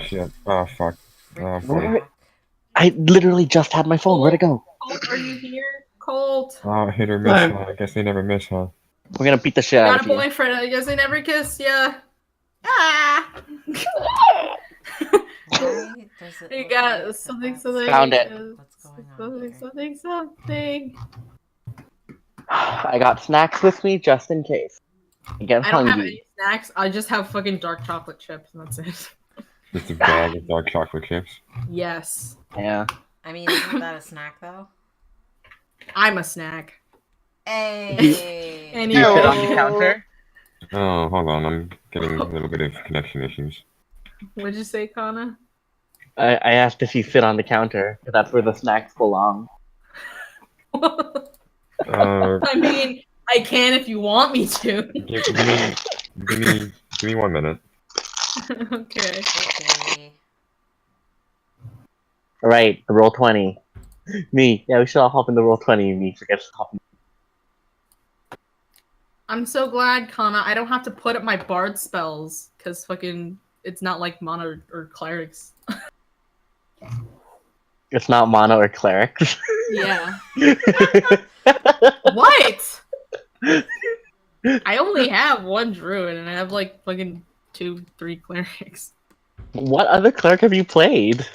shit. Oh, fuck. Oh, boy. Where? I literally just had my phone. Where'd it go? Colt, are you here? Colt. Oh, hit or miss, huh? I guess they never miss, huh? We're gonna beat the shit out Got of a you. boyfriend. I guess they never kiss ya. Ah! Why does it You look got like something, that's something. Found it. what's going on here? Something. I got snacks with me just in case. I get I don't have hungry. any snacks. I just have fucking dark chocolate chips, and that's it. Just a bag of dark chocolate chips. Yes. Yeah. I mean, isn't that a snack though? I'm a snack. Hey. And Do you sit on Hello. the counter? Oh, hold on. I'm getting a little bit of connection issues. What'd you say, Kana? I asked if you sit on the counter, because that's where the snacks belong. I mean, I can if you want me to. Give me 1 minute. Okay. Okay. Alright, the roll 20. Me. Yeah, we should all hop in the roll 20. Me forgets to hop in. I'm so glad, Kana. I don't have to put up my bard spells, because fucking it's not like mana or clerics. It's not mono or clerics. Yeah. What? I only have one druid, and I have like fucking 2-3 clerics. What other cleric have you played?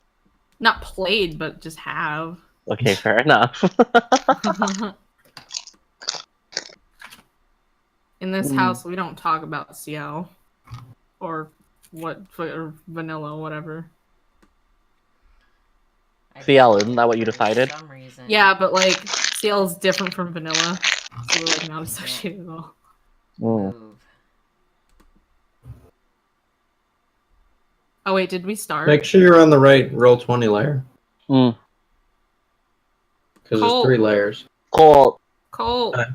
Not played, but just have. Okay, fair enough. In this house, we don't talk about CL or or vanilla, whatever. CL, isn't that what you decided? For some reason. Yeah, but like CL is different from vanilla, so we're like not associated at all. Mm. Move. Oh wait, did we start? Make sure you're on the right roll 20 layer. Mm. Because there's Colt. 3 layers. Colt, Colt, Hi.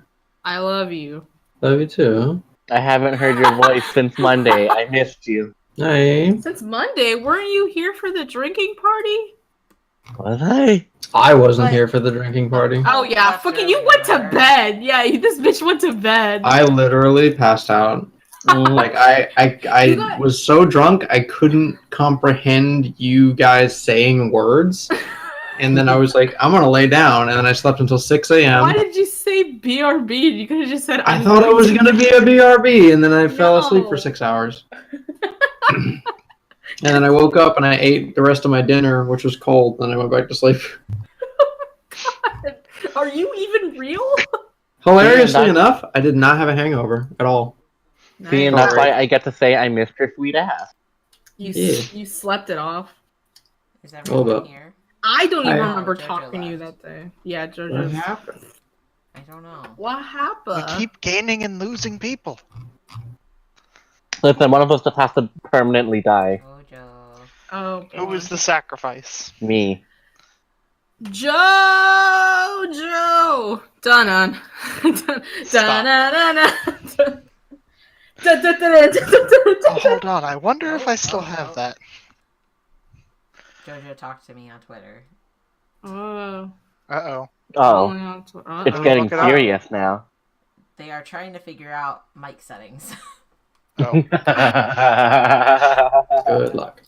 I love you. Love you too. I haven't heard your voice since Monday. I missed you. Hey. Since Monday, weren't you here for the drinking party? Was I? I wasn't What? here for the drinking party. Oh yeah, Left fucking you went to earlier. bed. Yeah, this bitch went to bed. I literally passed out. Mm. Like I You got- was so drunk I couldn't comprehend you guys saying words. And then I was like, I'm gonna lay down, and then I slept until 6 Why a.m. did you say BRB? You could have just said I thought it was gonna be a BRB, and then I fell asleep for No. 6 hours. And then I woke up and I ate the rest of my dinner, which was cold, and I went back to sleep. God. Are you even real? Hilariously Yeah, enough, I did not have a hangover at all. See, and Nice. that's why I get to say I missed your sweet ass. You slept it off. Is Hold everyone up. here? I don't even I- remember Jojo talking to you left. that day. Yeah, What JoJo's. happened? I don't know. What We happened? keep gaining and losing people. Listen, one of us just has to permanently die. Jojo. Oh, Who is boy. the sacrifice? Me. JoJo! Dun-dun. Dun-dun-dun-dun. Oh, hold on. I wonder if I still have that. Jojo talked to me on Twitter. Oh. Uh-oh. Oh, it's getting Look it up. serious now. They are trying to figure out mic settings. Oh. Good luck.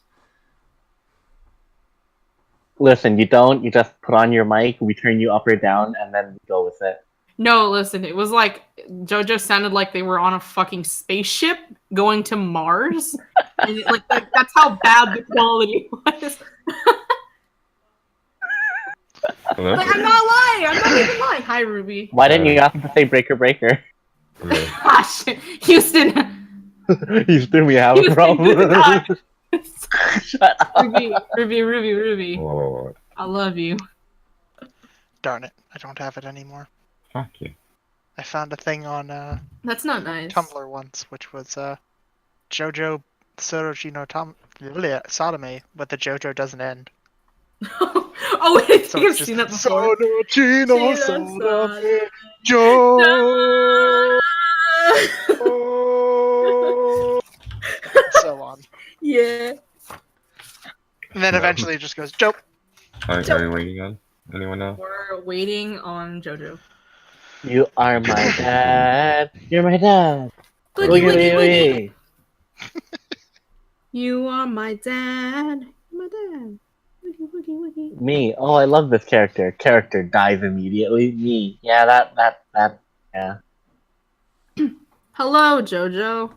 Listen, you just put on your mic, we turn you up or down, and then we go with it. No, listen, it was like JoJo sounded like they were on a fucking spaceship going to Mars. And that's how bad the quality was. Hello? Like, I'm not lying. I'm not even lying. Hi, Ruby. Why didn't you ask him to say breaker breaker? Okay. Ah, shit. Houston. Houston, we have a Houston, problem. God. Shut up. Ruby. Whoa. I love you. Darn it. I don't have it anymore. Fuck you. I found a thing on That's not nice. Tumblr once, which was JoJo Soroji no Sodomy, but the JoJo doesn't end. Oh, wait, I So think I've it's just seen that before. Soroji no Sodomy, Jo. So on. Yeah. And then eventually it just goes, Joe. Are you waiting on anyone else? We're waiting on JoJo. You are my dad. You're my dad. Wiggy, wiggy, wiggy. You are my dad. My dad. Wookie, wookie, wookie. Me. Oh, I love this character. Character dies immediately. Me. Yeah, that. Yeah. Hello, Jojo.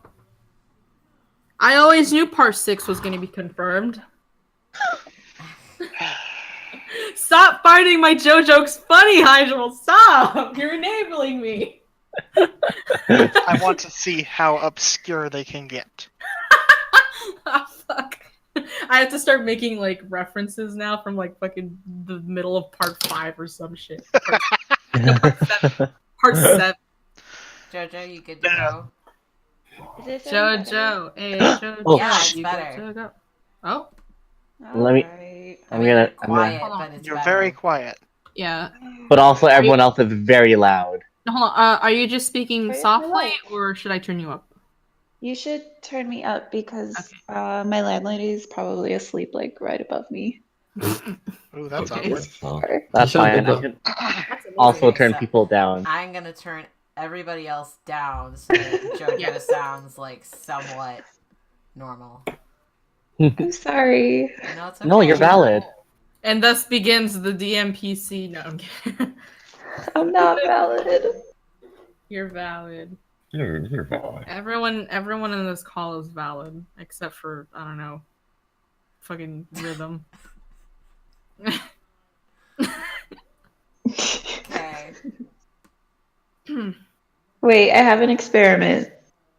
I always knew part 6 was going to be confirmed. Stop finding my JoJo's funny, Hydral. Stop! You're enabling me. I want to see how obscure they can get. Oh, fuck. I have to start making like references now from like fucking the middle of part 5 or some shit. Part 7. Jojo, you good to go? Is this any better? Jojo. Hey, Jojo. Oh, Yeah, it's you better. good to go. Oh, Let me- Alright. I I'm mean, gonna- you're I'm gonna- quiet, Hold on. but it's You're better. very quiet. yeah. But also, everyone else is very loud. Hold on. Are you just speaking Where's my softly, light? or should I turn you up? You should turn me up because Okay. my landlady is probably asleep like right above me. Ooh, that's Okay. awkward. Or- That's You sound fine. good, I can That's amazing. also Okay, turn so- people down. I'm gonna turn everybody else down so that Jojo Yeah. sounds like somewhat normal. I'm sorry. No, it's okay. No, you're valid. And thus begins the DMPC. No, I'm kidding. I'm not valid. You're valid. You're valid. Everyone in this call is valid, except for I don't know, fucking rhythm. Okay. Wait, I have an experiment.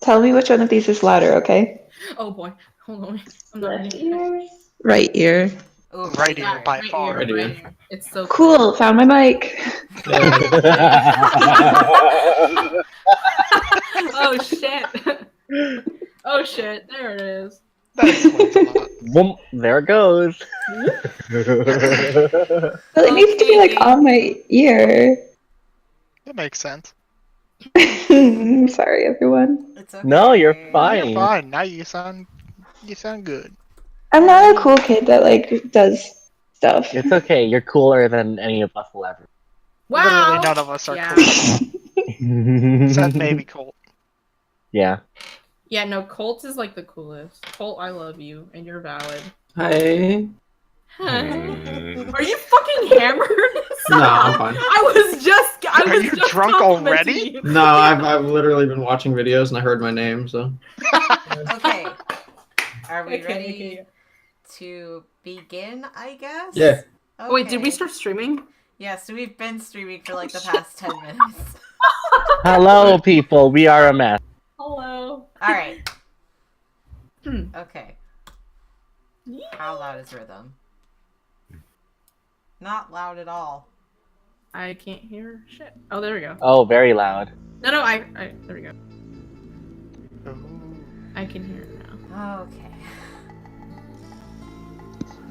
Tell me which one of these is louder, okay? Oh boy, hold on. I'm not Left ready. ear. Right ear. Ooh, Right here. ear by far. Right ear. here. It's so Cool, found my mic. Oh shit. Oh shit. There it is. That explains a lot. Boom, there it goes. Well, it needs to be like Okay. on my ear. That makes sense. I'm sorry, everyone. It's okay. No, you're You're fine. fine. Now you sound good. I'm not a cool kid that like does stuff. It's okay. You're cooler than any of us will ever. Wow. Literally none of us are Yeah. cool. Except maybe Colt. Yeah. Yeah, no, Colt is like the coolest. Colt, I love you, and you're valid. Hi. Are you fucking hammered? No, I'm fine. I Are was you just drunk complimenting already? you. No, I've literally been watching videos and I heard my name, so. Okay. Are we Okay, ready okay. to begin, I guess? Yeah. Oh, wait, did we Okay. start streaming? Yeah, so we've been streaming for like the past 10 minutes. Hello, people. We are a mess. Hello. Alright. Hmm. Okay. How loud is rhythm? Not loud at all. I can't hear shit. Oh, there we go. Oh, very loud. No, I there we go. Ooh. I can hear it now. Okay.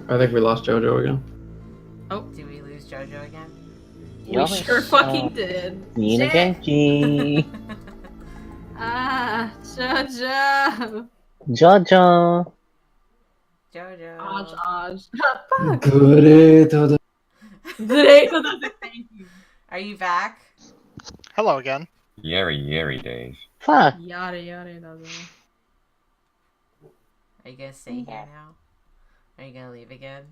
I think we lost JoJo again. Do we lose JoJo again? We sure fucking did. Seen Shit. Genki. Ah, Jojo. Jojo. JoJo. Aj. Fuck. Direito da thank you. Are you back? Hello again. Yeri days. Fuck. Yada yada yada. Are you gonna stay here now? Are you gonna leave again?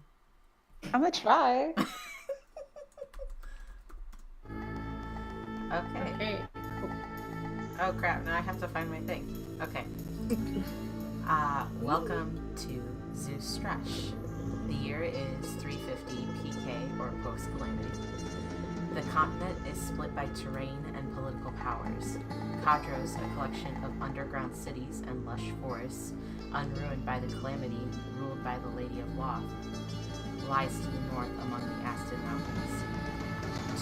I'm gonna try. Okay. Okay. Oh crap, now I have to find my thing. Okay. Welcome to Zeus Stresh. The year is 350 PK or post-calamity. The continent is split by terrain and political powers. Kadros, a collection of underground cities and lush forests, unruined by the calamity, ruled by the Lady of Loth, lies to the north among the Aston Mountains.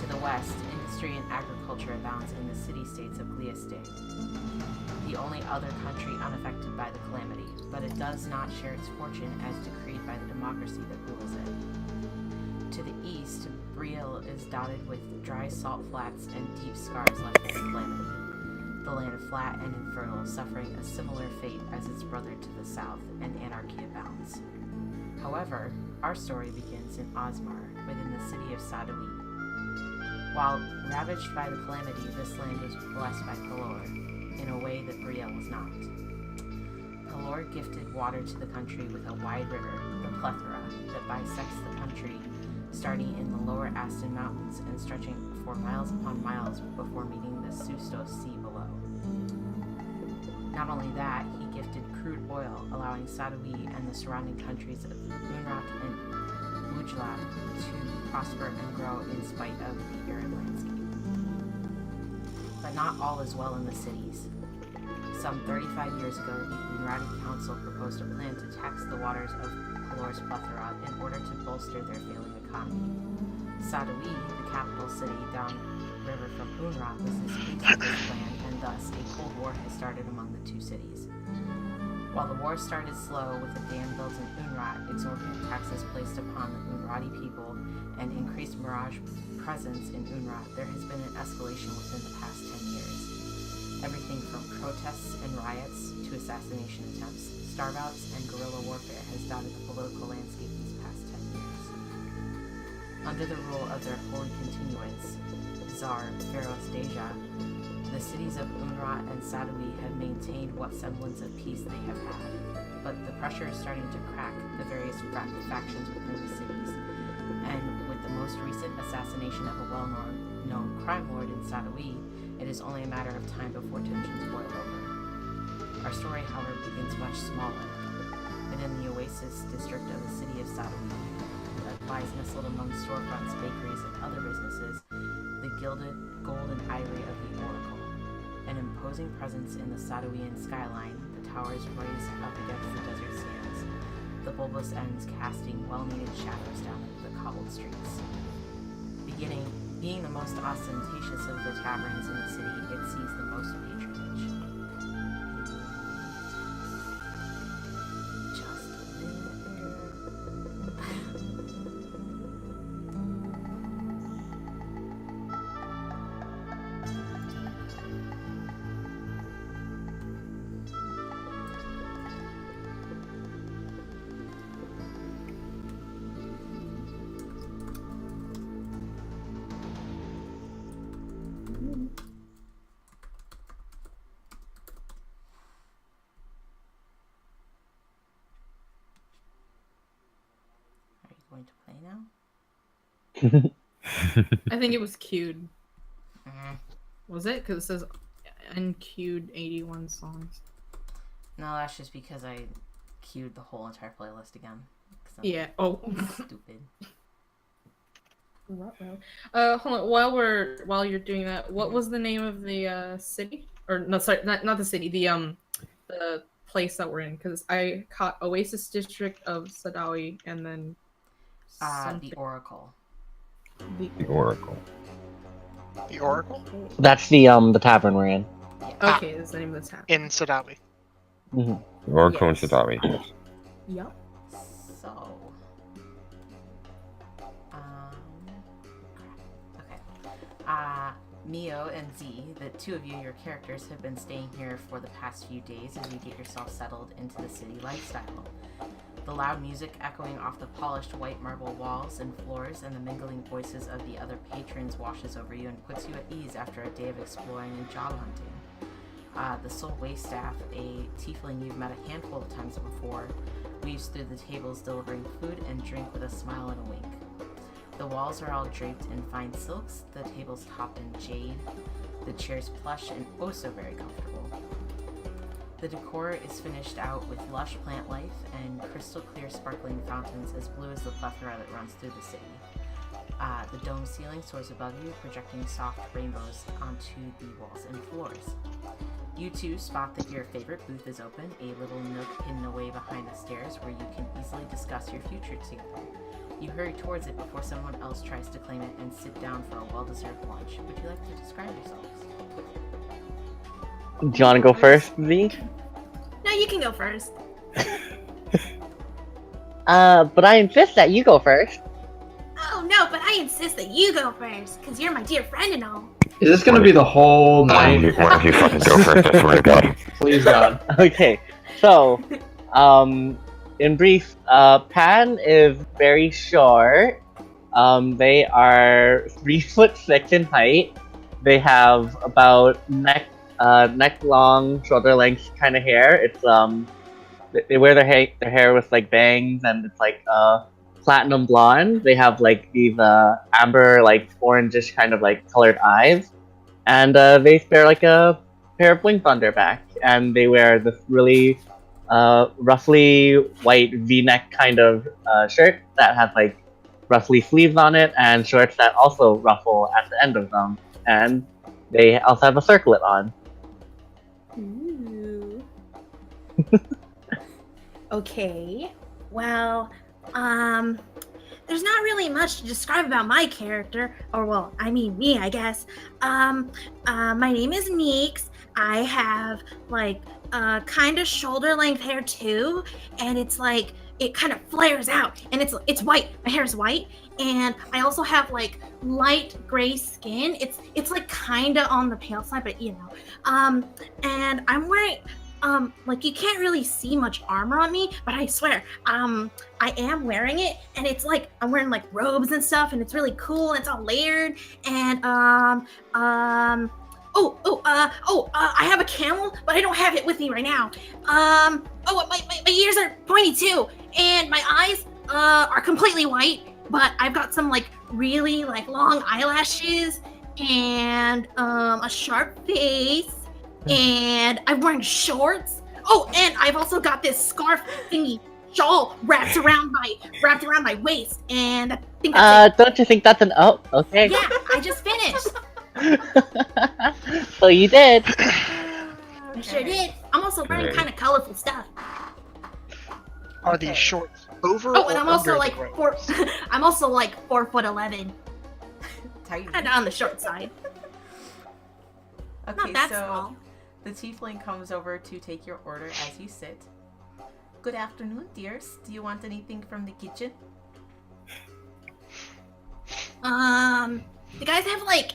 To the west, industry and agriculture abounds in the city-states of Glieste, the only other country unaffected by the calamity, but it does not share its fortune as decreed by the democracy that rules it. To the east, Brielle is dotted with dry salt flats and deep scars left by the calamity. The land flat and infertile, suffering a similar fate as its brother to the south, and anarchy abounds. However, our story begins in Osmar, within the city of Sadawi. While ravaged by the calamity, this land was blessed by Pelor, in a way that Brielle was not. Pelor gifted water to the country with a wide river, the Plethora, that bisects the country, starting in the lower Aston Mountains and stretching for miles upon miles before meeting the Sustos Sea below. Not only that, he gifted crude oil, allowing Sadawi and the surrounding countries of Unrak and Ujla to prosper and grow in spite of the arid landscape. But not all is well in the cities. Some 35 years ago, the Unrati Council proposed a plan to tax the waters of Pelor's Plethora in order to bolster their failing economy. Sadawi, the capital city downriver from Unrat, was displeased with this plan, and thus a cold war has started among the two cities. While the war started slow with a dam built in Unrat, exorbitant taxes placed upon the Unrati people, and increased Mirage presence in Unrat, there has been an escalation within the past 10 years. Everything from protests and riots to assassination attempts, starve-outs, and guerrilla warfare has dotted the political landscape these past 10 years. Under the rule of their holy continuance, Tsar Pharaoh's Deja, the cities of Unrat and Sadawi have maintained what semblance of peace they have had, but the pressure is starting to crack the various factions within the cities, and with the most recent assassination of a well-known crime lord in Sadawi, it is only a matter of time before tensions boil over. Our story, however, begins much smaller. Within the Oasis district of the city of Sadawi, that lies nestled among storefronts, bakeries, and other businesses, the gilded gold and ivory of the Oracle. An imposing presence in the Sadawian skyline, the towers raised up against the desert sands, the bulbous ends casting well-needed shadows down the cobbled streets. Being the most ostentatious of the taverns in the city, it sees the most patronage. Just a minute. Are you going to play now? I think it was queued. Mm. Was it? Because it says unqueued 81 songs. No, that's just because I queued the whole entire playlist again. 'Cause I'm Yeah. Oh. stupid. Hold on. While you're doing that, what was the name of the city? Or no, sorry, not the city. The place that we're in. Because I caught Oasis District of Sadawi and then The Oracle. The Oracle. The Oracle? That's the tavern we're in. Yeah. Okay, that's the name of the town. In Sadawi. Mm-hmm. The Oracle Yes. and Sadawi, yes. Yup. So, okay. Mio and Z, the two of you, your characters, have been staying here for the past few days as you get yourself settled into the city lifestyle. The loud music echoing off the polished white marble walls and floors and the mingling voices of the other patrons washes over you and puts you at ease after a day of exploring and job hunting. The sole waitstaff, a tiefling you've met a handful of times before, weaves through the tables delivering food and drink with a smile and a wink. The walls are all draped in fine silks, the tables topped in jade, the chairs plush and oh so very comfortable. The decor is finished out with lush plant life and crystal clear sparkling fountains as blue as the plethora that runs through the city. The dome ceiling soars above you, projecting soft rainbows onto the walls and floors. You two spot that your favorite booth is open, a little nook hidden away behind the stairs where you can easily discuss your future together. You hurry towards it before someone else tries to claim it and sit down for a well-deserved lunch. Would you like to describe yourselves? Do you want to go first, Z? No, you can go first. But I insist that you go first. Oh no, but I insist that you go first, because you're my dear friend and all. Is this gonna be the whole Why night? don't you fucking go first, I swear to God. Please God. Okay, so, in brief, Pan is very short. They are 3'6" in height. They have about neck long, shoulder length kind of hair. It's they wear their hair with like bangs, and it's like platinum blonde. They have like these amber, like orangish kind of like colored eyes, and they wear like a pair of wings on their back, and they wear this really roughly white V-neck kind of shirt that has like ruffly sleeves on it, and shorts that also ruffle at the end of them, and they also have a circlet on. Ooh. Okay. Well, there's not really much to describe about my character, or well, I mean me, I guess. My name is Neeks. I have like kind of shoulder length hair too, and it's like it kind of flares out, and it's white. My hair is white, and I also have like light gray skin. It's like kind of on the pale side, but you know. And I'm wearing like you can't really see much armor on me, but I swear, I am wearing it, and it's like I'm wearing like robes and stuff, and it's really cool, and it's all layered, and I have a camel, but I don't have it with me right now. My ears are pointy too, and my eyes are completely white, but I've got some like really like long eyelashes and a sharp face, and I'm wearing shorts. Oh, and I've also got this scarf thingy shawl wrapped around my waist, and I think that's it. Don't you think that's an okay? Yeah, I just finished. So you did. I sure did. I'm also wearing kind of colorful stuff. Are these shorts over? Oh, and I'm or also under like the robes? I'm also like 4'11", Tiny. kind of on the short side. Okay, Not that so small. the tiefling comes over to take your order as you sit. Good afternoon, dears. Do you want anything from the kitchen? The guys have like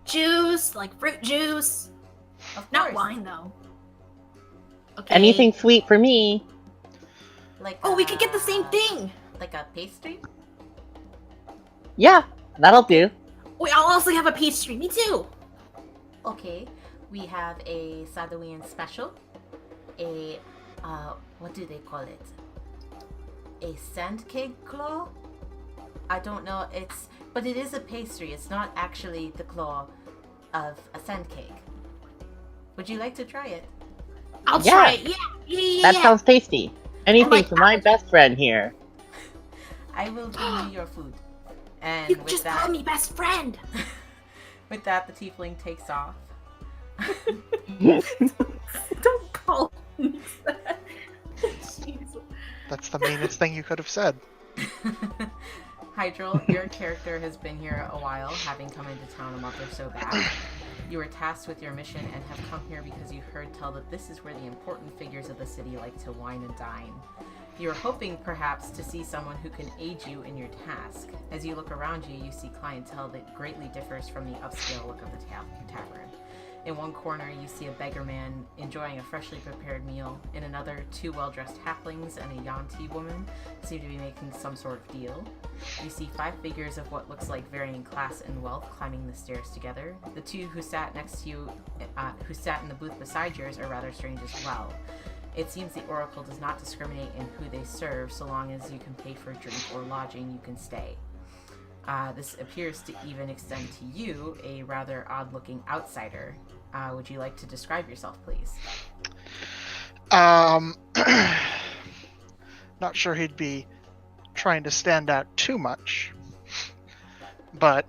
juice, like fruit juice. Of Not course. wine though. Okay. Anything sweet for me? Like Oh, we could get the same thing. Like a pastry? Yeah, that'll do. Wait, I'll also have a pastry. Me too. Okay. We have a Sadawian special. A what do they call it? A sand cake claw? I don't know. But it is a pastry. It's not actually the claw of a sand cake. Would you like to try it? I'll Yeah. try it. Yeah. That sounds tasty. Anything like for my best friend here. I will bring you your food. And You with just that, call me best friend. with that, the tiefling takes off. Don't call me that. Jeez. That's the meanest thing you could have said. Hydril, your character has been here a while, having come into town a month or so back. You were tasked with your mission and have come here because you heard tell that this is where the important figures of the city like to wine and dine. You are hoping, perhaps, to see someone who can aid you in your task. As you look around you, you see clientele that greatly differs from the upscale look of the tavern. In one corner, you see a beggar man enjoying a freshly prepared meal. In another, two well-dressed halflings and a Yanti woman seem to be making some sort of deal. You see 5 figures of what looks like varying class and wealth climbing the stairs together. The 2 who sat next to you, who sat in the booth beside yours, are rather strange as well. It seems the Oracle does not discriminate in who they serve, so long as you can pay for drink or lodging, you can stay. This appears to even extend to you, a rather odd-looking outsider. Would you like to describe yourself, please? Not sure he'd be trying to stand out too much, but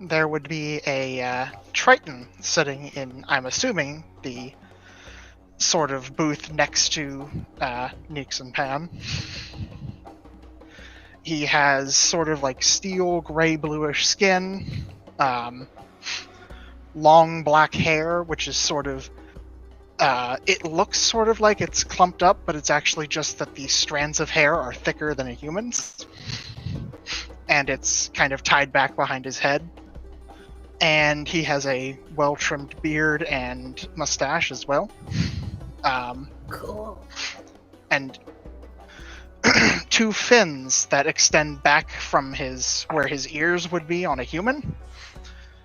there would be a Triton sitting in, I'm assuming, the sort of booth next to Neeks and Pam. He has sort of like steel gray bluish skin, long black hair, which is sort of it looks sort of like it's clumped up, but it's actually just that the strands of hair are thicker than a human's, and it's kind of tied back behind his head. And he has a well-trimmed beard and mustache as well. Cool. And 2 fins that extend back from where his ears would be on a human,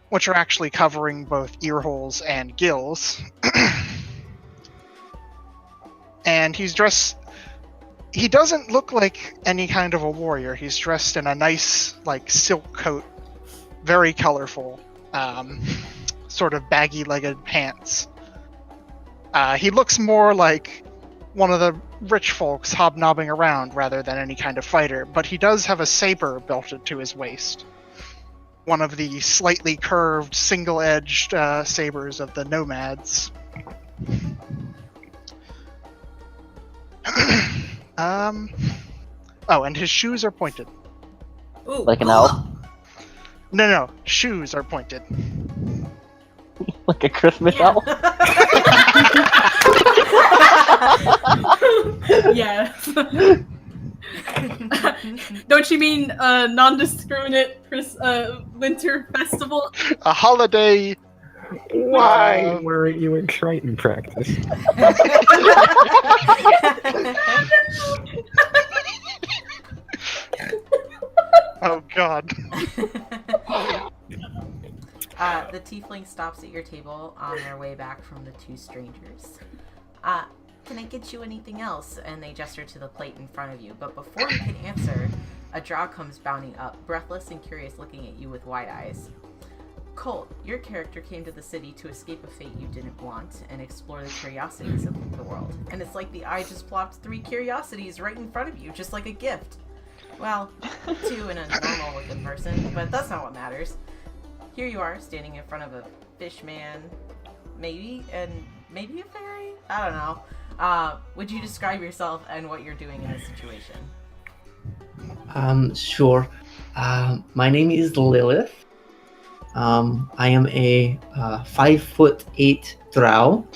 which are actually covering both ear holes and gills. And he's dressed He doesn't look like any kind of a warrior. He's dressed in a nice, like, silk coat, very colorful, sort of baggy-legged pants. He looks more like one of the rich folks hobnobbing around rather than any kind of fighter, but he does have a saber belted to his waist. One of the slightly curved, single-edged sabers of the nomads. Oh, and his shoes are pointed. Ooh. Like an elf? No, shoes are pointed. Like a Christmas Yeah. elf? Yes. Don't you mean non-discriminate winter festival? A holiday. Why weren't you in Triton practice? Oh god. The tiefling stops at your table on their way back from the two strangers. Can I get you anything else? And they gesture to the plate in front of you. But before you can answer, a drow comes bounding up, breathless and curious, looking at you with wide eyes. Colt, your character came to the city to escape a fate you didn't want and explore the curiosities of the world. And it's like the eye just plopped 3 curiosities right in front of you, just like a gift. Well, 2 in a normal-looking person, but that's not what matters. Here you are, standing in front of a fish man, maybe a fairy? I don't know. Would you describe yourself and what you're doing in this situation? Sure. My name is Lilith. I am a 5'8" drow.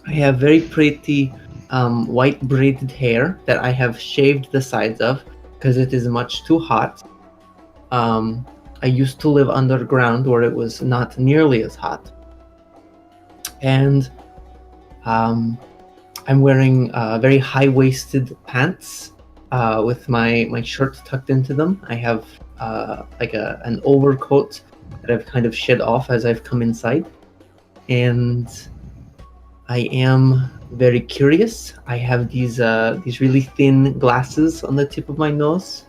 I have very pretty white braided hair that I have shaved the sides of because it is much too hot. I used to live underground where it was not nearly as hot. And I'm wearing very high-waisted pants with my shirt tucked into them. I have like an overcoat that I've kind of shed off as I've come inside. And I am very curious. I have these really thin glasses on the tip of my nose.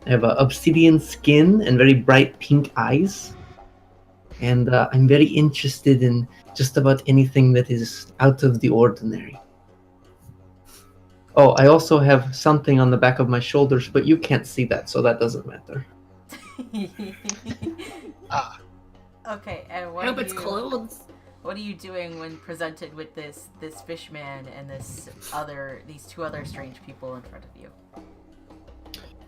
I have obsidian skin and very bright pink eyes. And I'm very interested in just about anything that is out of the ordinary. Oh, I also have something on the back of my shoulders, but you can't see that, so that doesn't matter. Okay, and I what hope are it's you, clothes. what are you doing when presented with this fishman and these 2 other strange people in front of you?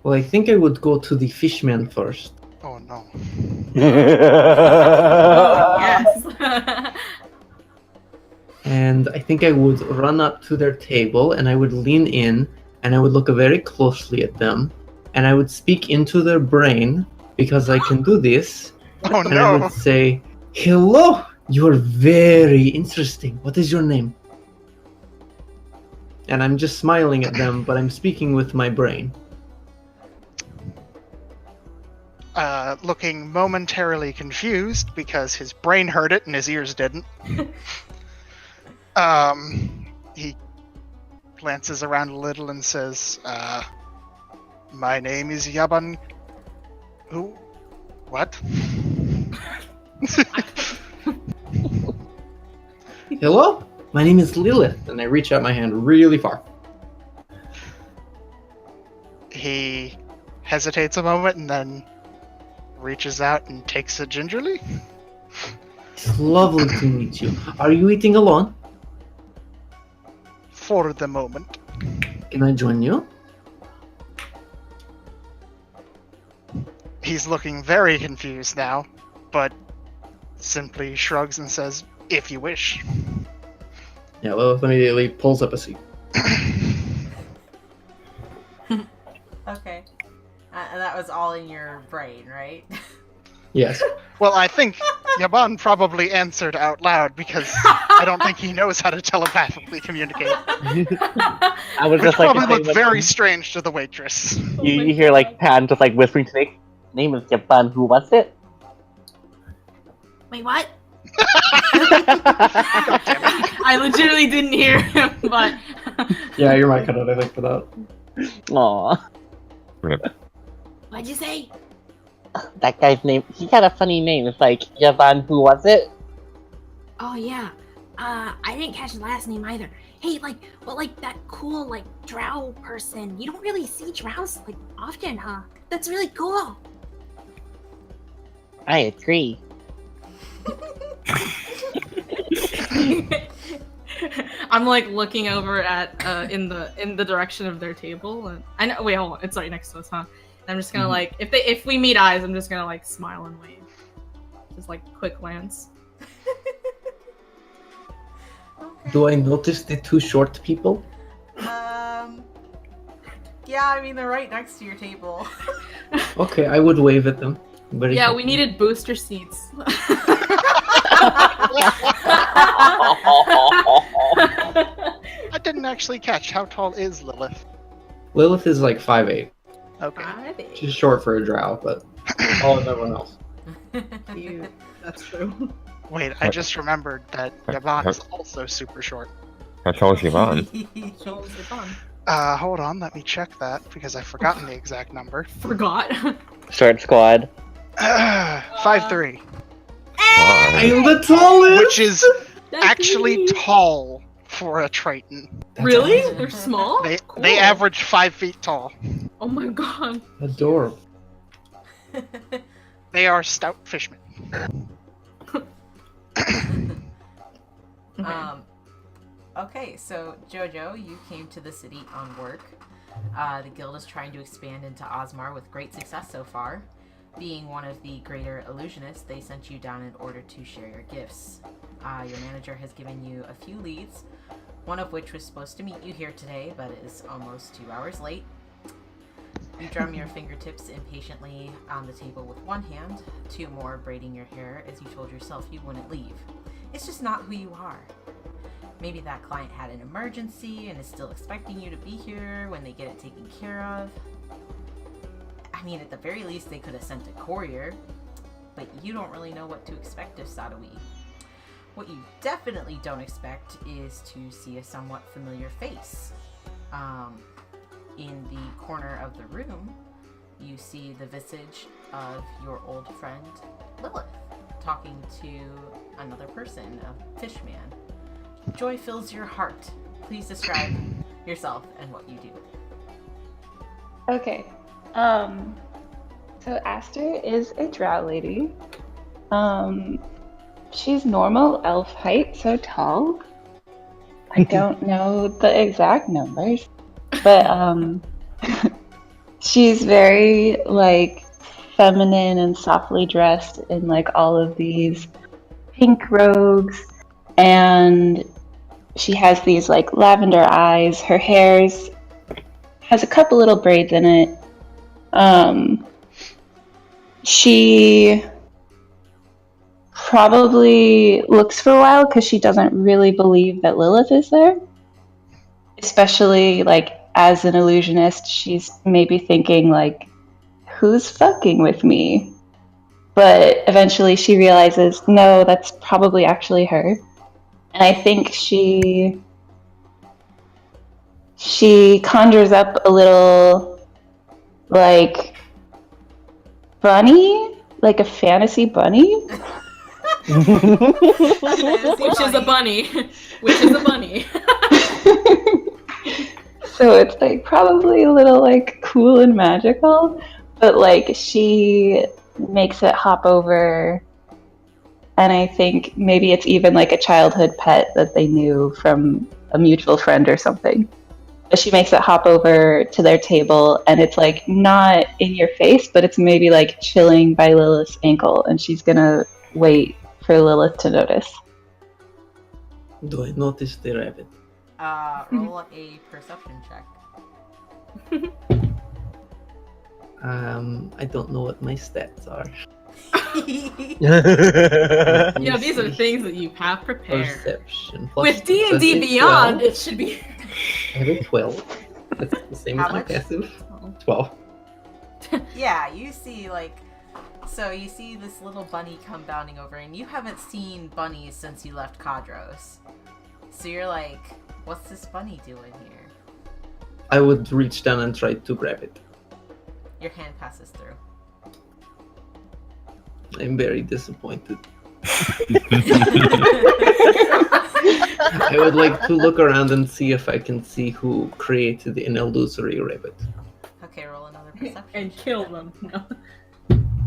Well, I think I would go to the fishman first. Oh no. Oh, yes. And I think I would run up to their table and I would lean in and I would look very closely at them and I would speak into their brain because I can do this. Oh And I no. would say, "Hello, you are very interesting. What is your name?" And I'm just smiling at them, but I'm speaking with my brain. Looking momentarily confused because his brain heard it and his ears didn't. He glances around a little and says, my name is Yaban. Who? What? "Hello, my name is Lilith." And I reach out my hand really far. He hesitates a moment and then reaches out and takes it gingerly. "It's lovely to meet you. Are you eating alone? For the moment. Can I join you?" He's looking very confused now, but simply shrugs and says, if you wish. Yeah, Lilith immediately pulls up a seat. Okay. And that was all in your brain, right? Yes. Well, I think Yaban probably answered out loud because I don't think he knows how to telepathically communicate. I was Which just like, probably looked very strange to the waitress. you hear like Pan just like whispering to Nick, name is Japan, who wants it? Wait, what? God damn it. I legitimately didn't hear him, but Yeah, you're my cutout, I think, for that. Aw. What'd you say? That guy's name, he had a funny name. It's like, Yavan, who was it? Oh yeah. I didn't catch his last name either. Hey, like that cool like drow person. You don't really see drows like often, huh? That's really cool. I agree. I'm like looking over at in the direction of their table, and I know. Wait, hold on. It's right next to us, huh? And I'm just gonna like if we meet eyes, I'm just gonna like smile and wave, just like quick glance. Okay. Do I notice the two short people? Yeah, I mean they're right next to your table. Okay, I would wave at them. Very Yeah, happy. we needed booster seats. I didn't actually catch. How tall is Lilith? Lilith is like 5'8". Okay. She's short for a drow, but all of everyone else. Cute. That's true. Wait, I just remembered that Yavan is also super short. How tall is Yvonne? So it's fun. Hold on, let me check that because I've forgotten the exact number. Forgot. Short squad. 5'3", I am the tallest! which is actually tall for a Triton. That's Really? awesome. They're small? They Cool. average 5 feet tall. Oh my god. Adorable. They are stout fishmen. Okay, so Jojo, you came to the city on work. The guild is trying to expand into Osmar with great success so far. Being one of the greater illusionists, they sent you down in order to share your gifts. Your manager has given you a few leads, one of which was supposed to meet you here today, but is almost 2 hours late. You drum your fingertips impatiently on the table with one hand, 2 more braiding your hair as you told yourself you wouldn't leave. It's just not who you are. Maybe that client had an emergency and is still expecting you to be here when they get it taken care of. I mean, at the very least, they could have sent a courier, but you don't really know what to expect of Sadawi. What you definitely don't expect is to see a somewhat familiar face. In the corner of the room, you see the visage of your old friend Lilith talking to another person, a fishman. Joy fills your heart. Please describe yourself and what you do. Okay. So Aster is a drow lady. She's normal elf height, so tall. I don't know the exact numbers, but she's very like feminine and softly dressed in like all of these pink robes, and she has these like lavender eyes. Her hair's has a couple little braids in it. She probably looks for a while because she doesn't really believe that Lilith is there. Especially like as an illusionist, she's maybe thinking like, who's fucking with me? But eventually she realizes, no, that's probably actually her. And I think she conjures up a little like bunny, like a fantasy bunny. Which is a bunny. Which is a bunny. So it's like probably a little like cool and magical, but like she makes it hop over, and I think maybe it's even like a childhood pet that they knew from a mutual friend or something. But she makes it hop over to their table, and it's like not in your face, but it's maybe like chilling by Lilith's ankle, and she's gonna wait for Lilith to notice. Do I notice the rabbit? Roll a perception check. I don't know what my stats are. Yeah, these are things that you have prepared. Perception. plus With D&D success, Beyond, 12. it should be... I have a 12. That's the same How as my much? passive. 12. Yeah, you see, like, so you see this little bunny come bounding over, and you haven't seen bunnies since you left Kadros. So you're like, What's this bunny doing here? I would reach down and try to grab it. Your hand passes through. I'm very disappointed. I would like to look around and see if I can see who created an illusory rabbit. Okay, roll another perception. And kill them. No.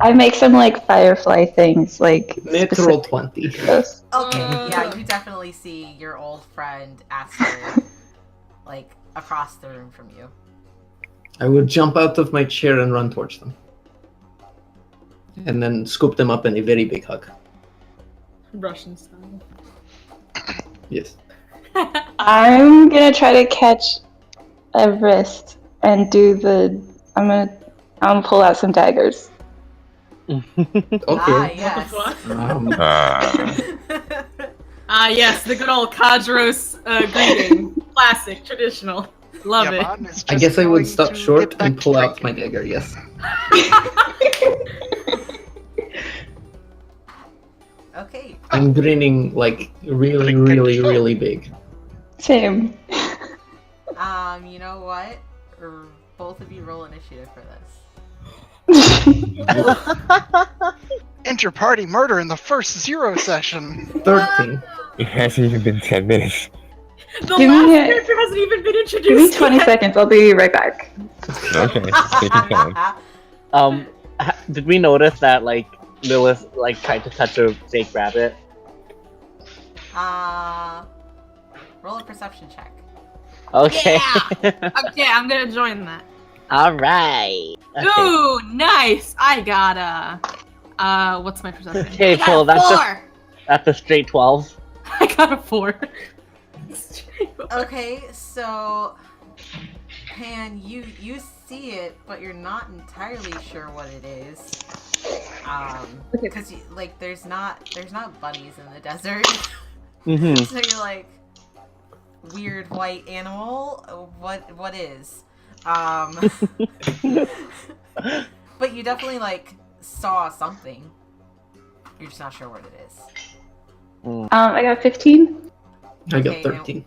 I make some like firefly things, like Natural 20. specific- Okay, yeah, you definitely see your old friend Aster, like, across the room from you. I would jump out of my chair and run towards them. And then scoop them up in a very big hug. Russian style. Yes. I'm gonna try to catch a wrist and do the. I'm gonna pull out some daggers. Okay. Ah, yes. What the yes, the good old Kadros greeting. Classic, traditional. Love it. Yvonne is I just guess I would going stop to short get back and to pull out drinking. my dagger, yes. Okay. I'm grinning like really, really, really big. Same. You know what? Both of you roll initiative for this. Inter-party murder in the first zero session. 13. It hasn't even been 10 minutes. The Give last me a- character hasn't even been introduced. Give me 20 yet. seconds. I'll be right back. Okay, take your time. Did we notice that like Lilith like tried to touch a fake rabbit? Roll a perception check. Okay. Okay, I'm gonna join that. All right. Okay. Ooh, nice! I got a. What's my perception? Okay, I got well a that's 4! a straight 12. I got a 4. Okay, so Pan, you see it, but you're not entirely sure what it is. Because like there's not bunnies in the desert, Mm-hmm. so you're like, weird white animal. What is? But you definitely like saw something. You're just not sure what it is. I got 15. I got Okay, 13.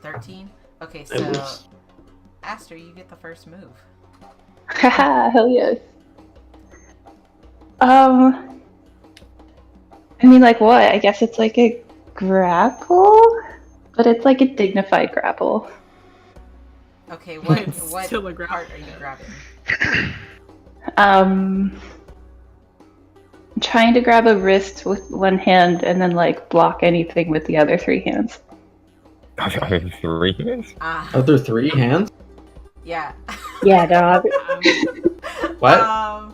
13. Okay, I so was- Aster, you get the first move. Haha, hell yes. I mean, like what? I guess it's like a grapple, but it's like a dignified grapple. Okay, what It's what still a grab. part are you grabbing? I'm trying to grab a wrist with one hand and then like block anything with the other 3 hands. Are there 3 hands? Are there 3 hands? Yeah. Yeah, dog. What?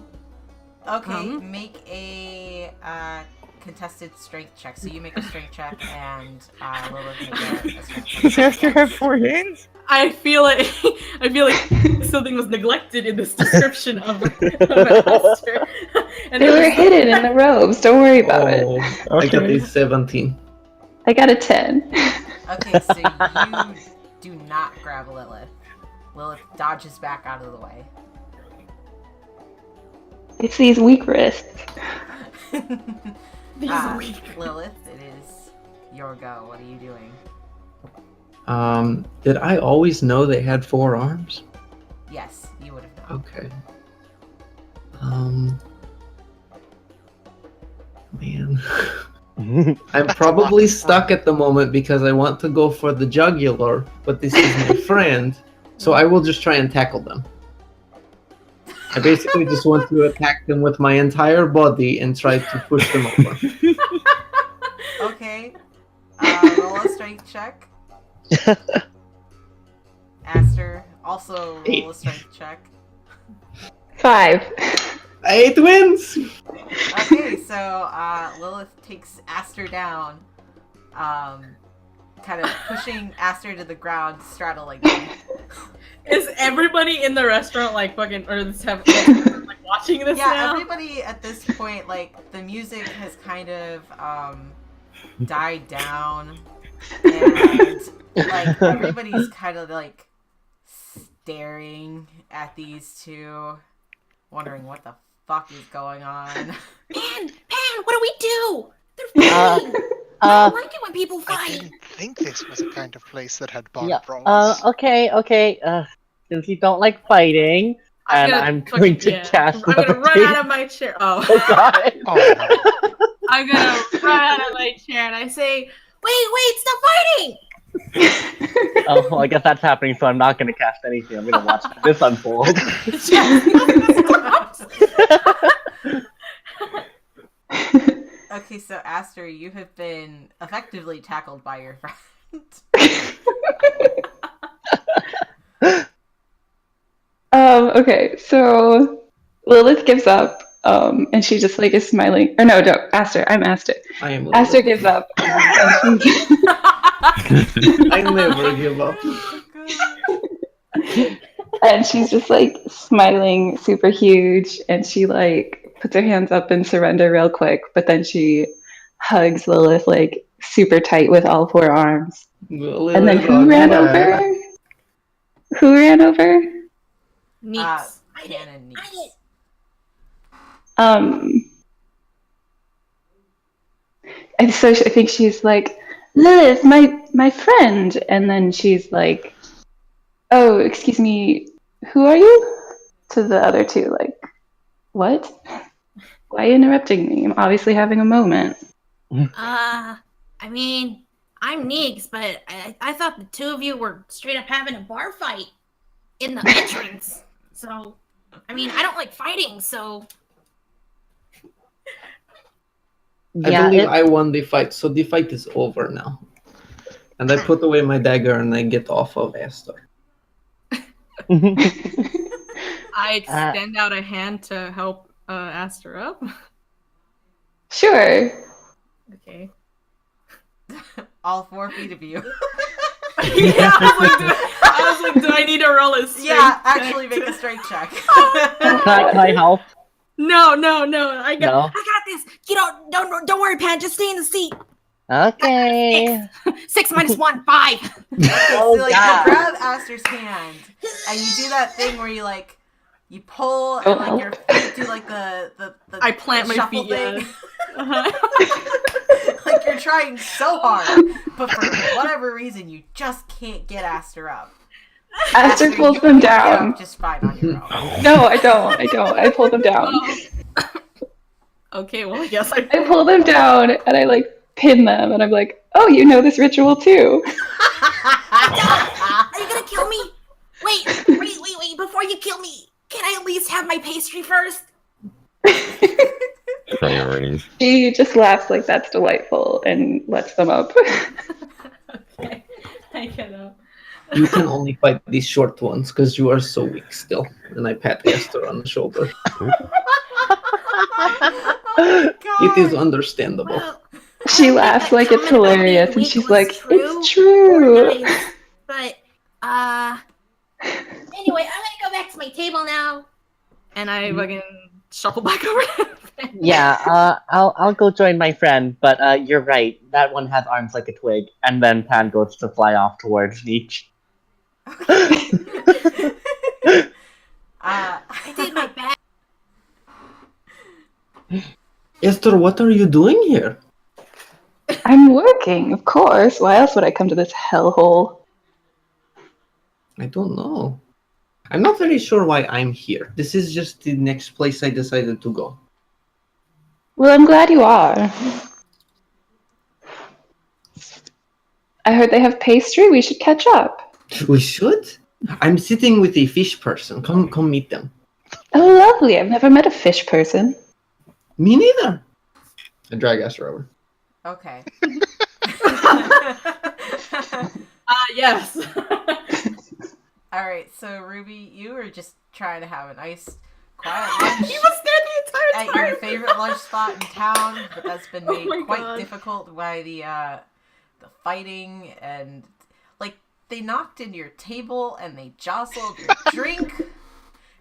Okay, make a contested strength check. So you make a strength check, and Lilith make a strength check. Does Aster have 4 hands? I feel like something was neglected in this description of Aster. And They it were was- hidden in the robes. Don't worry about it. Oh, I got Okay. a 17. I got a 10. Okay, so you do not grab Lilith. Lilith dodges back out of the way. It's these weak wrists. These weak. Lilith, it is your go. What are you doing? Did I always know they had 4 arms? Yes, you would have known. Okay. Man. I'm probably stuck at the moment because I want to go for the jugular, but this is my friend, so I will just try and tackle them. I basically just want to attack them with my entire body and try to push them over. Okay. Roll a strength check. Aster, also roll a strength check. 5. 8 wins! Okay, so Lilith takes Aster down, kind of pushing Aster to the ground, straddling him. Is everybody in the restaurant like fucking or this have like watching this Yeah, now? everybody at this point, like, the music has kind of died down, and like everybody's kind of like staring at these two, wondering what the fuck is going on. Pan, what do we do? They're fleeing. I don't like it when people I fight. didn't think this was a kind of place that had bar Yeah. brawls. Okay. Since you don't like fighting, and I'm going to cast I'm gonna run levitate. out of my chair. Oh. Oh god. Oh no. I'm gonna run out of my chair and I say, Wait, stop fighting! Oh, well, I guess that's happening, so I'm not going to cast anything. I'm going to watch this unfold. Okay, so Aster, you have been effectively tackled by your friend. Okay, so Lilith gives up, and she just like is smiling. Or no, Aster. I'm Aster. I am. Aster gives up, and she's, I never give up. and she's just like smiling, super huge, and she like puts her hands up in surrender real quick, but then she hugs Lilith like super tight with all four arms. And then who ran over? Who ran over? Neeks. Canon I did. And so I think she's like, Lilith, my friend, and then she's like, oh, excuse me, who are you? To the other two, like, what? Why are you interrupting me? I'm obviously having a moment. I mean, I'm Neeks, but I thought the two of you were straight up having a bar fight in the entrance. So, I mean, I don't like fighting, so. I believe I won the fight, so the fight is over now. And I put away my dagger and I get off of Aster. I extend out a hand to help Aster up. Sure. Okay. All 4 feet of you. Yeah, I was like, do I need to roll a strength Yeah, check actually make a strength check. Can I help? No. I got this. You don't worry, Pan. Just stay in the seat. Okay. 6 minus 1, 5. Oh, So, like, God. you grab Aster's hand, and you do that thing where you, like, you pull, and, like, your feet do, like, the I plant my shuffle feet, thing. yeah. Like, you're trying so hard, but for whatever reason, you just can't get Aster up. Aster pulls you them can get down. up just fine on your own. No, I don't. I pull them down. Okay, well, I guess I pull them down and I like pin them, and I'm like, oh, you know this ritual too. Are you gonna kill me? Wait. Before you kill me, can I at least have my pastry first? Priorities. She just laughs like that's delightful and lets them up. Okay, I get up. You can only fight these short ones because you are so weak still. And I pat Aster on the shoulder. It is understandable. Well, She laughs like it's hilarious, and she's like, it's true. Nice, but anyway, I'm gonna go back to my table now. And I fucking shuffle back over. Yeah, I'll go join my friend, but you're right. That one has arms like a twig. And then Pan goes to fly off towards Nietzsche. I did my best. Aster, what are you doing here? I'm working, of course. Why else would I come to this hellhole? I don't know. I'm not very sure why I'm here. This is just the next place I decided to go. Well, I'm glad you are. I heard they have pastry. We should catch up. We should? I'm sitting with a fish person. Come meet them. Oh, lovely. I've never met a fish person. Me neither. I drag Aster over. Okay. Yes. Alright, so Ruby, you were just trying to have a nice, quiet lunch. He was there the entire at time. your favorite lunch spot in town, but that's been Oh made my quite God. difficult by the fighting, and like they knocked into your table and they jostled your drink.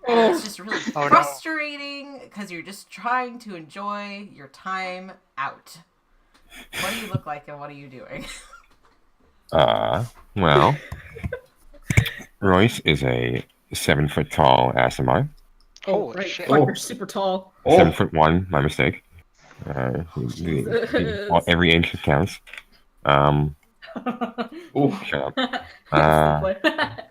And it's just really Oh, no. frustrating because you're just trying to enjoy your time out. What do you look like and what are you doing? Well, Royce is a 7-foot tall Asimar. Oh, Holy right. shit. Fuck, Oh. you're super tall. 7'1", my mistake. Every inch counts. Oof. Shut up.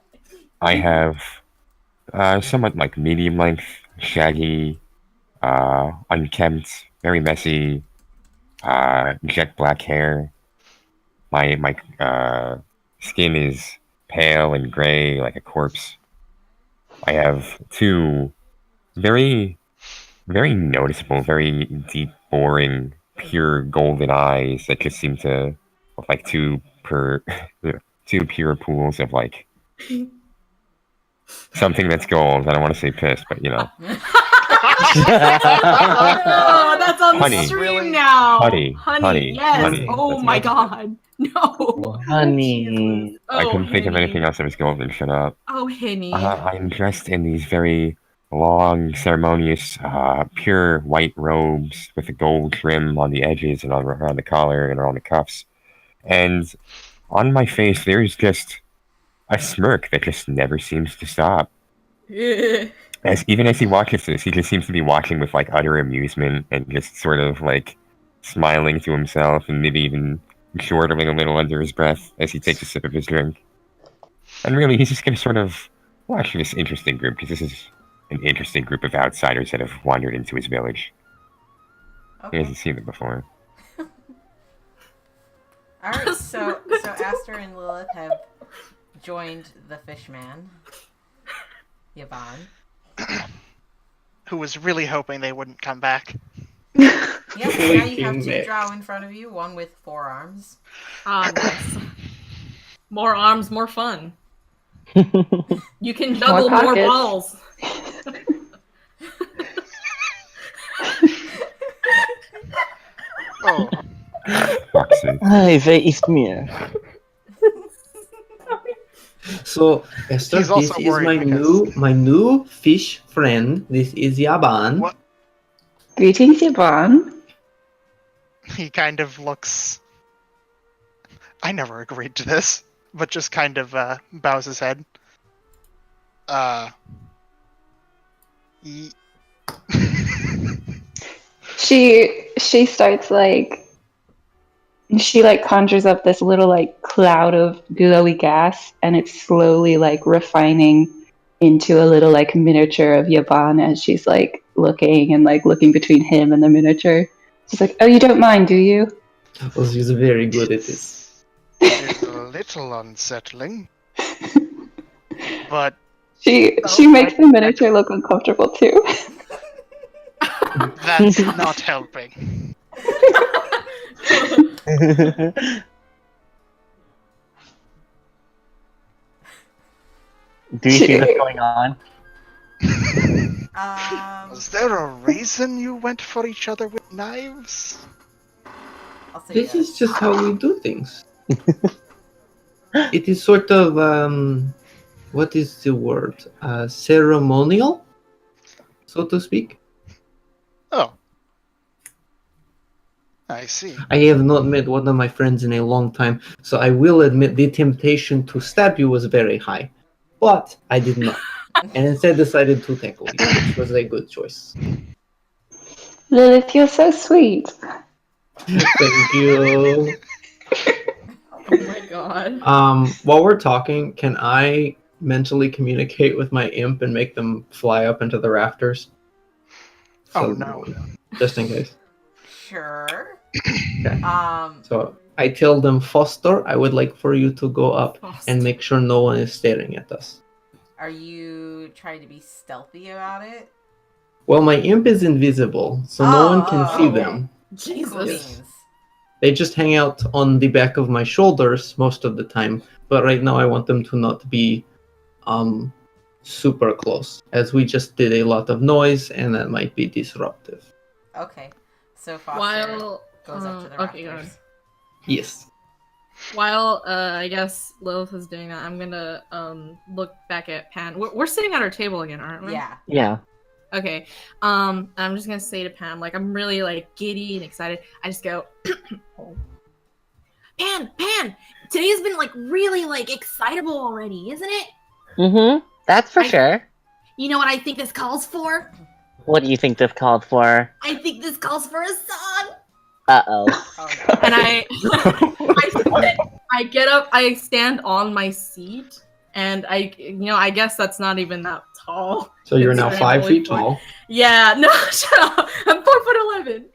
I have somewhat like medium length, shaggy, unkempt, very messy, jet black hair. My skin is pale and gray like a corpse. I have two very very noticeable, very deep, boring, pure golden eyes that just seem to look like two pure pools of like something that's gold. I don't want to say piss, but you know, Oh, that's on Honey. the stream Really? now. Honey, yes. honey. Oh That's my what- god. No. Honey. I Oh, couldn't think of Henny. anything else that was golden. Shut up. Oh, Henny. I'm dressed in these very long, ceremonious, pure white robes with a gold trim on the edges and around the collar and around the cuffs. And on my face, there's just a smirk that just never seems to stop. Even as he watches this, he just seems to be watching with like utter amusement and just sort of like smiling to himself and maybe even chortling a little under his breath as he takes a sip of his drink. And really, he's just going to sort of watch this interesting group because this is an interesting group of outsiders that have wandered into his village. He Okay. hasn't seen them before. All right. So Aster and Lilith have joined the Fishman, Yvonne. Who was really hoping they wouldn't come back. Yes. Now you have Freaking two mix. drow in front of you, one with 4 arms. Ah, nice. More arms, more fun. You can More juggle more pockets. balls. Oh, Fuck's sake. Ay, wer ist mir? So Esther, He's this also is worried my new fish friend. This is Yaban. What? Greetings, Yvonne. he kind of looks. I never agreed to this, but just kind of bows his head. Ye- She starts like she like conjures up this little like cloud of glowy gas, and it's slowly like refining into a little like miniature of Yvonne as she's like looking between him and the miniature. She's like, "Oh, you don't mind, do you?" Oh, she's very good at this. It's a little unsettling, but She makes the miniature look uncomfortable too. that's not helping. Do you see what's going on? Was there a reason you went for each other with knives? I'll say This yes. is just how we do things. It is sort of what is the word? Ceremonial, so to speak. Oh. I see. I have not met one of my friends in a long time, so I will admit the temptation to stab you was very high. But I did not. And instead decided to tackle you, which was a good choice. Lilith, you're so sweet. Thank you. Oh my god. While we're talking, can I mentally communicate with my imp and make them fly up into the rafters? Oh, no. Just in case. Sure. Okay. Um, So I tell them, Foster, I would like for you to go up and make sure no one is staring at us. are you trying to be stealthy about it? Well, my imp is invisible, so no one can see okay. them. Cool Jesus. beans. They just hang out on the back of my shoulders most of the time, but right now I want them to not be super close, as we just did a lot of noise and that might be disruptive. Okay. So Foster While goes up to the okay, go ahead. rafters. Yes. While I guess Lilith is doing that, I'm gonna look back at Pan. We're sitting at our table again, aren't we? Yeah. Yeah. Okay. I'm just gonna say to Pan, like I'm really like giddy and excited. I just go, Pan, today's been like really like excitable already, isn't it? Mm-hmm. That's for I- sure. You know what I think this calls for? What do you think this called for? I think this calls for a song. Uh-oh. Oh, no. And I get up, I stand on my seat, and I guess that's not even that tall. So you're now Considering 5 feet only tall. Yeah, no, shut up. I'm 4'11".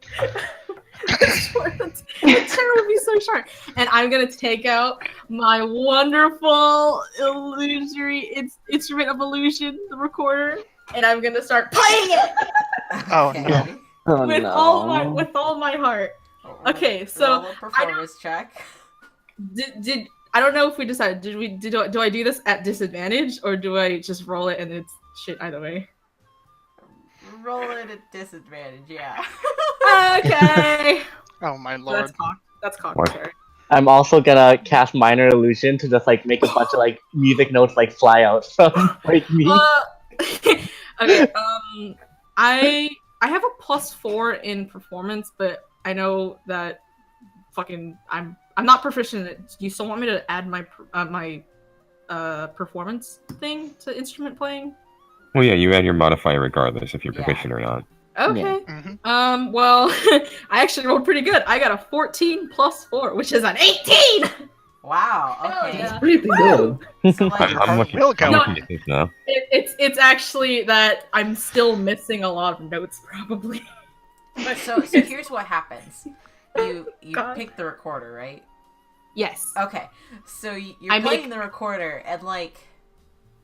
The chair would be so short. And I'm gonna take out my wonderful illusory instrument of illusion, the recorder, and I'm gonna start playing it Oh, Okay. no. Oh, with no. all my heart. Okay, so Roll a performance check. Did I don't know if we decided. Do I do this at disadvantage or do I just roll it and it's shit either way? Roll it at disadvantage, yeah. Okay. Oh my So lord. that's cocked. That's cocked. What? Sorry. I'm also gonna cast Minor Illusion to just like make a bunch of like music notes like fly out from like me. Okay. I have a +4 in performance, but I know that fucking I'm not proficient in it. Do you still want me to add my performance thing to instrument playing? Well, yeah, you add your modifier regardless if you're Yeah. proficient or not. Okay. Mhm. Well, I actually rolled pretty good. I got a 14 + 4, which is an 18. Wow, Hell okay. yeah. Pretty good. So, like, I'm looking, We'll go. I'm looking at this now. It's actually that I'm still missing a lot of notes, probably. But so here's what happens. You God. pick the recorder, right? Yes, Okay. So you're I playing make- the recorder, and like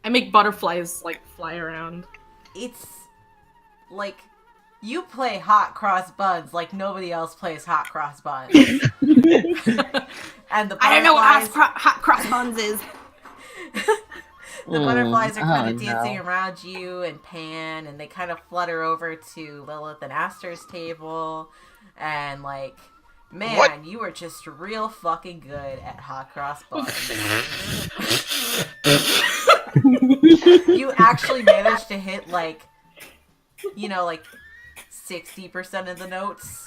I make butterflies like fly around. it's like you play hot cross buns like nobody else plays hot cross buns. And the I don't know what butterflies, hot cross buns is. the butterflies are kind Oh, of dancing no. around you and Pan, and they kind of flutter over to Lilith and Aster's table, and like, man, What? you were just real fucking good at hot cross buns. You actually managed to hit like 60% of the notes.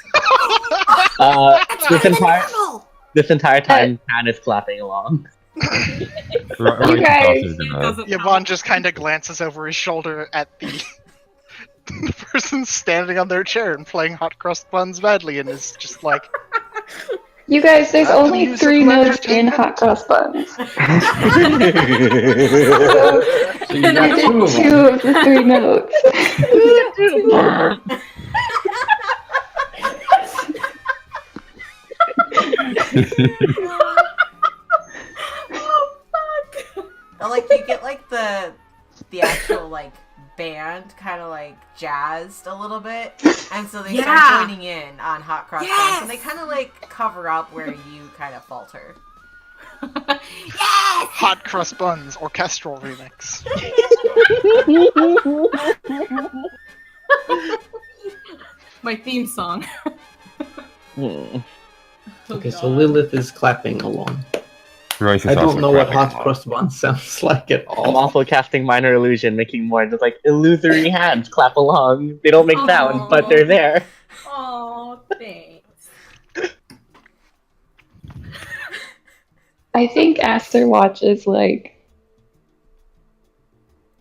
That's This better than entire normal. this entire time, Pan is clapping along. Royce is guys- also gonna- Doesn't Yvonne just kind of glances over his shoulder at the the person standing on their chair and playing hot crust buns badly, and is just like, You guys, there's That's only musical 3 notes in entertainment. hot cross buns. So you got You 2 did of 2 them. of the 3 notes. Or, like, you get like the actual like band kind of like jazzed a little bit, and so they Yeah. start joining in on hot cross buns, and they Yes. kind of like cover up where you kind of falter. Yes! hot crust buns orchestral remix. My theme song. Hmm. Oh, Okay, so God. Lilith is clapping along. Royce is I don't also know what clapping hot along. crust bun sounds like at I'm all. also casting Minor Illusion, making more just like illusory hands clap along. They don't make sound, but they're there. Oh, thanks. I think Aster watches like,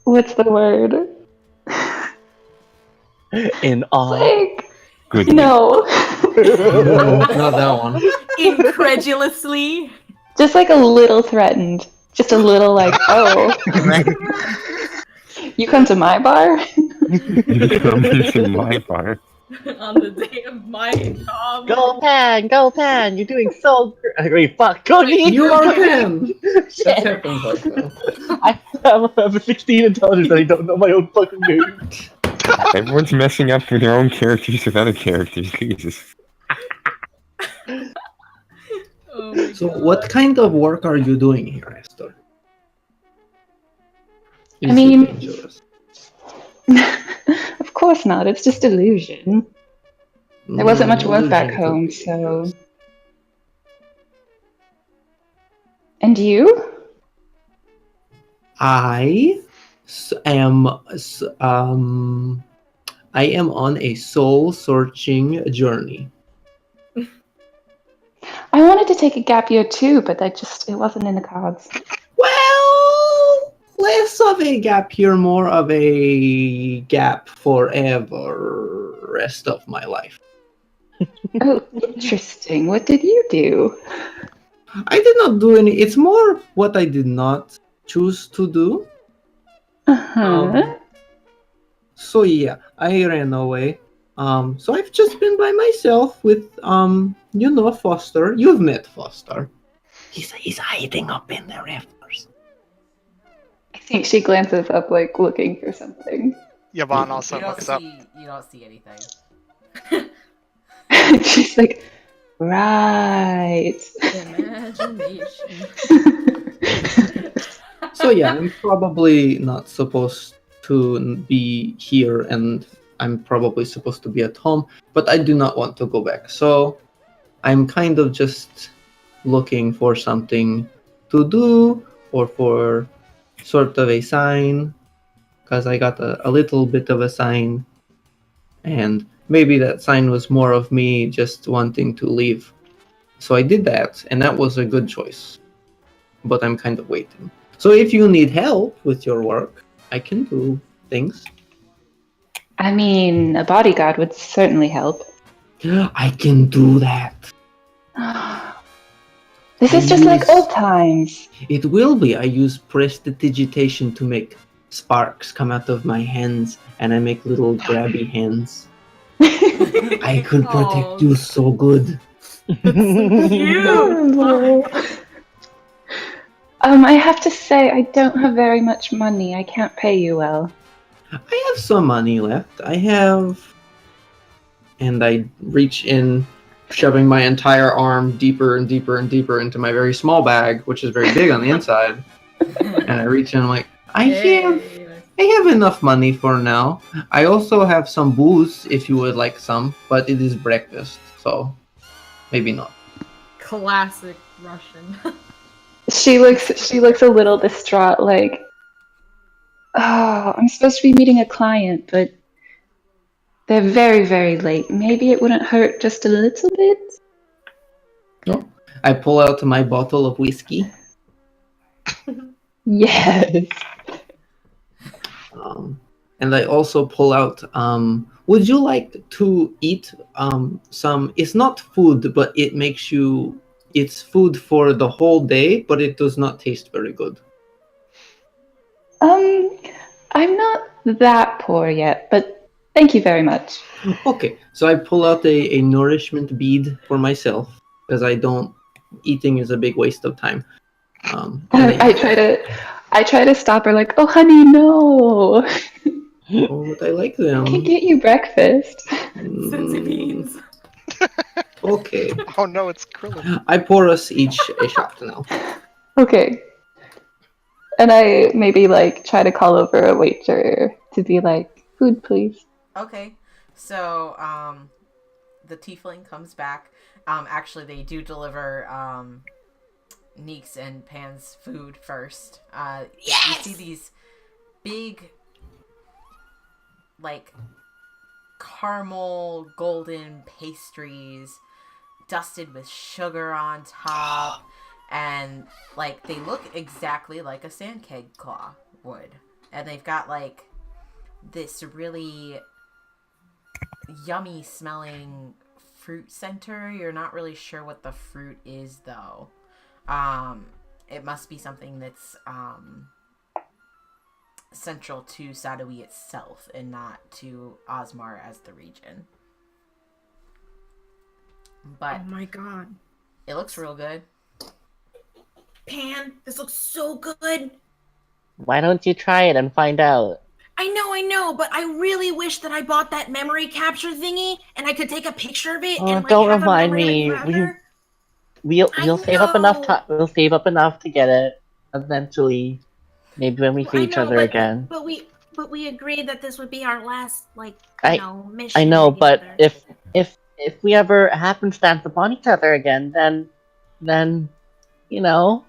what's the word? In awe. Like, Good. no. No, not that one. Incredulously. Just like a little threatened. Just a little like, oh, you come to my bar? You come into my bar. On the day of my job. Go Pan, you're doing so great. Fuck, go me. You are him! That Shit. happens like that. I have a 16 intelligence and I don't know my own fucking name. Everyone's messing up with their own characters with other characters. Jesus. Oh my So, God. what kind of work are you doing here, Esther? I Is it mean- dangerous? Of course not. It's just illusion. There wasn't much work back Illusion could home, be so. dangerous. And you? I am on a soul-searching journey. I wanted to take a gap year too, but it wasn't in the cards. Well, less of a gap here, more of a gap forever, rest of my life. Oh, interesting. What did you do? I did not do any. It's more what I did not choose to do. Uh-huh. So yeah, I ran away. So I've just been by myself with Foster. You've met Foster. He's hiding up in the rafters. I think she glances up, like, looking for something. Yvonne also looks up. You don't see anything. She's like, right. Imagination. So yeah, I'm probably not supposed to be here, and I'm probably supposed to be at home, but I do not want to go back. So I'm kind of just looking for something to do or for sort of a sign, because I got a little bit of a sign, and maybe that sign was more of me just wanting to leave. So I did that, and that was a good choice. But I'm kind of waiting. So if you need help with your work, I can do things. I mean, a bodyguard would certainly help. I can do that. This is just like old times. It will be. I use prestidigitation to make sparks come out of my hands, and I make little grabby hands. I could protect you so good. I have to say, I don't have very much money. I can't pay you well. I have some money left. And I reach in, shoving my entire arm deeper and deeper and deeper into my very small bag, which is very big on the inside. And I reach in, I'm like, I have enough money for now. I also have some booze if you would like some, but it is breakfast, so maybe not. Classic Russian. She looks a little distraught, like, oh, I'm supposed to be meeting a client, but they're very, very late. Maybe it wouldn't hurt just a little bit? No. I pull out my bottle of whiskey. Yes. And I also pull out, would you like to eat some, it's not food, but it's food for the whole day, but it does not taste very good. I'm not that poor yet, but thank you very much. Okay, so I pull out a nourishment bead for myself, because eating is a big waste of time. I try to stop her, like, oh honey, no. Oh, but I like them. I can get you breakfast. Sensi beans. Okay. Oh no, it's Krillin. I pour us each a shot now. Okay. And I maybe like try to call over a waiter to be like, food please. Okay. So, the tiefling comes back. Actually, they do deliver, Neek's and Pan's food first. Yes! You see these big, like, caramel golden pastries dusted with sugar on top, and like they look exactly like a sandcake claw would, and they've got like this really yummy smelling fruit center. You're not really sure what the fruit is though. It must be something that's central to Sadoi itself and not to Osmar as the region. But Oh my god. it looks real good. Pan, this looks so good. Why don't you try it and find out? I know, but I really wish that I bought that memory capture thingy and I could take a picture of it Oh, and like don't have remind a me. router. We'll save up enough time. We'll save up enough to get it eventually. Maybe when we see each other again. But we agreed that this would be our last mission. I know, but together. if we ever happenstance upon each other again, then you know.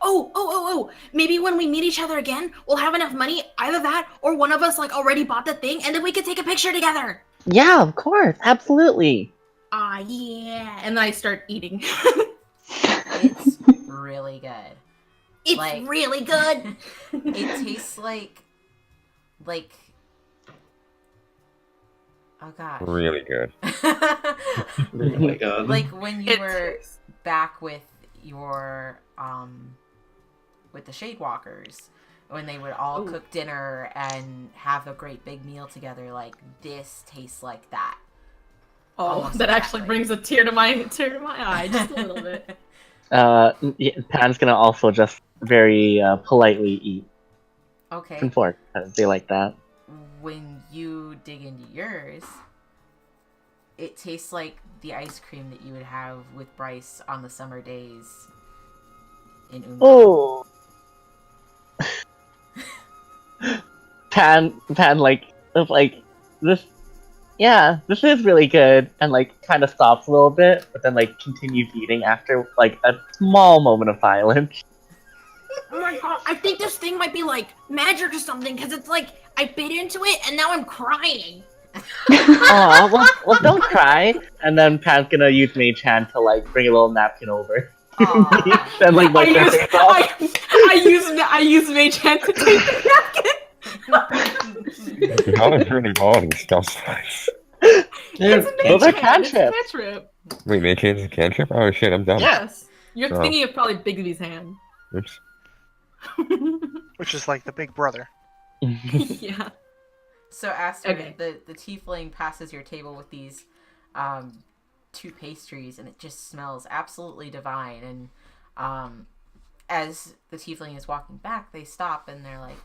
Oh, maybe when we meet each other again, we'll have enough money, either that or one of us like already bought the thing and then we could take a picture together. Yeah, of course, absolutely. Yeah. And then I start eating. It's really good. It's Like- really good. It tastes like oh gosh. Really good. Oh my god. Like when you It were tastes- back with your with the Shadewalkers, when they would all Ooh. cook dinner and have a great big meal together, like this tastes like that. Oh, Almost that actually exactly. brings a tear to my eye, just a little bit. Pan's gonna also just very politely eat Okay. some pork because they like that. When you dig into yours, it tastes like the ice cream that you would have with Bryce on the summer days in Umar. Oh. Pan like this. Yeah, this is really good, and like kind of stops a little bit, but then like continues eating after like a small moment of silence. Oh my god, I think this thing might be like magic or something because it's like I bit into it and now I'm crying. Aw, well, don't cry. And then Pan's gonna use Mage Hand to like bring a little napkin over. Aw. Then like wipe their face off. I use Mage Hand to take the napkin. How is ruining all of these spell slots? It's a Those Mage are Hand. It's a cantrips. cantrip. Wait, Mage Hand's a cantrip? Oh shit, I'm dumb. Yes. You're Oh. thinking of probably Bigby's hand. Oops. Which is like the big brother. Yeah. So Aster, Okay. the tiefling passes your table with these two pastries, and it just smells absolutely divine. And as the tiefling is walking back, they stop and they're like,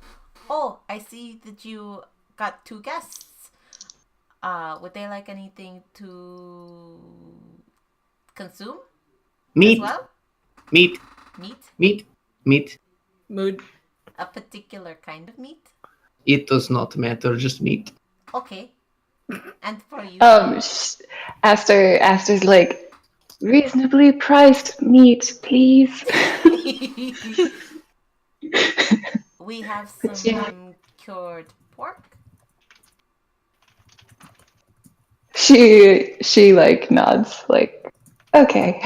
"Oh, I see that you got two guests. Would they like anything to consume Meat, as well? meat, Meat? meat, meat. Mood. A particular kind of meat? It does not matter, just meat. Okay. And for you?" Aster's like reasonably priced meat, please. We have But yeah. some cured pork. She like nods like, okay.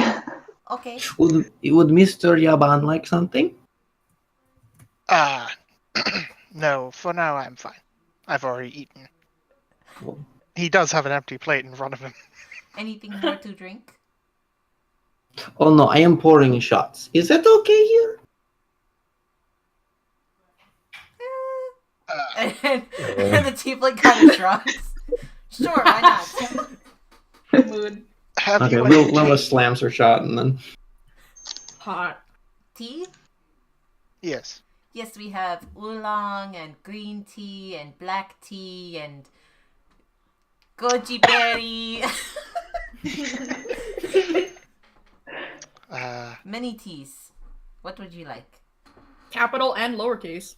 Okay. Would Mr. Yaban like something? No, for now I'm fine. I've already eaten. Well, He does have an empty plate in front of him. Anything more to drink? oh no, I am pouring shots. Is that okay here? And the tiefling kind of shrugs. Sure, why not? Mood. Have Okay, you Lila slams her shot and then. Hot. Tea? Yes. Yes, we have oolong and green tea and black tea and goji berry. Many teas. What would you like? Capital and lowercase.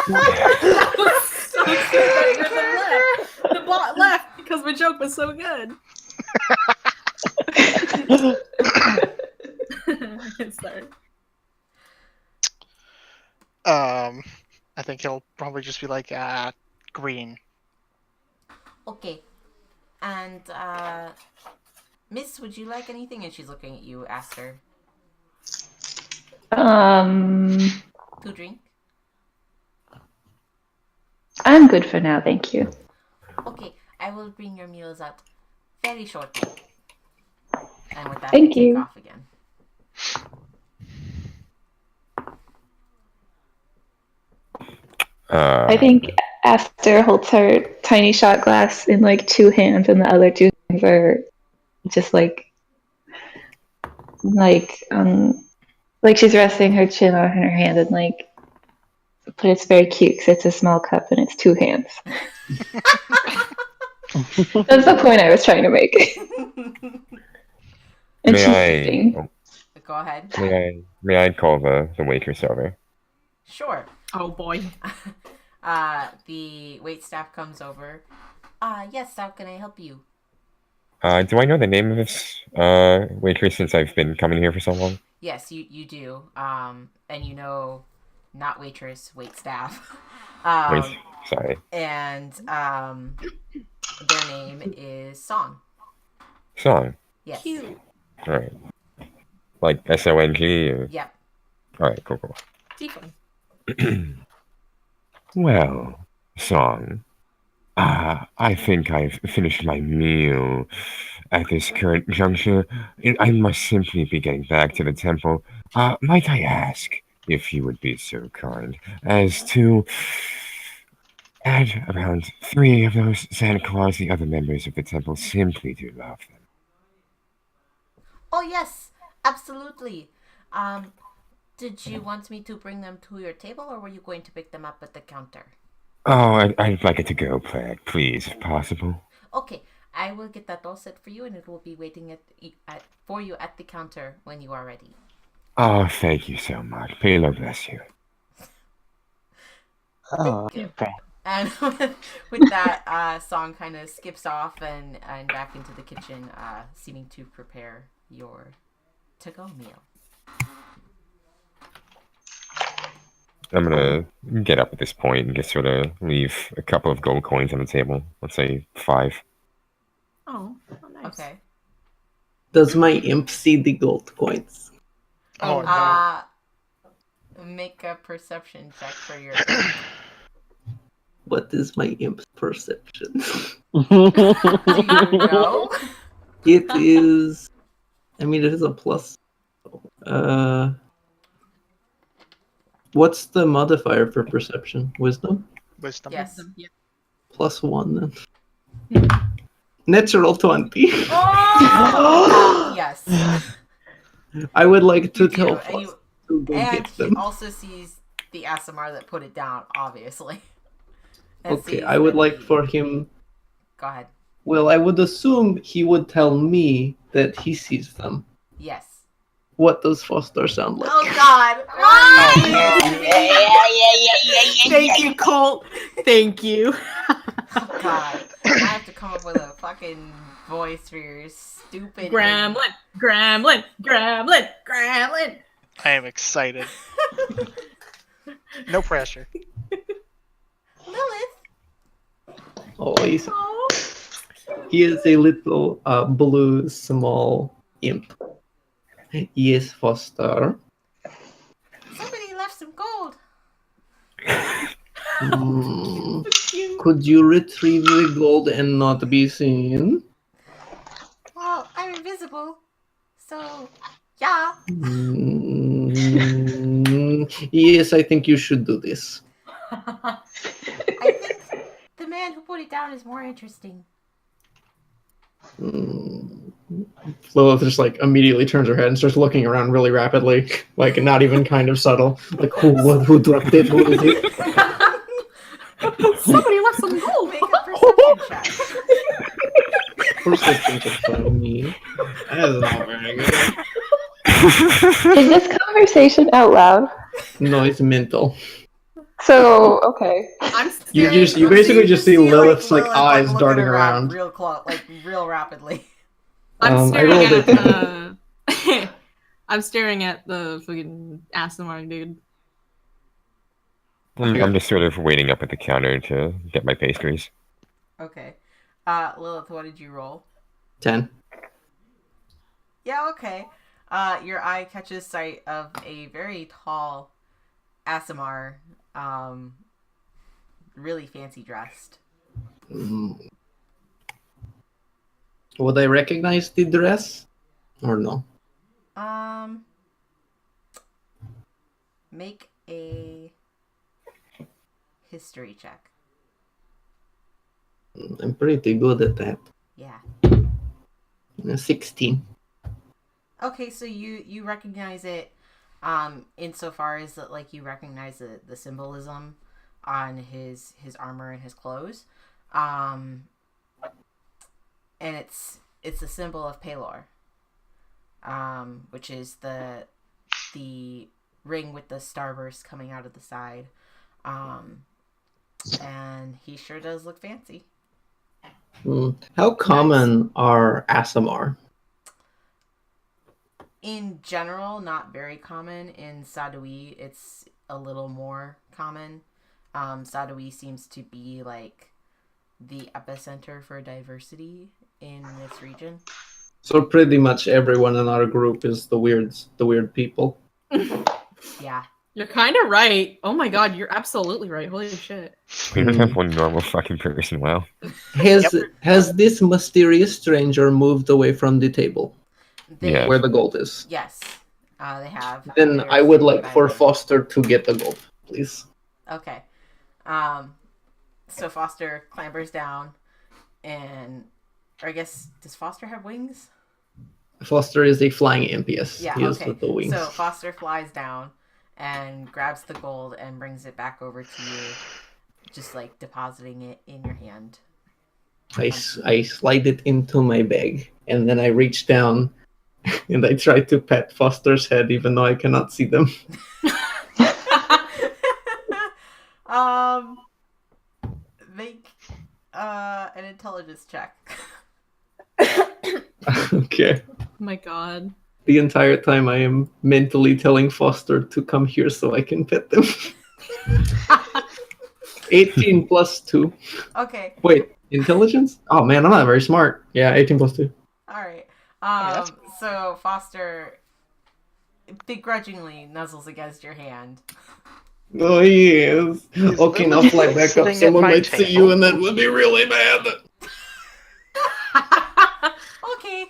That was so good. The bot left because my joke was so good. I can start. I think he'll probably just be like, green. Okay. And, Miss, would you like anything? And she's looking at you, Aster. To drink? I'm good for now, thank you. Okay, I will bring your meals out very shortly. And with that, Thank we take you. off again. I think Aster holds her tiny shot glass in like two hands, and the other two hands are just like she's resting her chin on her hand, and like, but it's very cute because it's a small cup and it's two hands. That's the point I was trying to make. And she's sipping. Go ahead. May I call the waitress over? Sure. Oh boy. The waitstaff comes over. Yes, how can I help you? Do I know the name of this waitress since I've been coming here for so long? Yes, you do. And you know, not waitress, waitstaff. Wait, sorry. And their name is Song. Song. Yes. Cute. All right. Like SONG? Or... Yep. All right, cool. Tiefling. Well, Song, I think I've finished my meal at this current juncture. I must simply be getting back to the temple. Might I ask if you would be so kind as to add around 3 of those Santa Claus? The other members of the temple simply do love them. Oh yes, absolutely. Did you want me to bring them to your table, or were you going to pick them up at the counter? Oh, I'd like it to go, please, if possible. Okay, I will get that all set for you, and it will be waiting for you at the counter when you are ready. Oh, thank you so much. May the Lord bless you. Oh, Thank you. right. And with that, Song kind of skips off and back into the kitchen, seeming to prepare your to-go meal. I'm gonna get up at this point and just sort of leave a couple of gold coins on the table. Let's say 5. Oh, nice. Okay. Does my imp see the gold coins? Oh no. Make a perception check for your. What is my imp's perception? Do you know? It is. I mean, it is a plus. What's the modifier for perception? Wisdom? Wisdom. Yes. Yeah. +1 then. Natural 20. Oh! Yes. I would like to You tell do, Foss to go And get he them. also sees the ASMR that put it down, obviously. And Okay, sees I would that like he- for him. Go ahead. Well, I would assume he would tell me that he sees them. Yes. What does Foster sound like? Oh God! Thank you, Colt. Thank you. Oh God! I have to come up with a fucking voice for your stupid Gremlin. I am excited. No pressure. Lilith. Oh, he is a little blue small imp. Yes, Foster. Somebody left some gold. Hmm. Could you retrieve the gold and not be seen? Well, I'm invisible, so yeah. Yes, I think you should do this. I think the man who put it down is more interesting. Lilith just like immediately turns her head and starts looking around really rapidly, like not even kind of subtle. Like who dropped it? Who is it? Somebody left some gold. Make a perception check. Perception check for me. That is not very good. Is this conversation out loud? No, it's mental. So, okay. You basically just see Lilith's like eyes looking darting around. real rapidly. I'm I staring rolled at a 10. I'm staring at the fucking ASMR dude. I'm just sort of waiting up at the counter to get my pastries. Okay. Lilith, what did you roll? 10. Yeah, okay. Your eye catches sight of a very tall ASMR, really fancy dressed. Would I recognize the dress? Or no? Make a history check. I'm pretty good at that. Yeah. 16. Okay, so you recognize it, insofar as that, like, you recognize the symbolism on his armor and his clothes, and it's a symbol of Pelor, which is the ring with the starburst coming out of the side, and he sure does look fancy. How common are ASMR? In general, not very common. In Sadui, it's a little more common. Sadui seems to be like the epicenter for diversity in this region. So pretty much everyone in our group is the weird people. Yeah. You're kind of right. Oh my god, you're absolutely right. Holy shit. We don't have one normal fucking person. Well, Has this mysterious stranger moved away from the table Yeah. where the gold is? Yes. They have. Then They're I would standing like by for the- Foster to get the gold, please. Okay. So Foster clambers down, and or I guess does Foster have wings? Foster is a flying imp, yes. Yeah. He is Okay. with the wings. So Foster flies down and grabs the gold and brings it back over to you, just like depositing it in your hand. I slide it into my bag, and then I reach down and I try to pet Foster's head, even though I cannot see them. Make an intelligence check. Okay. Oh my god. The entire time I am mentally telling Foster to come here so I can pet them. 18 plus 2. Okay. Wait, intelligence? Oh man, I'm not very smart. Yeah, 18 plus 2. All right. that's So Foster begrudgingly nuzzles against your hand. Oh yes. Is Okay, now Lily fly back up. sitting at Someone my might see table? you and that would be really bad. Okay.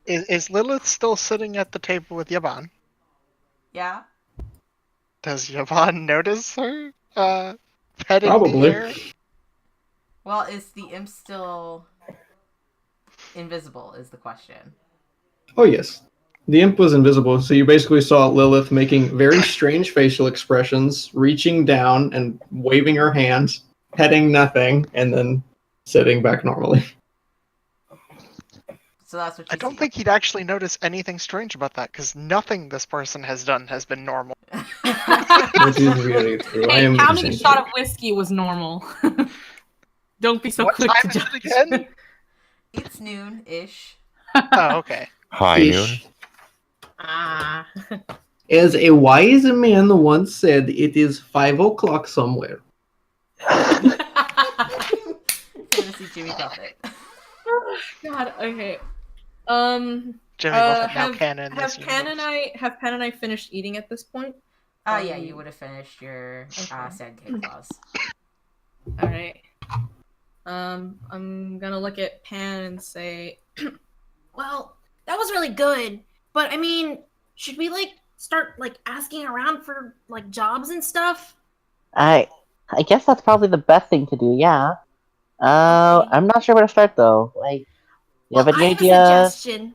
Is Lilith still sitting at the table with Yaban? Yeah. Does Yaban notice her petting Probably. the air? Well, is the imp still invisible? Is the question. Oh yes. The imp was invisible, so you basically saw Lilith making very strange facial expressions, reaching down and waving her hands, petting nothing, and then sitting back normally. So that's what you I don't see. think he'd actually notice anything strange about that, because nothing this person has done has been normal. Which is very true. I Hey, am pounding a using shot it. of whiskey was normal. Don't be so What quick time to is judge. it again? It's noon-ish. Oh, okay. high Ish. noon. Ah. As a wise man once said, it is 5 o'clock somewhere. Fantasy Jimmy Buffett. God. Okay. Jimmy Buffett now have canon in this Pan universe. and I finished eating at this point? Yeah, you would have finished your sand cake claws. All right. I'm gonna look at Pan and say, Well, that was really good. But I mean, should we like start like asking around for like jobs and stuff? I guess that's probably the best thing to do. Yeah. Okay. I'm not sure where to start though. Like, you have Well, any I have a ideas? suggestion.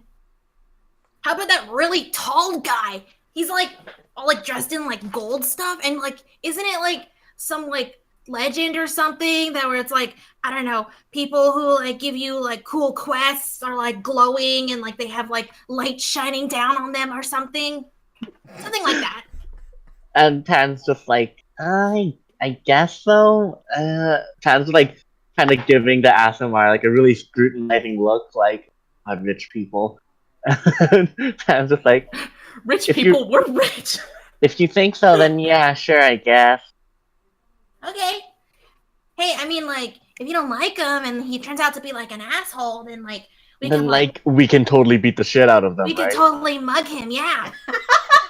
How about that really tall guy? He's like all like dressed in like gold stuff, and like, isn't it like some like legend or something that where it's like, I don't know, people who like give you like cool quests are like glowing and like they have like light shining down on them or something, something like that. And Tan's just like, I guess so. Tan's like kind of giving the ASMR like a really scrutinizing look, like I'm rich people. Tan's just like, "Rich If people, we're rich." if you think so, then yeah, sure, I guess. Okay. Hey, I mean, like, if you don't like him and he turns out to be like an asshole, then like we Then can like we can totally beat the shit out of them, we can right? totally mug him. Yeah.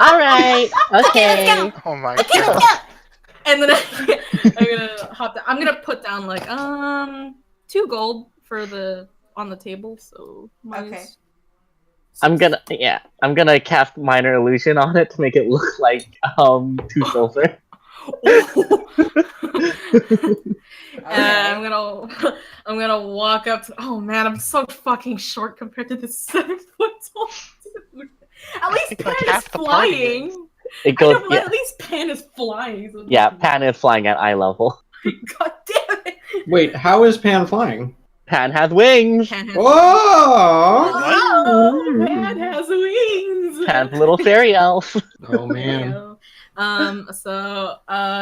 All right, Okay, let's okay. go. Oh my Okay, god. let's go. And then I'm gonna hop down. I'm gonna put down like 2 gold for the on the table. So Okay. I'm gonna cast minor illusion on it to make it look like 2 silver. And I'm gonna walk up to. Oh man, I'm so fucking short compared to this 7-foot tall dude. At least think, Pan like, is half the party flying. It I goes, know, but yeah, at least Pan is flying. So yeah. Pan is flying at eye level. God damn it. Wait, how is Pan flying? Pan has wings. Pan has, Whoa! oh, Pan has wings. Pan's a little fairy elf. Oh man. So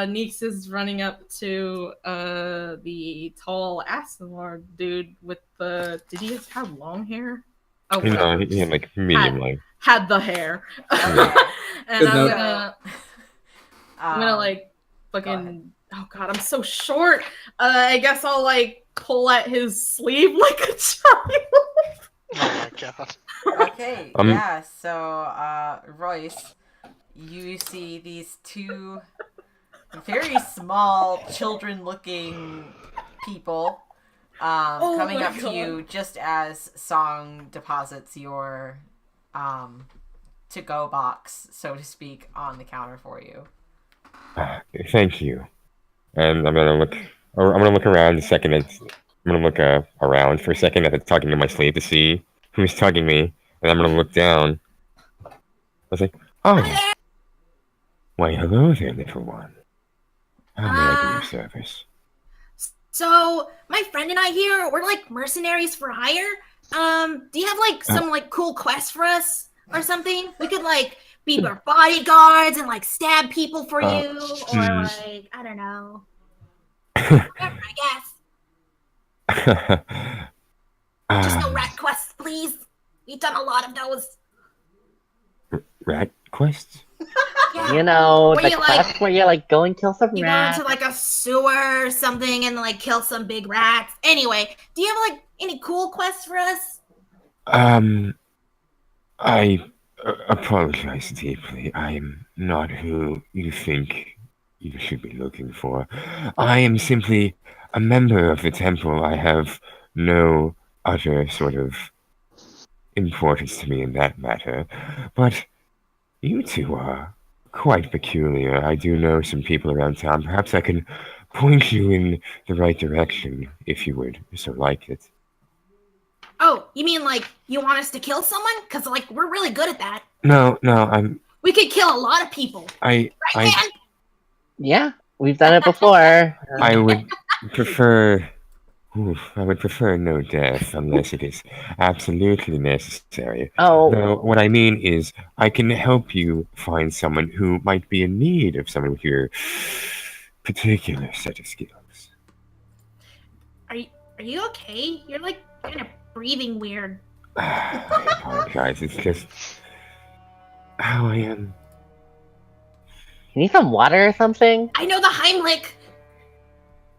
Neeks is running up to the tall Asimar dude with the. Did he have long hair? Oh, You know, whatever. he had like medium length. Had the hair. Okay. And Good I'm note. gonna like fucking. Oh god, I'm so short. I guess I'll like pull at his sleeve like a child. Oh my god. Okay, Um, yeah, so, Royce, you see these two very small, children-looking people coming my up to God. you just as Song deposits your to-go box, so to speak, on the counter for you. Thank you. And I'm gonna look. Or I'm gonna look around a second. I'm gonna look around for a second at the tugging in my sleeve to see who's tugging me, and I'm gonna look down. I was like, oh, why, hello there, little one. How may I be of service? So my friend and I here, we're like mercenaries for hire. Do you have like some like cool quests for us or something? We could like be your bodyguards and like stab people for you, or like I don't know, whatever. I guess just no rat quests, please. We've done a lot of those. Rat quests? Yeah. You know, Where the you, quest like- where you like go and kill some You go rats. into like a sewer or something and like kill some big rats. Anyway, do you have like any cool quests for us? I apologize deeply. I am not who you think you should be looking for. I am simply a member of the temple. I have no other sort of importance to me in that matter. But you two are quite peculiar. I do know some people around town. Perhaps I can point you in the right direction if you would so like it. Oh, you mean like you want us to kill someone? Because like we're really good at that. No, We could kill a lot of people. Right, man? Yeah, we've done it before. I would prefer. I would prefer no death unless it is absolutely necessary. Oh, Though what I mean is, I can help you find someone who might be in need of someone with your particular set of skills. Are you okay? You're like kind of breathing weird. I apologize. It's just how I am. you need some water or something? I know the Heimlich.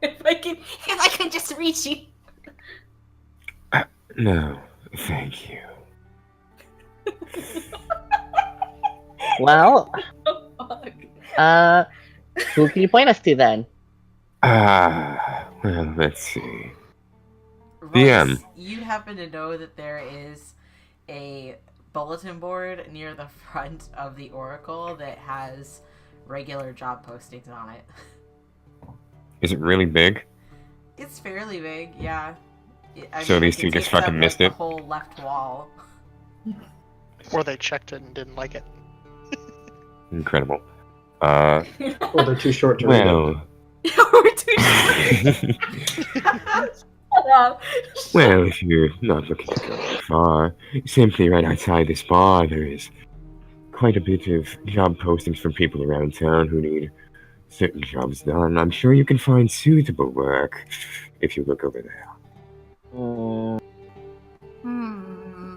If I can just reach you. No, thank you. Well, Fuck. who can you point us to then? Well, let's see. Royce, DM. you happen to know that there is a bulletin board near the front of the Oracle that has regular job postings on it. Is it really big? It's fairly big, yeah. So these it two just takes up, fucking like, missed the it? whole left wall. Or they checked it and didn't like it. Incredible. Or they're too short to read it. Well, We're too short. Shut up. well, if you're not looking to go far, simply right outside this bar, there is quite a bit of job postings from people around town who need certain jobs done. I'm sure you can find suitable work if you look over there.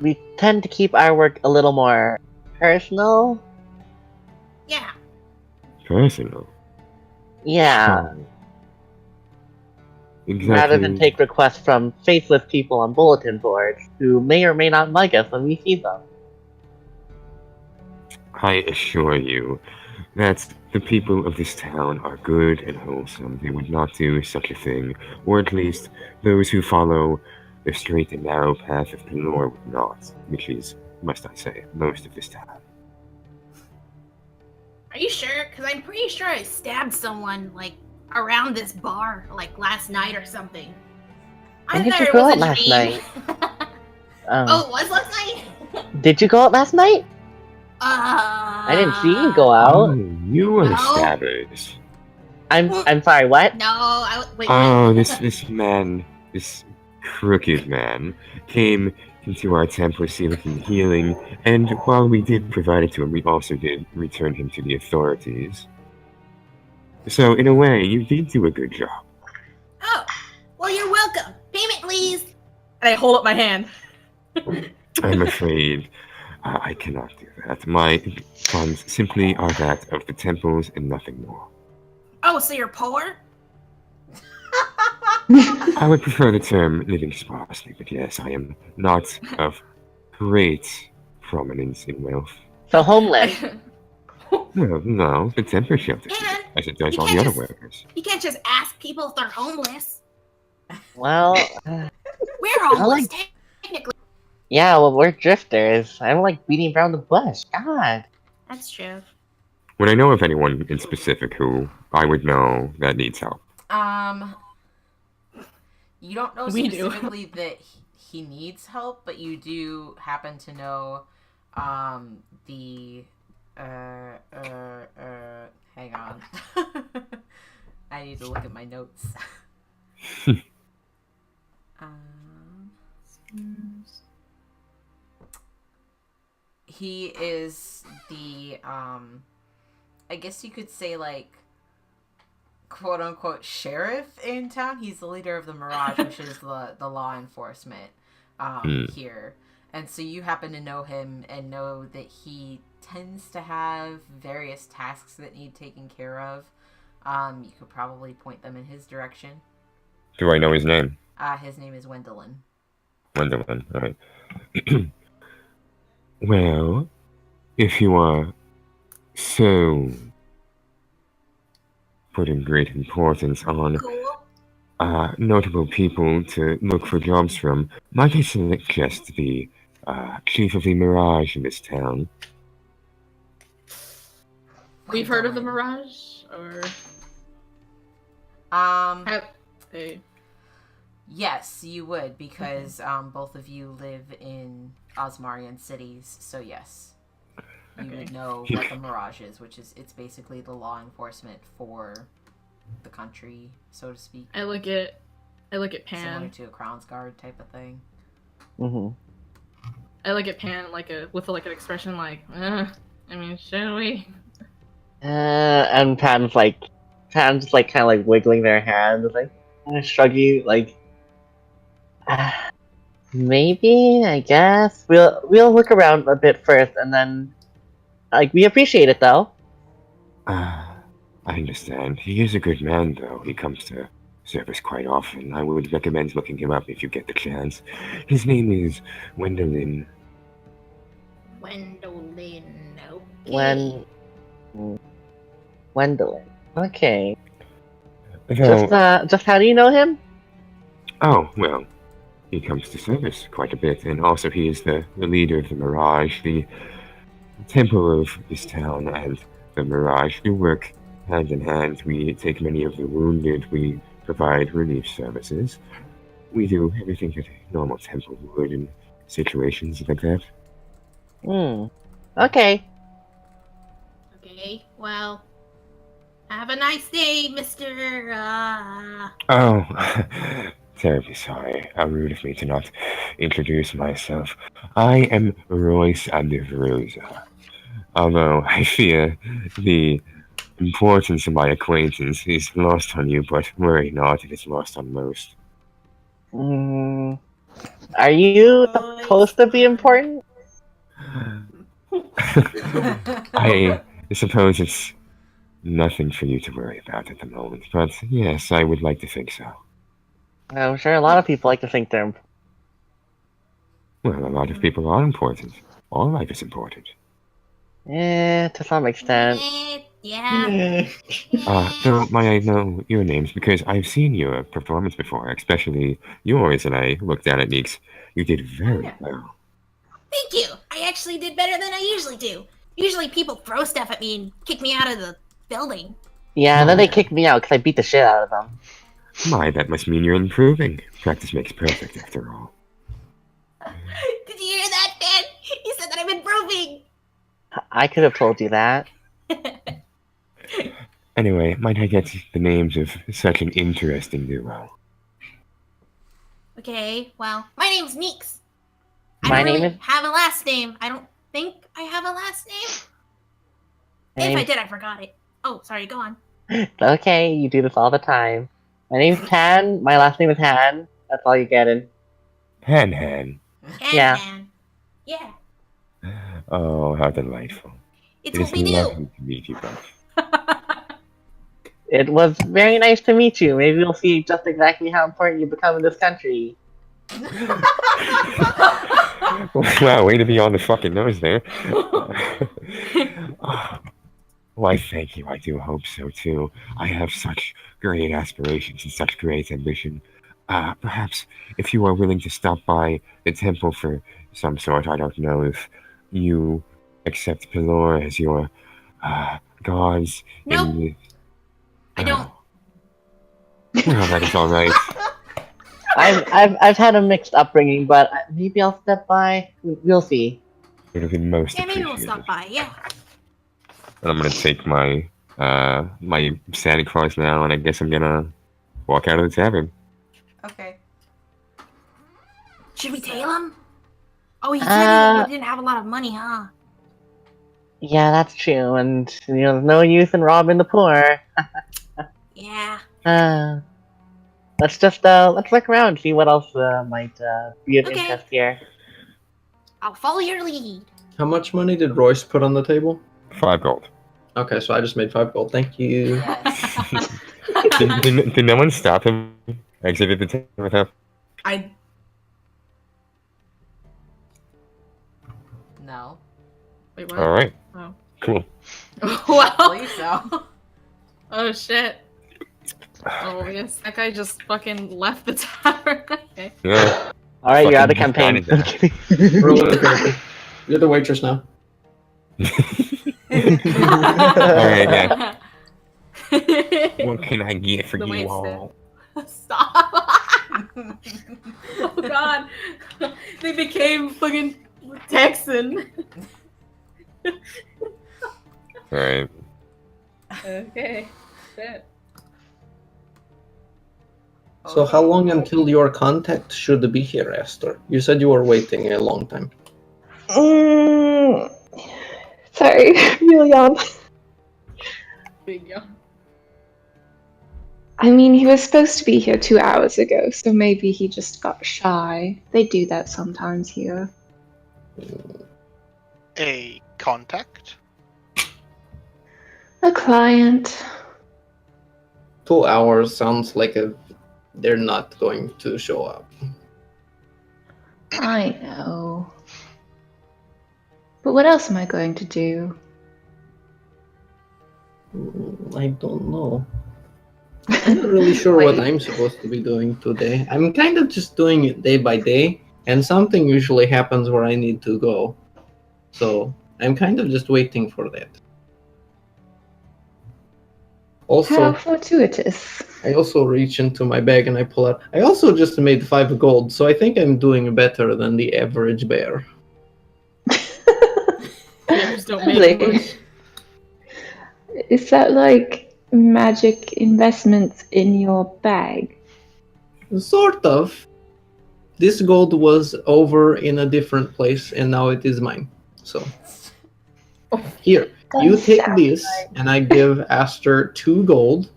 We tend to keep our work a little more personal. Yeah. Personal. Yeah, Oh. Exactly. rather than take requests from faceless people on bulletin boards who may or may not like us when we see them. I assure you that the people of this town are good and wholesome. They would not do such a thing, or at least those who follow the straight and narrow path of the law would not, which is, must I say, most of this town. Are you sure? Because I'm pretty sure I stabbed someone like around this bar like last night or something. When I did thought you it go was out a last dream. Oh, it was last night? Did you go out last night? I didn't see you go out. Oh, you were No. stabbers. I'm sorry, what? No, wait. Oh, what? this crooked man, came into our temple seeking healing, and while we did provide it to him, we also did return him to the authorities. So, in a way, you did do a good job. Oh, well, you're welcome. Payment, please. And I hold up my hand. I'm afraid I cannot do that. My funds simply are that of the temples and nothing more. Oh, so you're poor? I would prefer the term living sparsely, but yes, I am not of great prominence in wealth. So homeless. No, the temporary shelter, Man, as it does you all can't the other just- workers. You can't just ask people if they're homeless. Well, We're homeless, technically. yeah, well, we're drifters. I don't like beating around the bush. God. That's true. Would I know of anyone in specific who I would know that needs help? You don't know We do. specifically that he needs help, but you do happen to know, the, hang on. I need to look at my notes. He is the, I guess you could say, like, quote unquote sheriff in town. He's the leader of the Mirage, which is the law enforcement here. And so you happen to know him and know that he tends to have various tasks that need taken care of. You could probably point them in his direction. Do I know his name? His name is Wendelin. Wendelin, alright. Well, if you are so putting great importance on Cool. notable people to look for jobs from, might I suggest the chief of the Mirage in this town? We've heard of the Wendelin. Mirage, or Um, hey, yes, you would, because both of you live in Osmarian cities, so yes. You Okay. would know what the Mirage is, which is, it's basically the law enforcement for the country, so to speak. I look at Similar Pan. to a Crown's Guard type of thing. Mm-hmm. I look at Pan with an expression like, I mean, should we? And Pan's kind of like wiggling their hands, like shrugging, like maybe, I guess we'll look around a bit first, and then we appreciate it though. I understand. He is a good man, though. He comes to service quite often. I would recommend looking him up if you get the chance. His name is Wendelin. Gwendolyn. Okay. Wendelin. Okay. Though, Just how do you know him? oh, well, he comes to service quite a bit, and also he is the leader of the Mirage, the temple of this town, and the Mirage do work hand in hand. We take many of the wounded, we provide relief services. We do everything that a normal temple would in situations like that. Okay. Okay. Well, have a nice day, Mr. Oh, terribly sorry. How rude of me to not introduce myself. I am Royce Andeverosa. Although I fear the importance of my acquaintance is lost on you, but worry not, it is lost on most. Are you supposed to be important? I suppose it's nothing for you to worry about at the moment, but yes, I would like to think so. I'm sure a lot of people like to think they're important. Well, a lot of people are important. All life is important. To some extent. Yeah. Though, may I know your names? Because I've seen your performance before, especially yours, and I looked down at Neeks. You did very well. Thank you. I actually did better than I usually do. Usually people throw stuff at me and kick me out of the building. Yeah, and then they kicked me out because I beat the shit out of them. My, that must mean you're improving. Practice makes perfect, after all. Did you hear that, Ben? He said that I'm improving. I could have told you that. Anyway, might I get the names of such an interesting duo? Okay, well, my name's Neeks. I My don't name really is- have a last name. I don't think I have a last name. If I did, I forgot it. Oh, sorry, go on. Okay, you do this all the time. My name's Pan. My last name is Han. That's all you're getting. Han Han. Yeah. Han. Yeah, Oh, how delightful. it's It what is we do. lovely to meet you both. It was very nice to meet you. Maybe we'll see just exactly how important you become in this country. Wow, way to be on the fucking nose there. Why, thank you. I do hope so too. I have such great aspirations and such great ambition. Perhaps if you are willing to stop by the temple for some sort, I don't know if you accept Pelor as your gods. Nope. In the... I don't. Well, that is all right. I've had a mixed upbringing, but maybe I'll step by. We'll see. It would be most Yeah, maybe we'll appreciated. stop by. Yeah. And I'm gonna take my my Santa Claus now, and I guess I'm gonna walk out of the tavern. Okay. Should we tail him? Oh, he said Uh, he didn't have a lot of money, huh? Yeah, that's true, and there's no use in robbing the poor. Yeah. Let's look around, see what else might be of Okay. interest here. I'll follow your lead. How much money did Royce put on the table? 5 gold. Okay, so I just made 5 gold. Thank you. Yes. Did no one stop him? Exited the tavern without. I No. wait. What? All right. Oh. Cool. I Wow. believe so. Oh shit. Oh yes, that guy just fucking left the tavern. Okay. Yeah. All right, you're out of Fucking campaign. decided Roll with the character. You're the waitress now. Alright, yeah. What can I get for The you waitstaff. all? Stop. Oh god. They became fucking Texan. Alright. Okay. Shit. So how long until your contact should be here, Esther? You said you were waiting a long time. Sorry, really yawn. Big yawn. I mean, he was supposed to be here 2 hours ago, so maybe he just got shy. They do that sometimes here. A contact? A client. 2 hours sounds like they're not going to show up. I know. But what else am I going to do? I don't know. I'm not really sure what I'm supposed to be doing today. I'm kind of just doing it day by day, and something usually happens where I need to go. So I'm kind of just waiting for that. How Also, fortuitous. I also reach into my bag and I pull out. I also just made 5 gold, so I think I'm doing better than the average bear. Bears don't make Lovely. much. Is that like magic investments in your bag? Sort of. This gold was over in a different place, and now it is mine. So, here, you take this, and I give Aster 2 gold.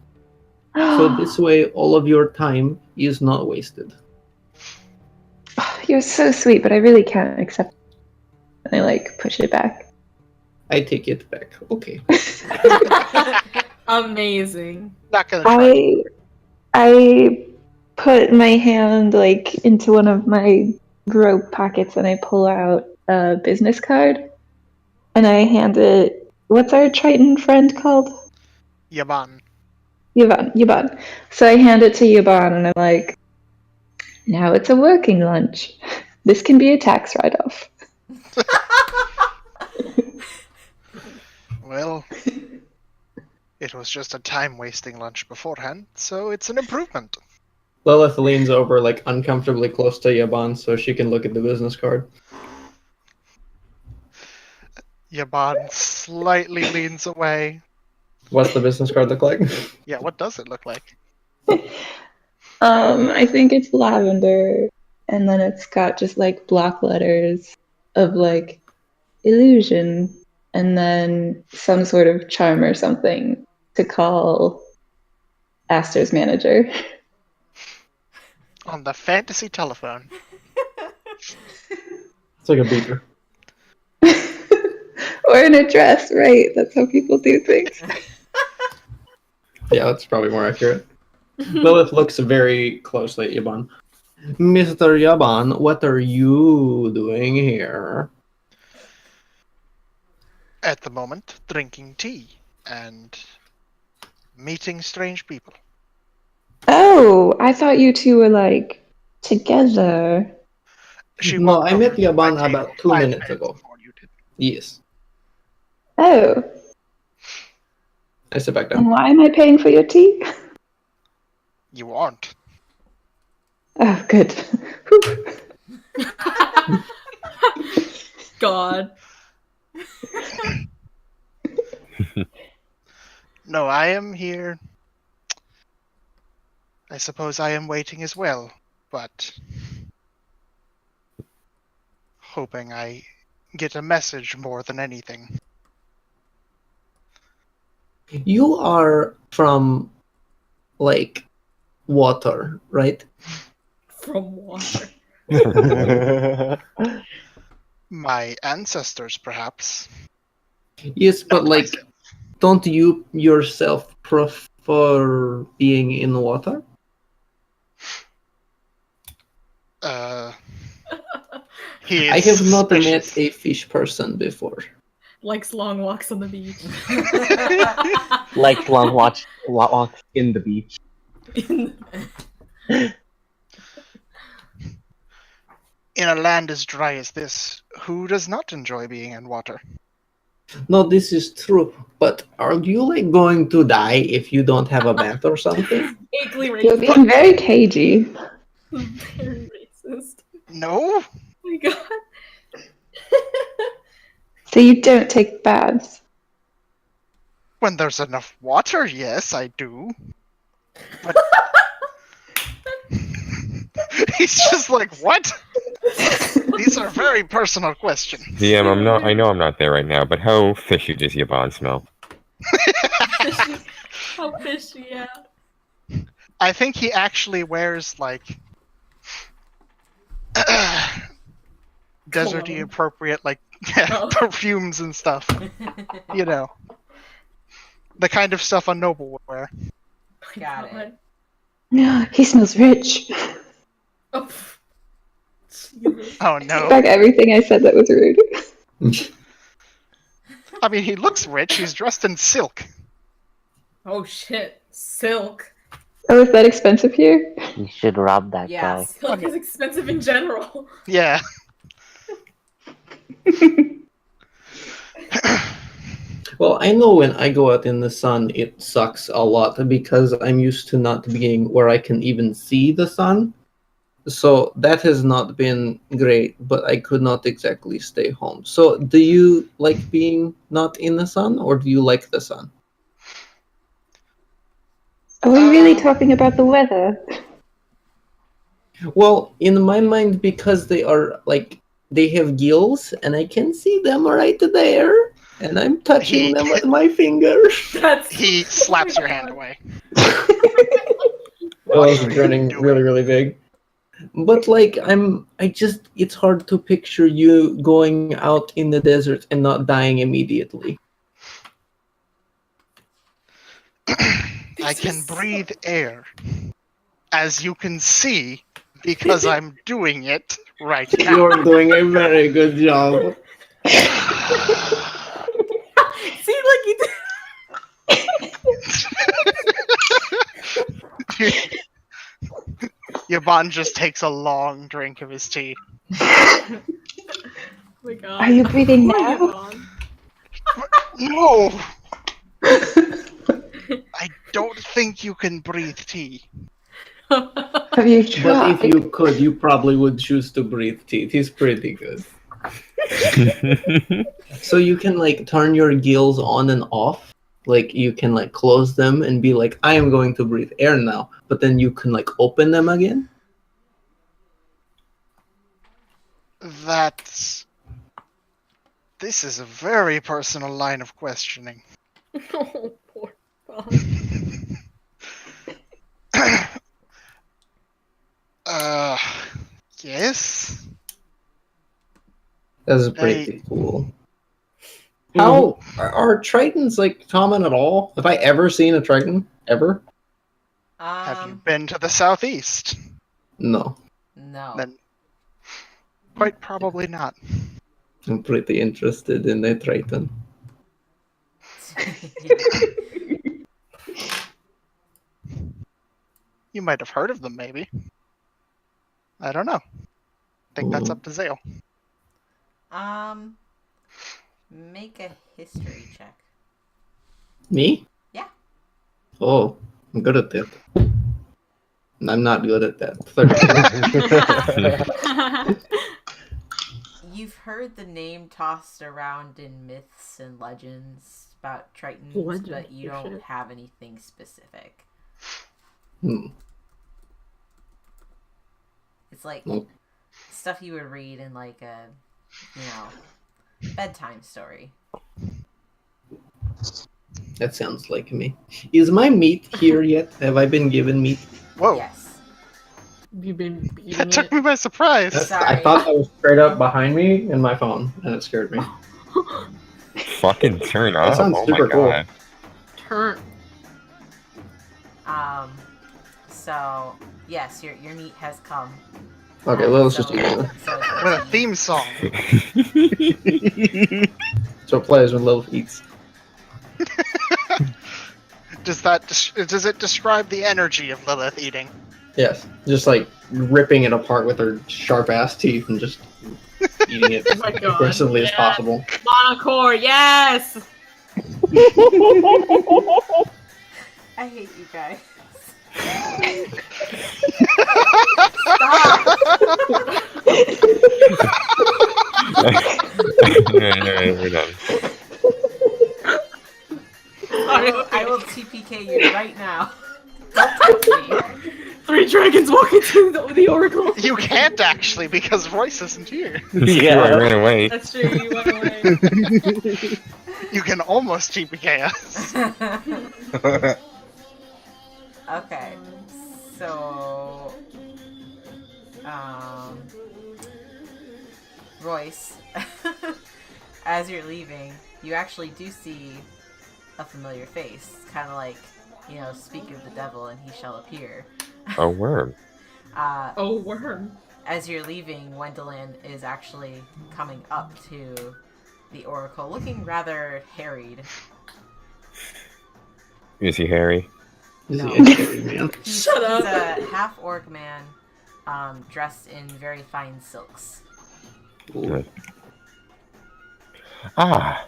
So this way, all of your time is not wasted. You're so sweet, but I really can't accept it. And I push it back. I take it back. Okay. Amazing. Not gonna try. I put my hand into one of my robe pockets and I pull out a business card and I hand it. What's our Triton friend called? Yaban. Yaban. So I hand it to Yaban and I'm like, now it's a working lunch. This can be a tax write-off. Well, it was just a time-wasting lunch beforehand, so it's an improvement. Lilith leans over uncomfortably close to Yaban so she can look at the business card. Yaban slightly leans away. What's the business card look like? Yeah, what does it look like? I think it's lavender, and then it's got just block letters of illusion, and then some sort of charm or something to call Aster's manager. On the fantasy telephone. It's like a beeper. Or an address, right? That's how people do things. Yeah, that's probably more accurate. Lilith looks very closely at Yaban. Mr. Yaban, what are you doing here? At the moment, drinking tea and meeting strange people. Oh, I thought you two were like together. She No, walked I met over to my Yaban table about 2 5 minutes ago. before you did. Yes. Oh, I sit back and down. why am I paying for your tea? You aren't. Oh, good. God. No, I am here. I suppose I am waiting as well, but hoping I get a message more than anything. You are from, like, water, right? From water. My ancestors, perhaps. Yes, but, Not like, myself. don't you yourself prefer being in water? He I is have not suspicious. met a fish person before. Likes long walks on the beach. Like long walks in the beach. In a land as dry as this, who does not enjoy being in water? No, this is true, but are you, like, going to die if you don't have a bath or something? Vaguely You're racist. being very cagey. Very racist. No? Oh my god. So you don't take baths. When there's enough water, yes, I do. But he's just like, what? These are very personal questions. DM, I know I'm not there right now, but how fishy does Yaban smell? Fishy. How fishy, yeah. I think he actually wears, like, deserty Cologne. appropriate, like, Oh. perfumes and stuff. You know. The kind of stuff a noble would wear. Got it. He smells rich. Oh. Jesus. Oh Take no. back everything I said that was rude. I mean, he looks rich. He's dressed in silk. Oh shit. Silk. Oh, is that expensive here? You should rob that guy. Yes. Silk is expensive in general. Yeah. Well, I know when I go out in the sun, it sucks a lot because I'm used to not being where I can even see the sun. So that has not been great, but I could not exactly stay home. So do you like being not in the sun, or do you like the sun? Are we really talking about the weather? Well, in my mind, because they are, like, they have gills, and I can see them right there, and I'm touching them with my fingers. That's He slaps your hand away. Well, What it's are you turning doing? really, really big. But, like, it's hard to picture you going out in the desert and not dying immediately. I can breathe air. As you can see, because I'm doing it right now. You're doing a very good job. See, like you did. Yaban just takes a long drink of his tea. Oh my god. Are you breathing Poor now? Yvonne. No! I don't think you can breathe tea. Have you But tried? if you could, you probably would choose to breathe tea. It is pretty good. So you can, like, turn your gills on and off. Like, you can, like, close them and be like, I am going to breathe air now. But then you can, like, open them again. This is a very personal line of questioning. Oh, poor Yvonne. Yes? That's pretty cool. How are tritons, like, common at all? Have I ever seen a triton? Ever? Have you been to the southeast? No. No. Then quite probably not. I'm pretty interested in the Triton. You might have heard of them, maybe. I don't know. I think that's up to Zale. Make a history check. Me? Yeah. Oh, I'm good at that. I'm not good at that. 13. You've heard the name tossed around in myths and legends about Tritons, Legend, but you for don't sure. have anything specific. Hmm. It's like Nope. stuff you would read in like a, bedtime story. That sounds like me. Is my meat here yet? Have I been given meat? Whoa, Yes. You've been beating that took it. me by surprise. Sorry. I thought that was straight up behind me in my phone, and it scared me. Fucking turn That up. sounds Oh super my cool. god. Turn. So yes, your meat has come. Okay, well, let's just eat it. With a theme song. So it plays when Lilith eats. Does it describe the energy of Lilith eating? Yes, just like ripping it apart with her sharp ass teeth and just eating it Oh my god. aggressively as Yeah. possible. Monocore, yes! I hate you guys. Alright, we're done. I will TPK you right now. Don't touch me. 3 dragons walk into the oracle. You can't actually, because Royce isn't here. Yeah. I ran away. That's true, you went away. You can almost TPK us. Okay, so Royce, as you're leaving, you actually do see a familiar face, kind of like, speak of the devil and he shall appear. A worm. Oh, worm. As you're leaving, Gwendolyn is actually coming up to the oracle, looking rather harried. Is he hairy? Is No. he a scary man? Shut up. He's a half-orc man, dressed in very fine silks. Ooh. Ah,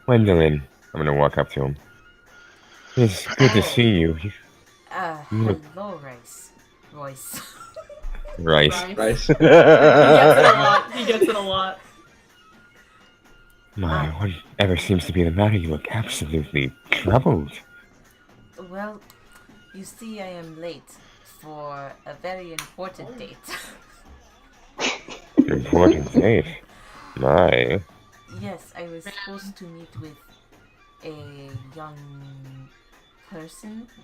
Gwendolyn. I'm gonna walk up to him. It's good to see you. Hello, Royce. Rice. Rice. He gets it a lot. He gets it a lot. My, whatever seems to be the matter? You look absolutely troubled. Well, you see, I am late for a very important date. Important date. My. Yes, I was supposed to meet with a young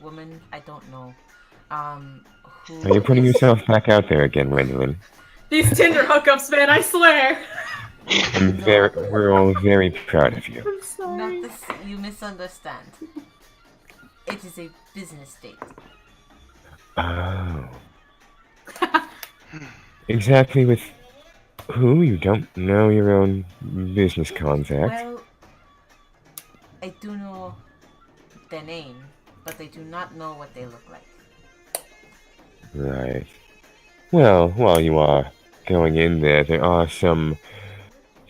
woman, I don't know. Who Are you putting is- yourself back out there again, Gwendolyn? These Tinder hookups, man, I swear. We're all very proud of you. I'm sorry. Not this, you misunderstand. It is a business date. Oh. Exactly with who? You don't know your own business contact. Well, I do know their name, but I do not know what they look like. Right. Well, while you are going in there, there are some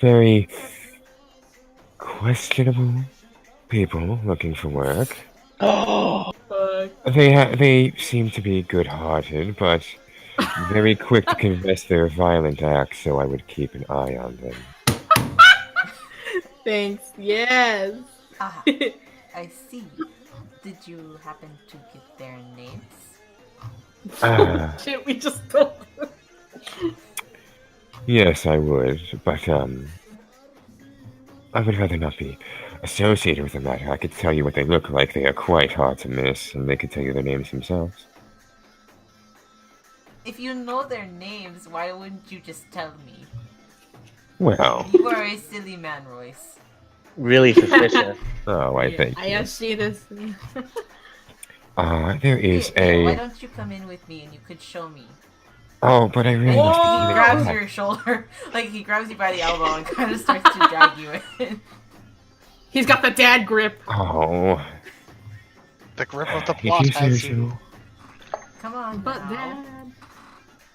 very questionable people looking for work. Fuck. They seem to be good-hearted, but very quick to confess their violent acts, so I would keep an eye on them. Thanks. Yes. Ah, I see. Did you happen to get their names? Shit, we just told. Yes, I would, but I would rather not be associated with the matter. I could tell you what they look like. They are quite hard to miss, and they could tell you their names themselves. If you know their names, why wouldn't you just tell me? Well, You are a silly man, Royce. Really suspicious. oh, I think. I see this. There is Hey, why a... don't you come in with me and you could show me? Oh, but I really And must be he eating grabs back. your shoulder, like he grabs you by the elbow and kind of starts to drag you in. He's got the dad grip. Oh, The grip of the if plot you say has so. you. Come on But now. dad.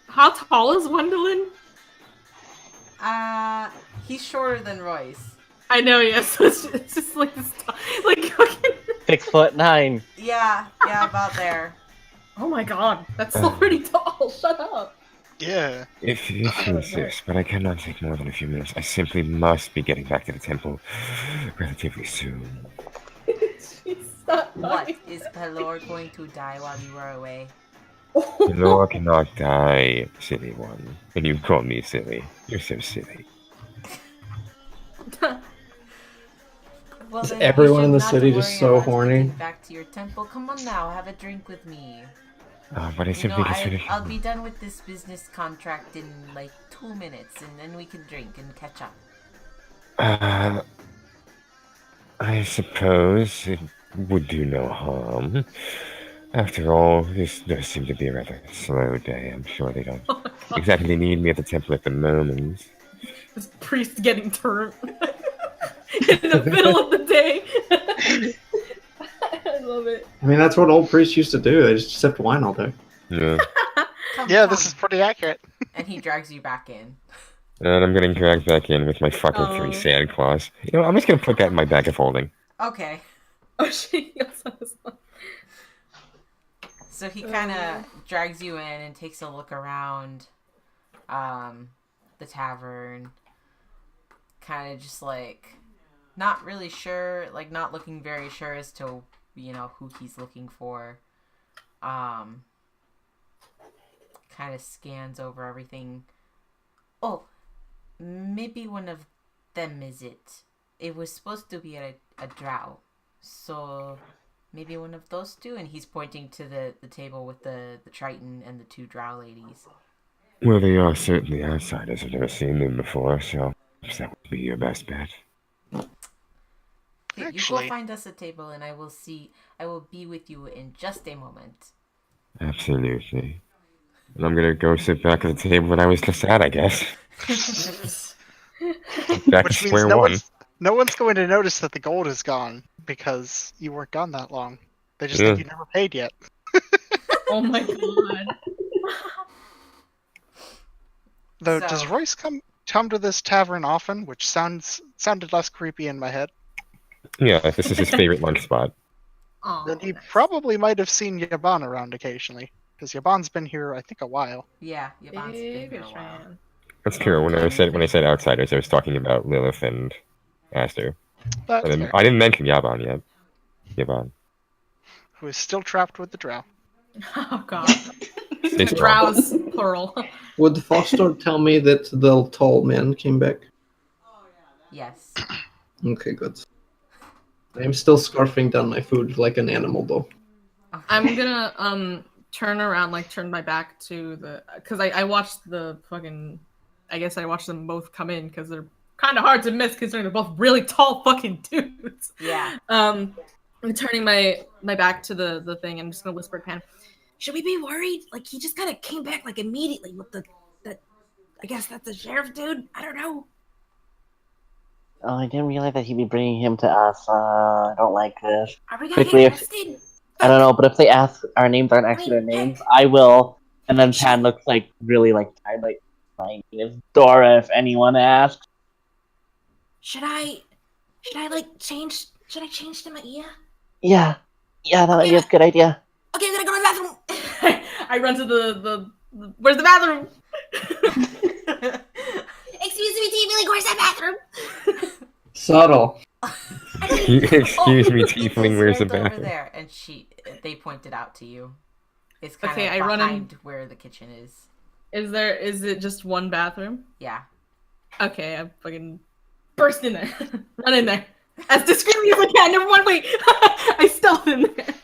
How tall is Gwendolyn? He's shorter than Royce. I know, yes. So it's just like this, like fucking. 6'9". Yeah, about there. Oh my god, that's still pretty tall. Shut up. Yeah. If you insist, but I cannot take more than a few minutes. I simply must be getting back to the temple relatively soon. She's not What? funny. Is Pelor going to die while you are away? The Lord cannot die, silly one. And you call me silly. You're so silly. Well, Is then everyone you in the should not city worry just so about horny? getting back to your temple. Come on now, have a drink with me. But I You know, simply consider... I'll be done with this business contract in like 2 minutes, and then we can drink and catch up. I suppose it would do no harm. After all, this does seem to be a rather slow day. I'm sure they don't Oh my god. exactly need me at the temple at the moment. This priest getting turned in the middle of the day. I love it. I mean, that's what old priests used to do. They just sipped wine all day. Yeah. Yeah, Come. this is pretty accurate. And he drags you back in. And I'm getting dragged back in with my fucking Oh. 3 sand claws. You know, I'm just gonna put that in my bag of holding. Okay. Oh shit, he also has one. So he kind of drags you in and takes a look around the tavern. Kind of just like not really sure, like not looking very sure as to, you know, who he's looking for. Kind of scans over everything. Oh, maybe one of them is it. It was supposed to be a drow. So maybe one of those two? And he's pointing to the table with the Triton and the 2 drow ladies. Well, they are certainly outsiders. I've never seen them before, so perhaps that would be your best bet. Here, you Actually- go find us a table and I will be with you in just a moment. Absolutely. And I'm gonna go sit back at the table that I was just at, I guess. Back Which to means square no one. one's going to notice that the gold is gone because you weren't gone that long. They just Yeah. think you never paid yet. Oh my god. Though, So- does Royce come to this tavern often? Which sounded less creepy in my head. Yeah, this is his favorite lunch spot. Oh, Then he nice. probably might have seen Yaban around occasionally, because Yaban's been here, I think, a while. Yeah, Yaban's been here a Big while. fan. That's true. When I said outsiders, I was talking about Lilith and Aster. That's I fair. didn't mention Yaban yet. Yaban. Who is still trapped with the drow. Oh god. Stay strong. Drows, plural. Would Foster tell me that the tall man came back? Yes. Okay, good. I'm still scarfing down my food like an animal, though. Okay. I'm gonna turn around, like turn my back to the, because I watched the fucking, I guess I watched them both come in because they're kind of hard to miss considering they're both really tall fucking dudes. Yeah. I'm turning my back to the thing and I'm just gonna whisper to Pan, Should we be worried? Like he just kind of came back like immediately with I guess that's the sheriff dude. I don't know. Oh, I didn't realize that he'd be bringing him to us. I don't like this. Are we gonna Quickly, get if- arrested? I don't know, but if they ask our names aren't actually their names, I will. And then Pan looks like really like tired, like my name is Dora. If anyone asks, Should I like change? Should I change to my ear? yeah, that might be a good idea. Okay, I'm gonna go to the bathroom. I run to the where's the bathroom? Excuse me, Tiefling, where's that bathroom? Subtle. Excuse me, It's tiefling, where's the right over bathroom? there, and they pointed out to you. It's kind Okay, of I run behind in- where the kitchen is. Is it just one bathroom? Yeah. Okay, I fucking burst in there. Run in there. As discreetly as I can. Never mind, wait. I stealth in there.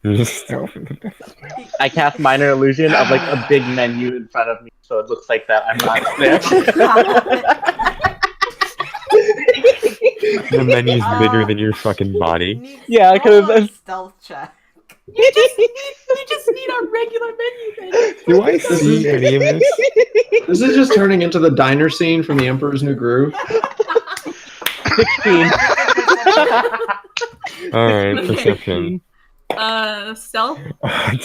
You're still in the bathroom. I cast minor illusion of like a big menu in front of me, so it looks like that I'm not there. The menu's bigger than your fucking body. Neat. Yeah, 'cause Roll a that's- stealth check. You just need our regular menu then. Do I see any of this? This is just turning into the diner scene from The Emperor's New Groove. 16. All right, Okay. perception. Stealth.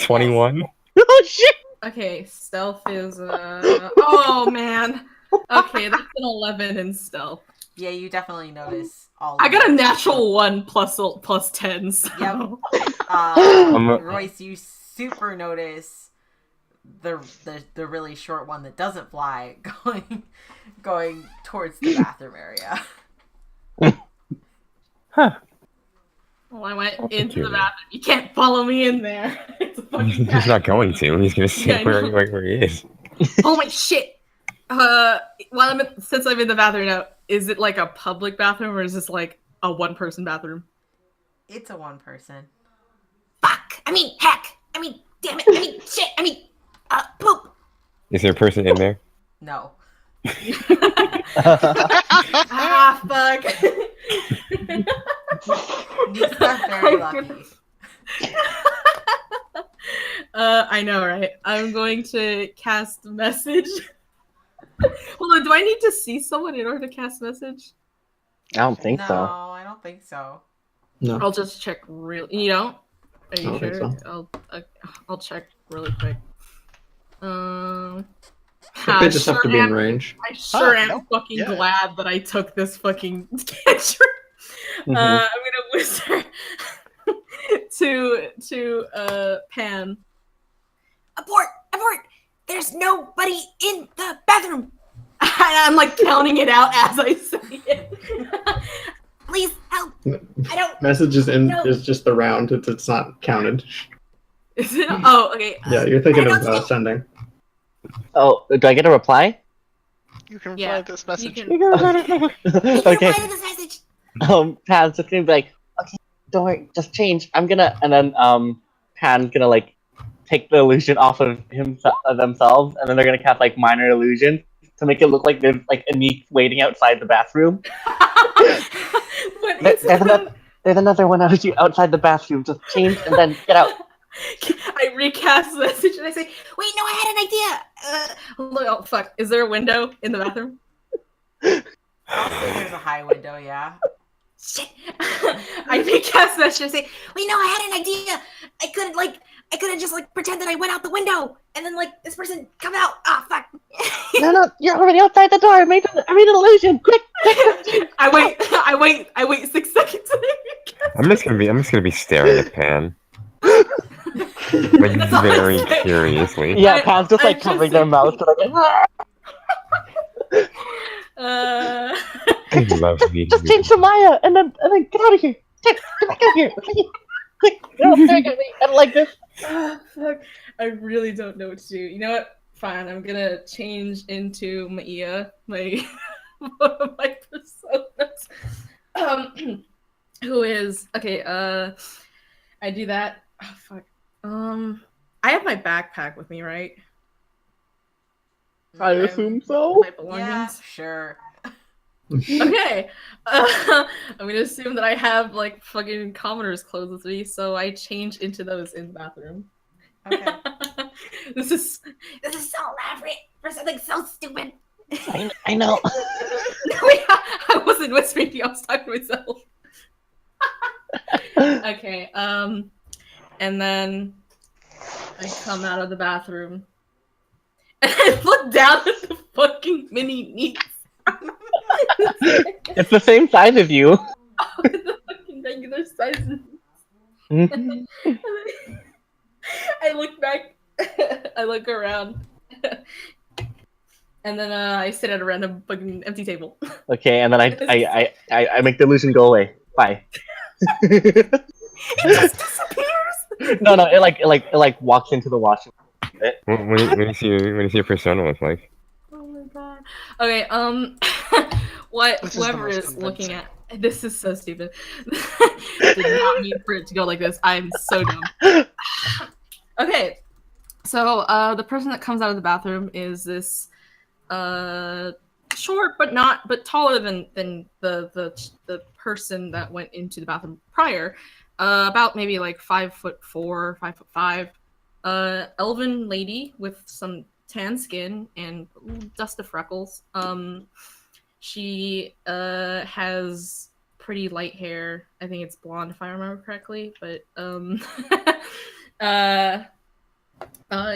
21. Oh shit! Okay, stealth is oh man. Okay, that's an 11 in stealth. Yeah, you definitely notice all. I of got a it. natural 1 plus 10. So. Yep. Royce, you super notice the really short one that doesn't fly going towards the bathroom area. Huh. Well, I went That's into the peculiar. bathroom. You can't follow me in there. It's a fucking He's not going to. He's gonna Yeah, sit I where, know. where he is. Oh my shit! Since I'm in the bathroom now, is it like a public bathroom or is this like a one-person bathroom? It's a one person. Fuck. I mean, heck. I mean, damn it. I mean, shit. I mean, poop. Is there a person in there? No. Ah, fuck. Nick's not very lucky. I know, right? I'm going to cast message. Hold on, do I need to see someone in order to cast message? I don't think No, so. I don't think so. No. I'll just check real. You don't? Are you I don't think sure? so. I'll check really quick. They just have to be in am, range. I sure am no, fucking yeah. glad that I took this fucking cantrip. Mhm. I'm gonna whisper to Pan. Abort. Abort. There's nobody in the bathroom. I'm like counting it out as I say it. Please help. I don't. Message is No. is just the round. It's not counted. Is it? Oh, okay. Yeah, you're thinking I of don't sending. Oh, do I get a reply? You can Yeah, reply to this message. You can, You can Okay. reply to this message. Pan's just gonna be like, okay, don't worry, just change. I'm gonna, and then Pan's gonna like take the illusion off of themselves, and then they're gonna cast like minor illusion to make it look like there's like a Neek waiting outside the bathroom. But There- it's There's another one out you outside the bathroom. Just change and then get out. I recast the message and I say, Wait, no, I had an idea. look, oh fuck, is there a window in the bathroom? I'll say there's a high window, yeah. Shit. I recast the message and I say, Wait, no, I had an idea. I could have just like pretend that I went out the window, and then like this person come out. Ah, fuck. No, you're already outside the door. I made an illusion. Quick. I wait 6 seconds and I recast. I'm just gonna be staring at Pan. Like That's all I very say. curiously. Yeah, I- Pan's just I like just- covering their mouth. So like, I love meeting just you. change to Maya and then get out of here. Get back out of here. Quick, get up there, get me. I don't like this. Ah, fuck. I really don't know what to do. You know what? Fine, I'm gonna change into Maia, my my personas. Who is okay? I do that. Oh, fuck. I have my backpack with me, right? I assume so. My Yeah, belongings. sure. Okay. I'm gonna assume that I have like fucking commoner's clothes with me, so I change into those in the bathroom. Okay. This is This is so elaborate for something so stupid. I know. I wasn't whispering to you, I was talking to myself. Okay, and then I come out of the bathroom and I look down at the fucking mini Neeks. It's the same size as you. The fucking regular sizes. Mhm. I look back, I look around, and then I sit at a random fucking empty table. Okay, and then I make the illusion go away. Bye. It just disappears. No, it like walks into the washroom. What do you see your persona look like? Oh my god. Okay, what This is the whoever most is looking convincing. at this is so stupid. Did not mean for it to go like this. I'm so dumb. Okay, so the person that comes out of the bathroom is this short but taller than the person that went into the bathroom prior. About maybe like 5'4", 5'5". Elven lady with some tan skin and dust of freckles. She has pretty light hair. I think it's blonde if I remember correctly. But uh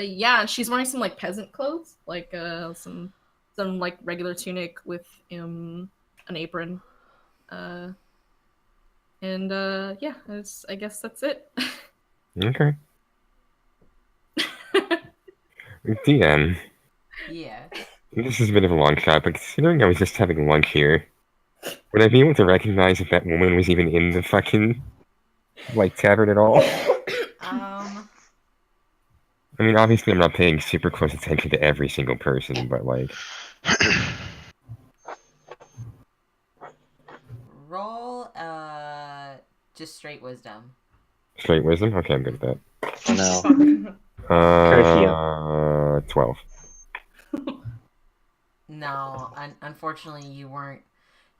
yeah, she's wearing some like peasant clothes, like some like regular tunic with an apron. Uh and yeah, I guess that's it. Okay. DM, Yes. this is a bit of a long shot, but considering I was just having lunch here, would I be able to recognize if that woman was even in the fucking, like, tavern at all? I mean, obviously I'm not paying super close attention to every single person, but, like... Roll just straight wisdom. Straight wisdom? Okay, I'm good at Oh no. that. 12. No, unfortunately you weren't.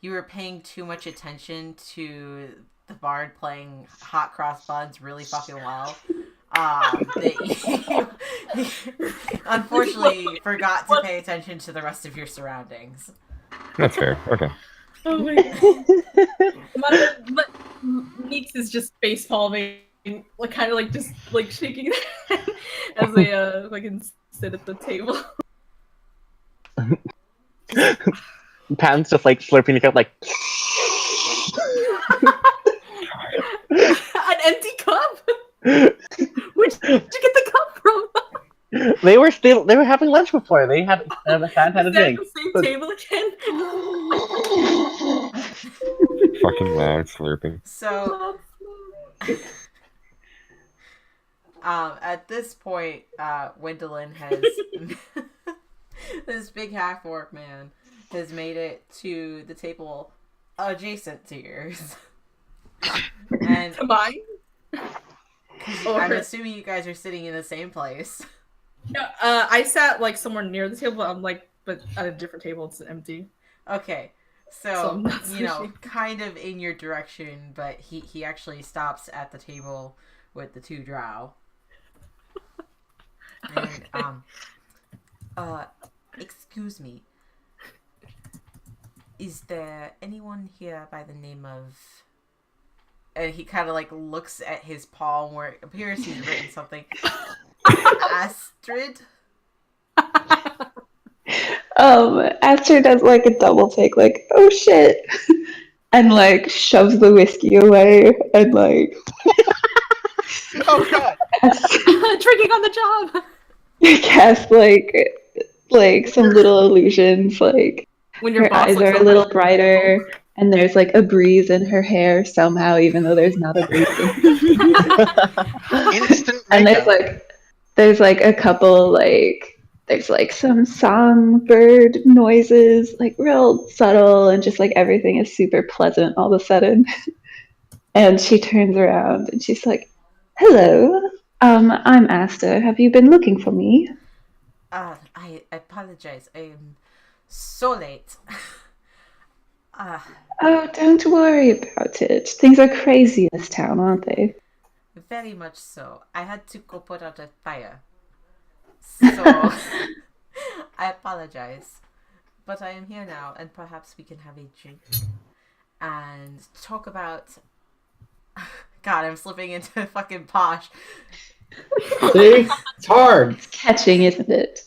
You were paying too much attention to the bard playing hot cross buns really fucking well. That you unfortunately forgot to pay attention to the rest of your surroundings. That's fair. Okay. Oh my god. But Meeks is just face palming, like kind of like just like shaking as they fucking sit at the table. Pan's just like slurping it up like. An empty cup? Where'd you get the cup from? They were having lunch before. They had had a drink. Is that the same table again? Fucking loud slurping. So, at this point, Gwendolyn has this big half orc man has made it to the table adjacent to yours, and To mine? I'm assuming you guys are sitting in the same place. Yeah, I sat like somewhere near the table. I'm like, but at a different table, it's empty. Okay, So so I'm not you know, switching. kind of in your direction, but he actually stops at the table with the two drow. And excuse me, is there anyone here by the name of? And he kind of like looks at his palm where it appears he's written something. Astrid. Astrid does like a double take, like, oh shit, and like shoves the whiskey away and like Oh god. Drinking on the job. casts like some little illusions, like When your her boss eyes looks are a over little at- brighter and there's like a breeze in her hair somehow, even though there's not a breeze in Instant and makeup. there's like a couple like there's like some songbird noises, like real subtle, and just like everything is super pleasant all of a sudden. And she turns around and she's like, hello, I'm Asta, have you been looking for me? I apologize. I am so late. Oh, don't worry about it, things are crazy in this town, aren't they? Very much so. I had to go put out a fire. So, I apologize. But I am here now, and perhaps we can have a drink and talk about. God, I'm slipping into fucking posh. See? It's hard. It's catching, isn't it?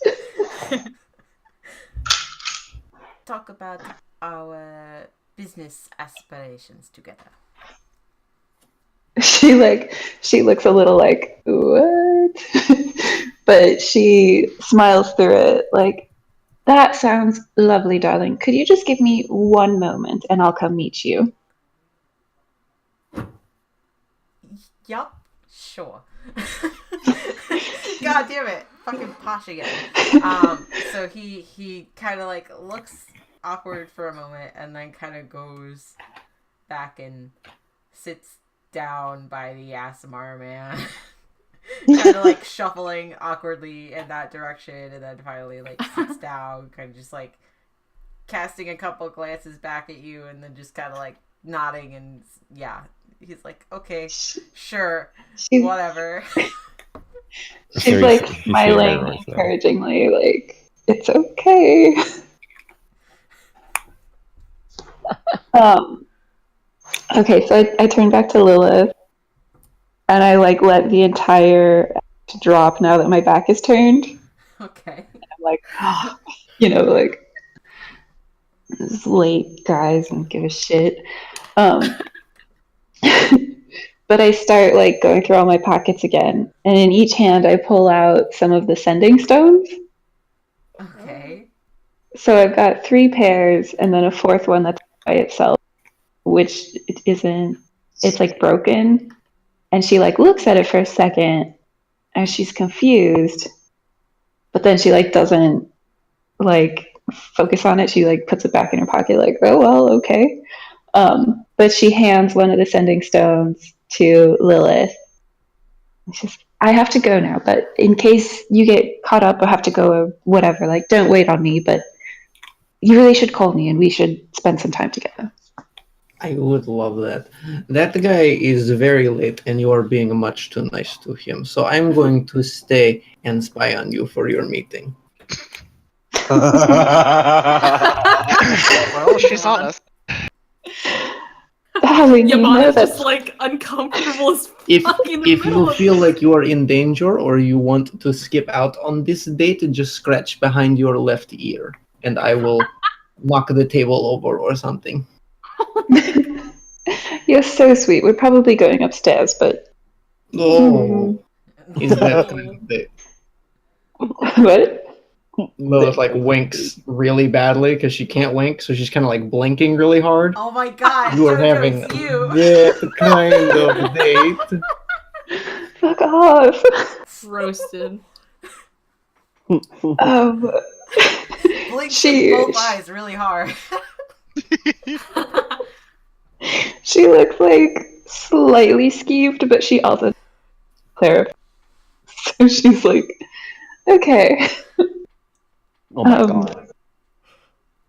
Talk about our business aspirations together. She looks a little like, what? But she smiles through it, like, that sounds lovely, darling. Could you just give me one moment and I'll come meet you? Yup, sure. God damn it, fucking posh again. So he kind of like looks awkward for a moment and then kind of goes back and sits down by the ASMR man. Kind of like shuffling awkwardly in that direction, and then finally like sits down, kind of just like casting a couple glances back at you, and then just kind of like nodding and yeah, he's like, okay, sure, She's, whatever. she's So like you see her smiling voice now. encouragingly, like, it's okay. Um, okay, so I turn back to Lilith and I like let the entire act drop now that my back is turned. Okay. I'm like, like, it's late, guys, don't give a shit. Um, but I start like going through all my pockets again, and in each hand I pull out some of the sending stones. Okay. So I've got 3 pairs, and then a fourth one that's by itself, which it isn't. It's like broken, and she like looks at it for a second, and she's confused, but then she like doesn't like focus on it. She like puts it back in her pocket, like, oh well, okay. But she hands one of the sending stones to Lilith. She's, I have to go now, but in case you get caught up or have to go or whatever, like, don't wait on me, but you really should call me and we should spend some time together. I would love that. That guy is very late and you are being much too nice to him. So I'm going to stay and spy on you for your meeting. Well, she's God. honest. Darling, you Yvonne know is just that like uncomfortable as If fuck in the if middle you of feel this. like you are in danger or you want to skip out on this date, just scratch behind your left ear and I will knock the table over or something. you're so sweet. We're probably going upstairs, but Oh, is that kind of date? what? Lilith like winks really badly because she can't wink, so she's kind of like blinking really hard. Oh my god, You are Jojo, having it's you! that kind of date. Fuck off. Roasted. Um, Blinks with she both eyes really hard. she looks like slightly skeeved, but she also clarifies. So she's like, okay. Oh my Um, god.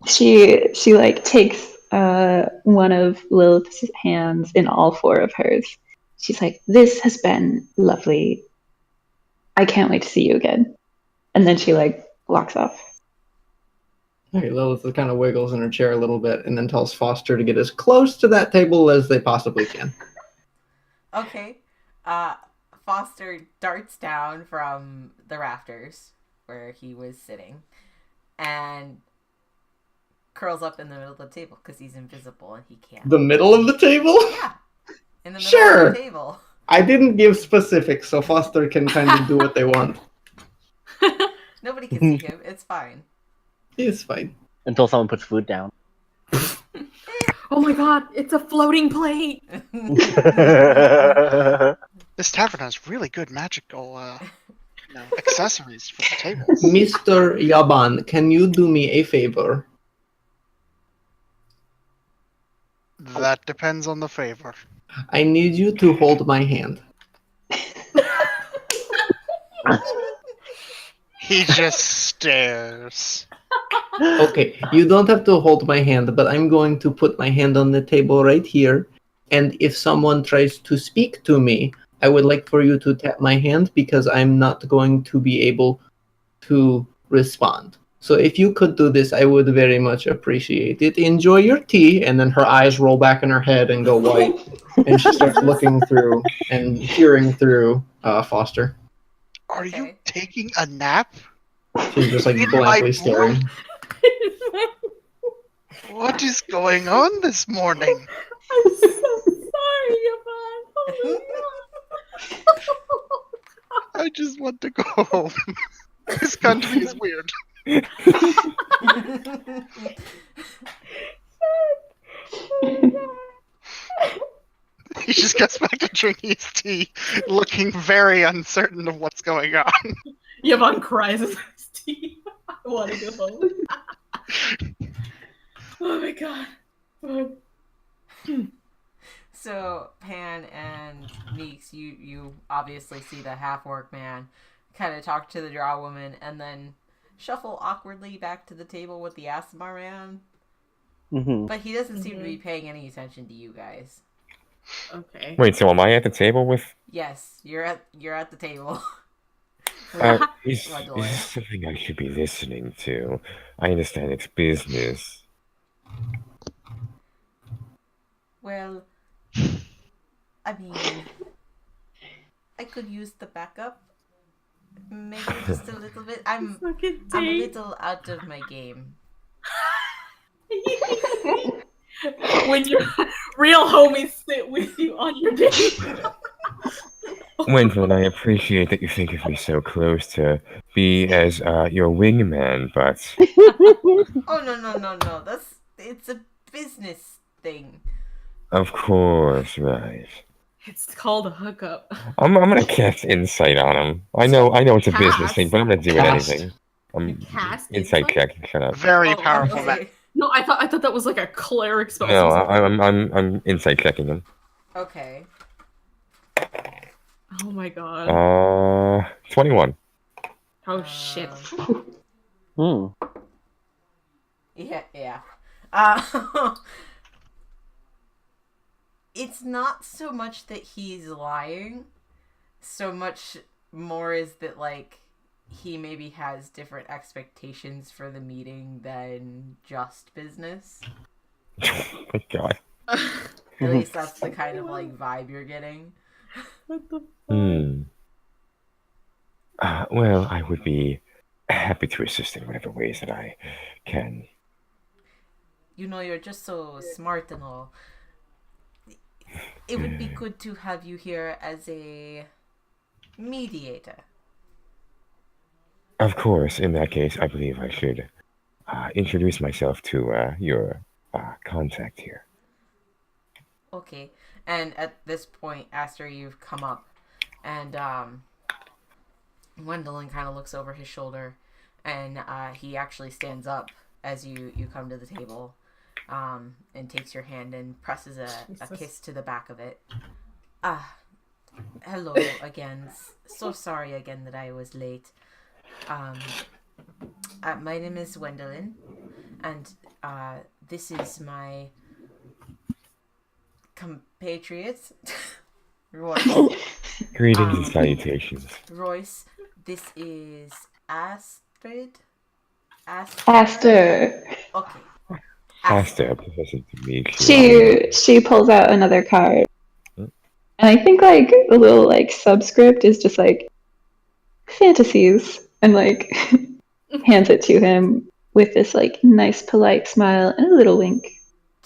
she like takes one of Lilith's hands in all 4 of hers. She's like, this has been lovely. I can't wait to see you again. And then she like walks off. Okay, Lilith kind of wiggles in her chair a little bit and then tells Foster to get as close to that table as they possibly can. Okay. Foster darts down from the rafters where he was sitting and curls up in the middle of the table because he's invisible and he can't. The middle of the table? Yeah. In the middle Sure. of the table. I didn't give specifics, so Foster can kind of do what they want. Nobody can see him. It's fine. It's fine. Until someone puts food down. Oh my god, it's a floating plate. This tavern has really good magical accessories for the tables. Mr. Yaban, can you do me a favor? That depends on the favor. I need you to hold my hand. He just stares. Okay, you don't have to hold my hand, but I'm going to put my hand on the table right here. And if someone tries to speak to me, I would like for you to tap my hand because I'm not going to be able to respond. So if you could do this, I would very much appreciate it. Enjoy your tea. And then her eyes roll back in her head and go white. And she starts looking through and peering through Foster. Are you Okay. taking a nap? She's just like In blankly my staring. What is going on this morning? I'm so sorry, Yvonne. Oh I just want to go home. This country is weird. He just gets back to drinking his tea, looking very uncertain of what's going on. Yvonne cries in his tea. I want to go home. Oh my god. So Pan and Meeks, you obviously see the half-orc man kind of talk to the drow woman and then shuffle awkwardly back to the table with the Asimar man. But he doesn't seem to be paying any attention to you guys. Okay. Wait, so am I at the table with? Yes, you're at the table. Is Wendell. this something I should be listening to? I understand it's business. Well, I mean, I could use the backup. Maybe just a little bit. I'm a little out of my game. When your real homies sit with you on your date. Wendell, I appreciate that you think of me so close to be as your wingman, but Oh no. It's a business thing. of course, right. It's called a hookup. I'm gonna cast insight on him. I know it's a business thing, but I'm gonna do it Cast. anything. You cast Insight check. Shut up. Very Oh, powerful. okay. No, I thought that was like a cleric spell. No, I'm insight checking him. Okay. Oh my god. 21. Oh shit. Yeah. It's not so much that he's lying, so much more is that, like, he maybe has different expectations for the meeting than just business. Oh my god. At least that's the kind of, like, vibe you're getting. What the Well, I would be happy to assist in whatever ways that I can. You know, you're just so smart and all. It would be good to have you here as a mediator. Of course, in that case, I believe I should introduce myself to your contact here. Okay. And at this point, Aster, you've come up, and Gwendolyn kind of looks over his shoulder, and he actually stands up as you come to the table, and takes your hand and presses a kiss to the back of it. Hello again. So sorry again that I was late. My name is Gwendolyn, and this is my compatriot, Royce. Greetings and salutations. Royce, this is Astrid? Aster. Okay. Aster, pleasure to meet you. She pulls out another card. And I think like a little like subscript is just like fantasies and like hands it to him with this like nice polite smile and a little wink.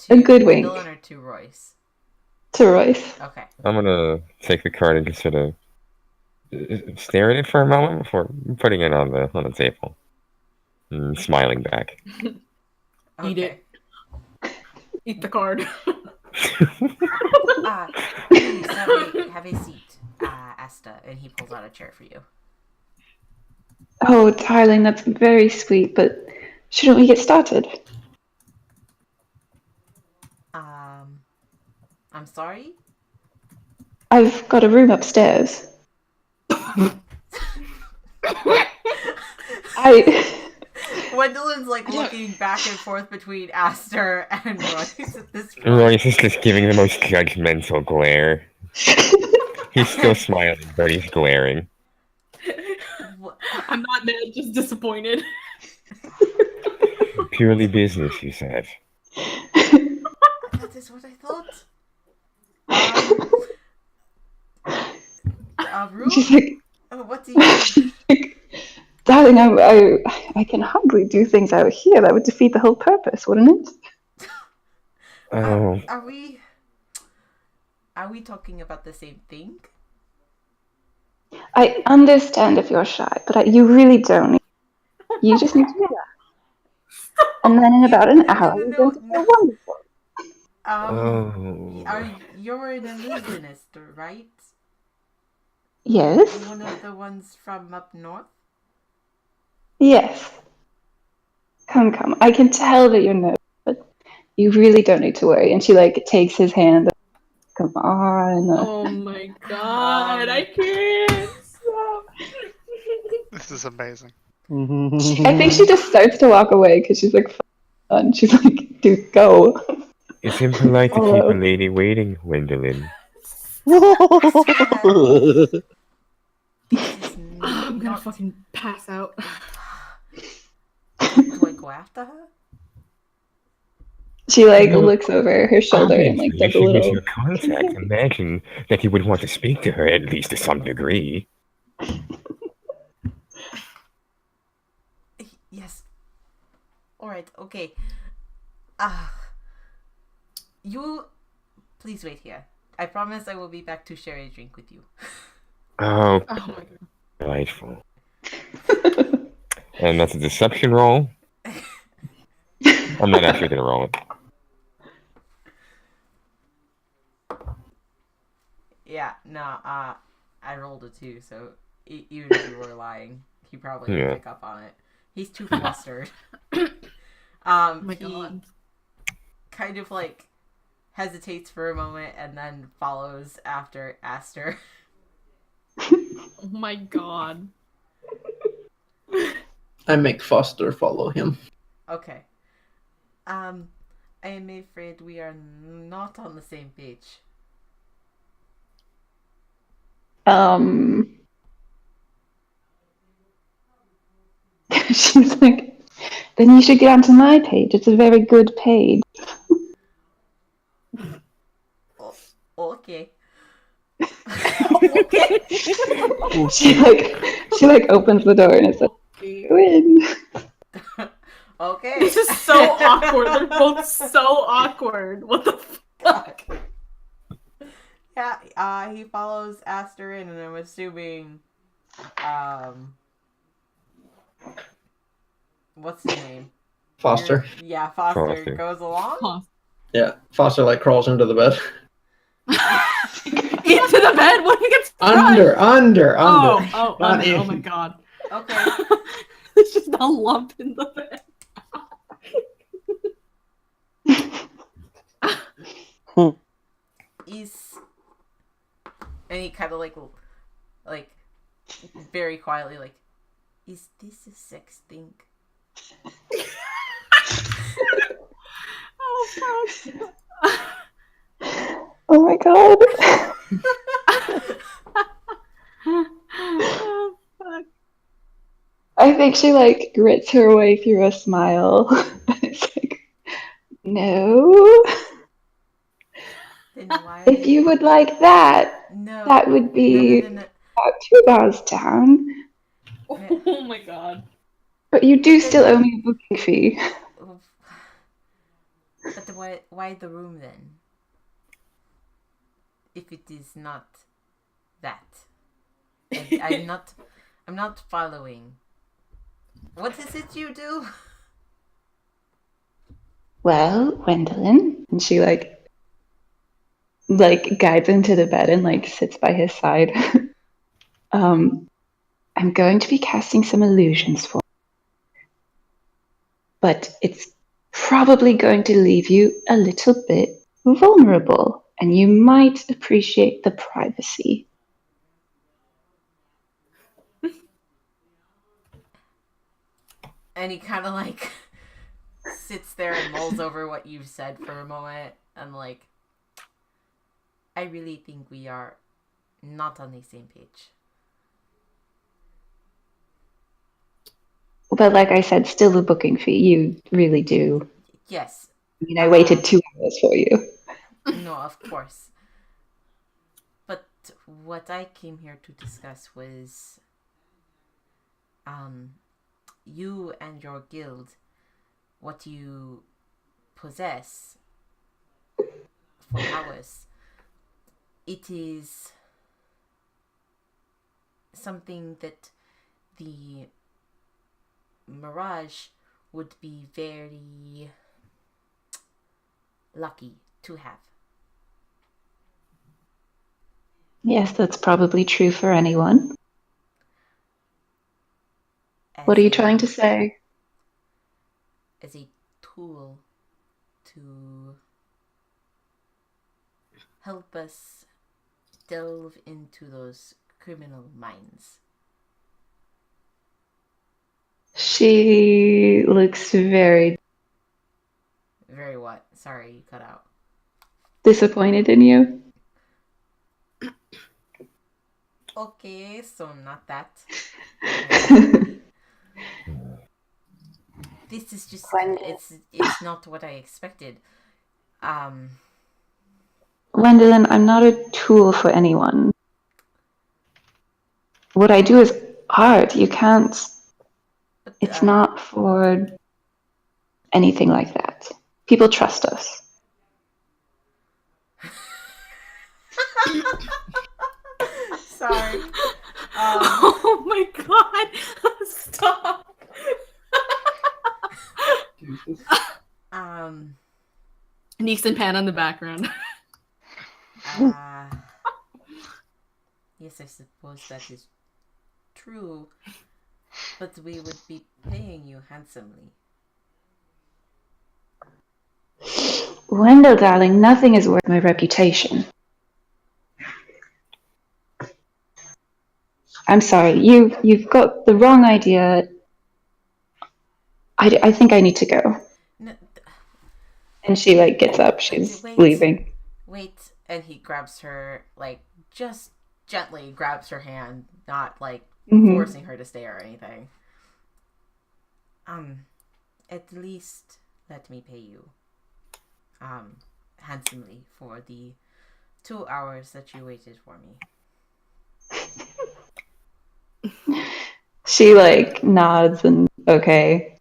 A good wink. To Gwendolyn or to Royce? To Royce. Okay. I'm gonna take the card and just sort of stare at it for a moment before putting it on the table. And smiling back. Eat it. Eat the card. Please have a seat, Asta, and he pulls out a chair for you. Oh, darling, that's very sweet, but shouldn't we get started? I'm sorry? I've got a room upstairs. Gwendolyn's like looking back and forth between Aster and Royce at this point. Royce is just giving the most judgmental glare. He's still smiling, but he's glaring. I'm not mad, just disappointed. Purely business, you said. That is what I thought. Rue? She's like, What do you darling, I can hardly do things out here. That would defeat the whole purpose, wouldn't it? Oh. Are we talking about the same thing? I understand if you're shy, but you really don't. You just need to relax. And then in about an hour, you're going to feel wonderful. You're an illusionist, right? Yes? One of the ones from up north? Yes. Come. I can tell that you're nervous, but you really don't need to worry. And she like takes his hand. Come on. Oh my god, I can't. This is amazing. I think she just starts to walk away because she's like, And she's like, dude, go. It's impolite to keep a Hello. lady waiting, Gwendolyn. It is I'm gonna not. fucking pass out. Do I go after her? She like No, looks over her shoulder and like obviously, does if a she was little. your contact, imagine that you would want to speak to her at least to some degree. Yes. Alright, okay. You please wait here. I promise I will be back to share a drink with you. Oh, Oh my god. delightful. And that's a deception roll. I'm not actually gonna roll it. Yeah, no, I rolled a 2, so even if you were lying, he probably would Yeah. pick up on it. He's too flustered. Oh my He god. kind of like hesitates for a moment and then follows after Aster. Oh my god. I make Foster follow him. Okay. I am afraid we are not on the same page. She's like, then you should get onto my page. It's a very good page. Oh, okay. Okay. She like opens the door and it's like, go in. Okay. This is so awkward. They're both so awkward. What the fuck? Yeah, he follows Aster in, and I'm assuming, what's his name? Foster. Yeah, Foster Foster. goes along. Yeah, Foster like crawls into the bed. Into the bed when he gets Under. Oh, Not under. Oh in. my god. Okay. It's just a lump in the bed. He's and he kind of like very quietly like, is this a sex thing? Oh fuck. Oh my god. Oh fuck. I think she like grits her way through a smile. It's like, no. Then why? If you would like that, No. that would be No. about 2 bars down. Oh my god. But you do still owe me a booking fee. But why the room then? If it is not that, I'm not following. What is it you do? Well, Gwendolyn, and she like guides him to the bed and like sits by his side. I'm going to be casting some illusions for you. But it's probably going to leave you a little bit vulnerable, and you might appreciate the privacy. And he kind of like sits there and mulls over what you've said for a moment, and like, I really think we are not on the same page. But like I said, still a booking fee. You really do. Yes. I mean, I waited 2 hours for you. No, of course. But what I came here to discuss was you and your guild, what you possess for powers. It is something that the Mirage would be very lucky to have. Yes, that's probably true for anyone. What are you trying to say? As a tool to help us delve into those criminal minds. She looks very. Very what? Sorry, you cut out. Disappointed in you? Okay, so not that. This is just it's not what I expected. Gwendolyn, I'm not a tool for anyone. What I do is art. You can't. But, It's not for anything like that. People trust us. Sorry. Oh my god! Stop! Jesus. Neeks and Pan on the background. Yes, I suppose that is true, but we would be paying you handsomely. Wendell, darling, nothing is worth my reputation. I'm sorry, you've got the wrong idea. I think I need to go. No, And she gets up. She's wait. leaving. Wait, and he grabs her, just gently grabs her hand, not forcing her to stay or anything. At least let me pay you handsomely for the 2 hours that you waited for me. She nods and okay.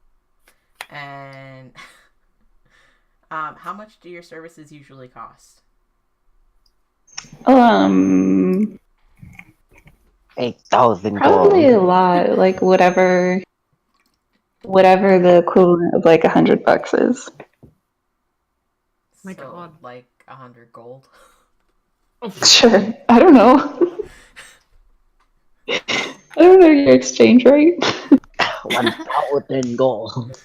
And how much do your services usually cost? 8,000 Probably gold. a lot. Whatever the equivalent of $100 is. My So, God. 100 gold. Sure. I don't know. I don't know your exchange rate. 1,000 gold.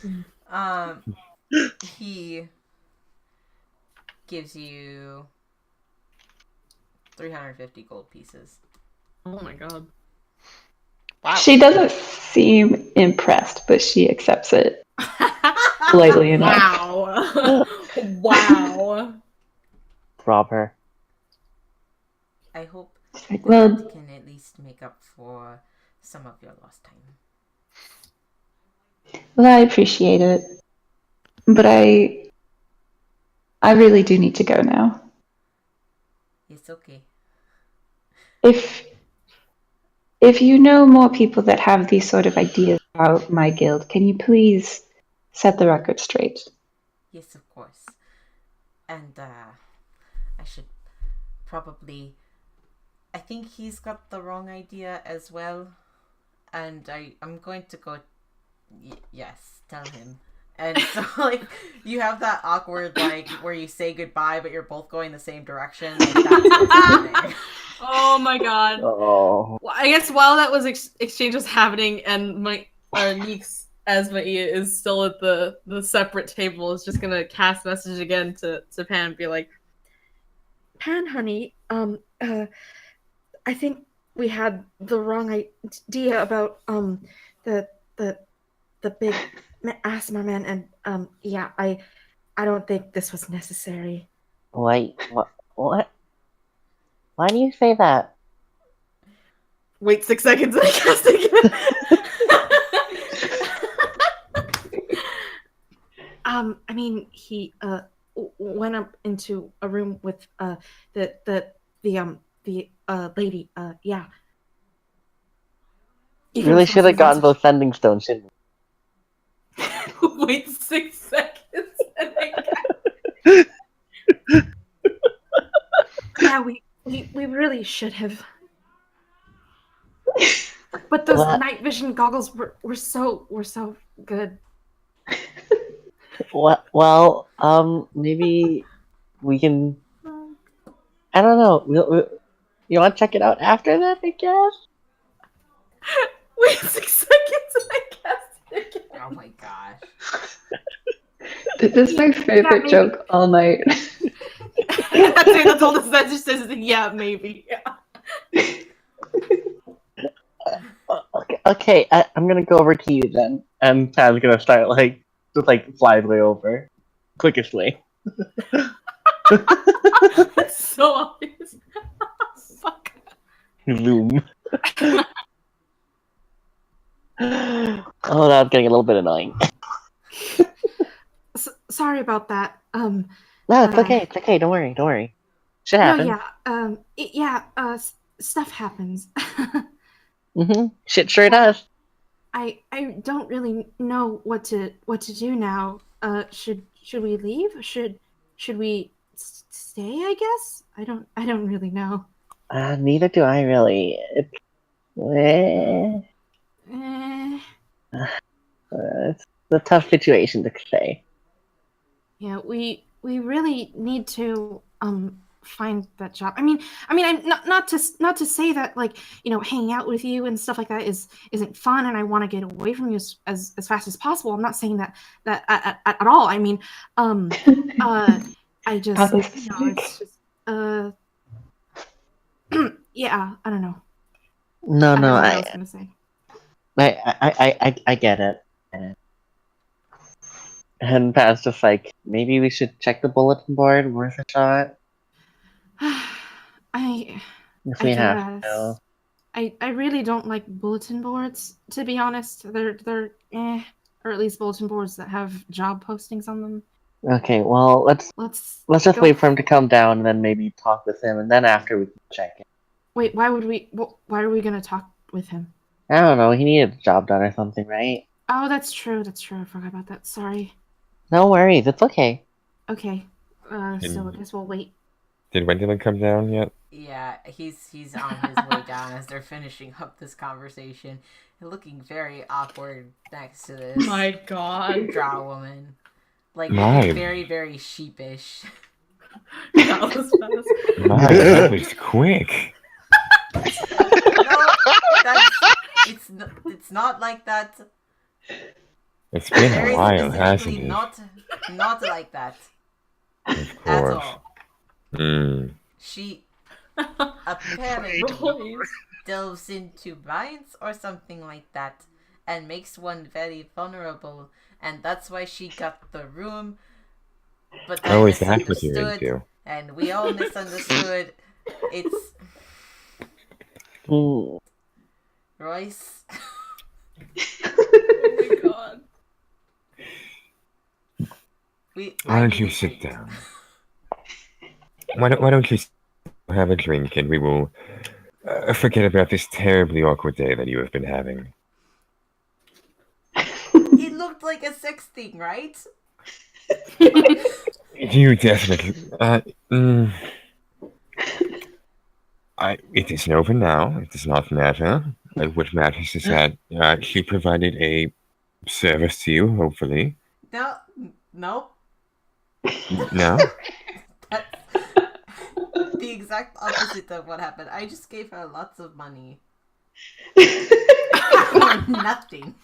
He gives you 350 gold pieces. Oh my god. Wow. She doesn't seem impressed, but she accepts it politely enough. Wow. Wow. Rob her. I hope Well, that can at least make up for some of your lost time. I appreciate it, but I really do need to go now. It's okay. If you know more people that have these sort of ideas about my guild, can you please set the record straight? Yes, of course. And I should probably... I think he's got the wrong idea as well. And I'm going to go... yes, tell him. And so, you have that awkward, where you say goodbye, but you're both going the same direction. That's what's happening. Oh my god. Oh. Well, I guess while that was exchange was happening, and Meeks as Maia is still at the separate table, is just gonna cast message again to Pan and be like, Pan, honey, I think we had the wrong idea about the big asthma man, and yeah, I don't think this was necessary. Wait, what? Why do you say that? Wait 6 seconds and I cast again. I mean, he went up into a room with the lady. Yeah. You really should have gotten those sending stones, shouldn't Wait 6 seconds and I yeah, we really should have. But those night vision goggles were so good. Well, maybe we can. I don't know. You want to check it out after that? I guess. Wait 6 seconds and I cast it again. Oh my gosh. This is my favorite joke all night. That's all that just says. Yeah, maybe. Yeah. Okay. I'm gonna go over to you then, and Pan's gonna start just fly way over. quickest way. That's so obvious. Fuck. Zoom. Oh, that's getting a little bit annoying. Sorry about that. No, it's okay. It's okay. Don't worry. Don't worry. Shit No, happens. Stuff happens. Shit sure does. I don't really know what to do now. Should we leave? Should we stay? I guess. I don't really know. Neither do I really. It's a tough situation to say. Yeah, we really need to find that job. I mean, I'm not to say that, like, hanging out with you and stuff like that isn't fun, and I want to get away from you as fast as possible. I'm not saying that at all. I mean, I just, it's just, yeah, I don't know. No, That's what I was gonna say. I get it. And Pat's just like, maybe we should check the bulletin board. Worth a shot. If we have to. I really don't like bulletin boards, to be honest. They're or at least bulletin boards that have job postings on them. Okay, well let's just wait for him to come down and then maybe talk with him, and then after we can check it. Wait, why are we gonna talk with him? I don't know, he needed a job done or something, right? Oh, that's true. I forgot about that. Sorry. No worries, it's okay. Okay. So I guess we'll wait. Did Wendelin come down yet? Yeah, he's on his way down as they're finishing up this conversation and looking very awkward next to this My God. drow woman. Like, My. very, very sheepish. That was fast. My, that was quick. No, it's not like that. It's been Very a while, hasn't specifically it? not like that Of at course. all. She apparently delves into minds or something like that and makes one very vulnerable, and that's why she got the room. But I Is that what you're misunderstood, into? and we all misunderstood. It's Royce. Oh my God. Why don't you sit down? Why don't you have a drink and we will forget about this terribly awkward day that you have been having. It looked like a sex thing, right? You definitely. It is over now. It does not matter. What matters is that she provided a service to you, hopefully. No. No? That's the exact opposite of what happened. I just gave her lots of money. For nothing.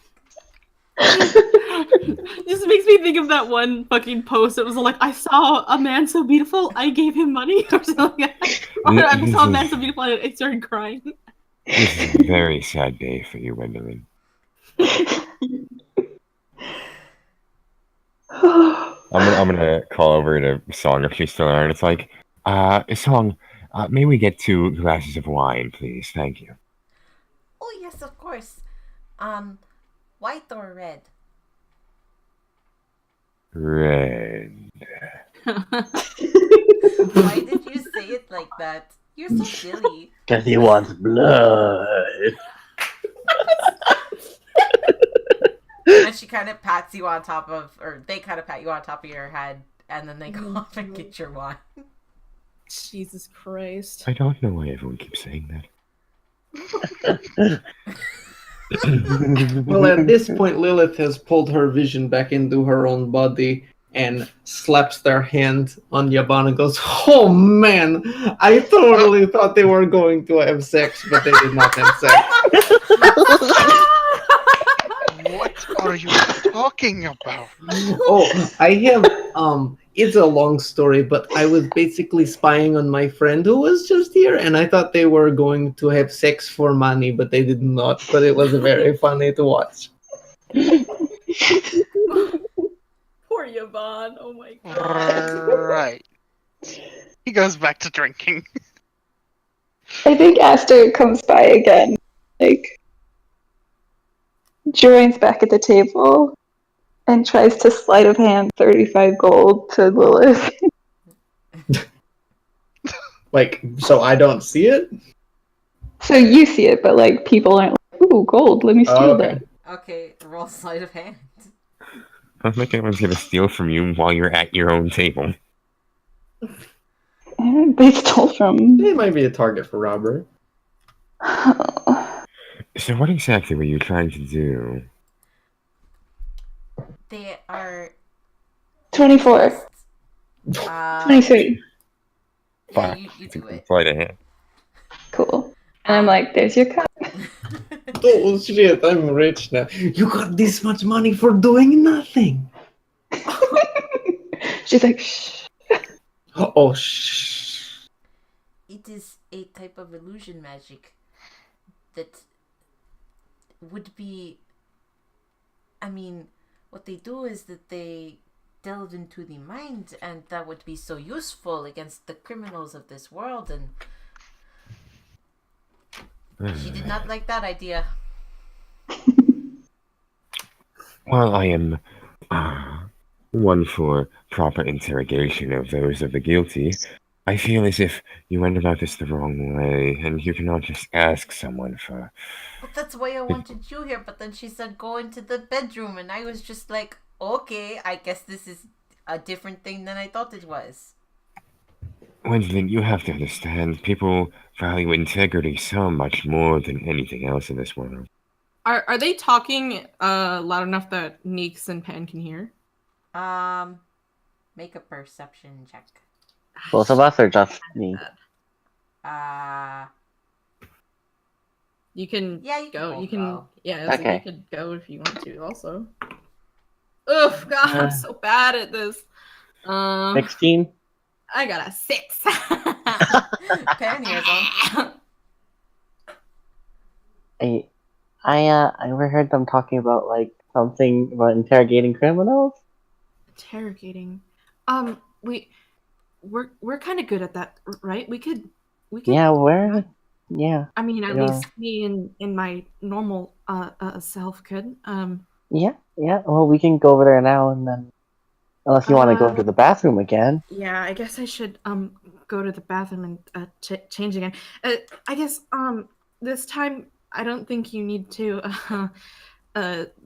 This makes me think of that one fucking post that was like, I saw a man so beautiful, I gave him money, or something like that. Or I saw a man so beautiful, I started crying. This is a very sad day for you, Wendelin. I'm gonna call over to Song if she's still around. It's like, Song, may we get 2 glasses of wine, please? Thank you. Oh yes, of course. White or red? Red. Why did you say it like that? You're so silly. Because he wants blood. And she kind of pats you on top of, or they kind of pat you on top of your head, and then they go off and get your wine. Jesus Christ. I don't know why everyone keeps saying that. Well, at this point, Lilith has pulled her vision back into her own body and slaps their hand on Yaban and goes, "Oh man, I totally thought they were going to have sex, but they did not have sex." What are you talking about? Oh, I have, it's a long story, but I was basically spying on my friend who was just here, and I thought they were going to have sex for money, but they did not, but it was very funny to watch. Poor sorry, Yvonne. Oh my god. Right. He goes back to drinking. I think Aster comes by again, like joins back at the table and tries to sleight of hand 35 gold to Lilith. Like, so I don't see it? So you see it, but like people aren't like, ooh, gold, let me steal Oh, okay. that. Okay, roll sleight of hand. I don't think anyone's gonna steal from you while you're at your own table. They stole from. It might be a target for robbery. So what exactly were you trying to do? They are 24. just, 23. yeah, Fuck. you do it. Sleight of hand. Cool. And I'm like, there's your cup. Oh shit, I'm rich now. You got this much money for doing nothing. She's like, shh. Oh shh. It is a type of illusion magic that would be. I mean, what they do is that they delve into the mind, and that would be so useful against the criminals of this world, and she did not like that idea. Well, I am one for proper interrogation of those of the guilty. I feel as if you went about this the wrong way, and you cannot just ask someone for. But that's why I wanted you here, but then she said go into the bedroom, and I was just like, okay, I guess this is a different thing than I thought it was. Gwendolyn, you have to understand, people value integrity so much more than anything else in this world. Are they talking loud enough that Neeks and Pan can hear? Make a perception check. Both of us or just me? You can Yeah, you can go. both You can go. yeah. It's Okay. like you could go if you want to. Also. Ugh, God, I'm so bad at this. 16? I got a 6. Pan hears them. I overheard them talking about like something about interrogating criminals. Interrogating. We're kind of good at that, right? We could. Yeah, where? Yeah. I mean, at Yeah. least me in my normal self could. Yeah. Well, we can go over there now and then. Unless you want to go to the bathroom again. Yeah, I guess I should go to the bathroom and change again. I guess this time I don't think you need to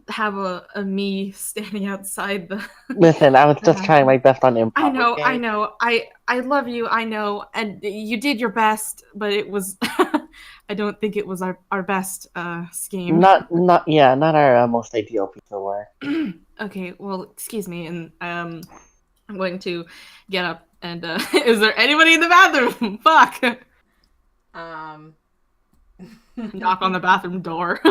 have a me standing outside the. Listen, I was just trying my best on improv. I know, okay? I know. I love you. I know, and you did your best, but it was. I don't think it was our best scheme. Not our most ideal piece of work. Okay, well, excuse me, and I'm going to get up and is there anybody in the bathroom? Fuck. Knock on the bathroom door.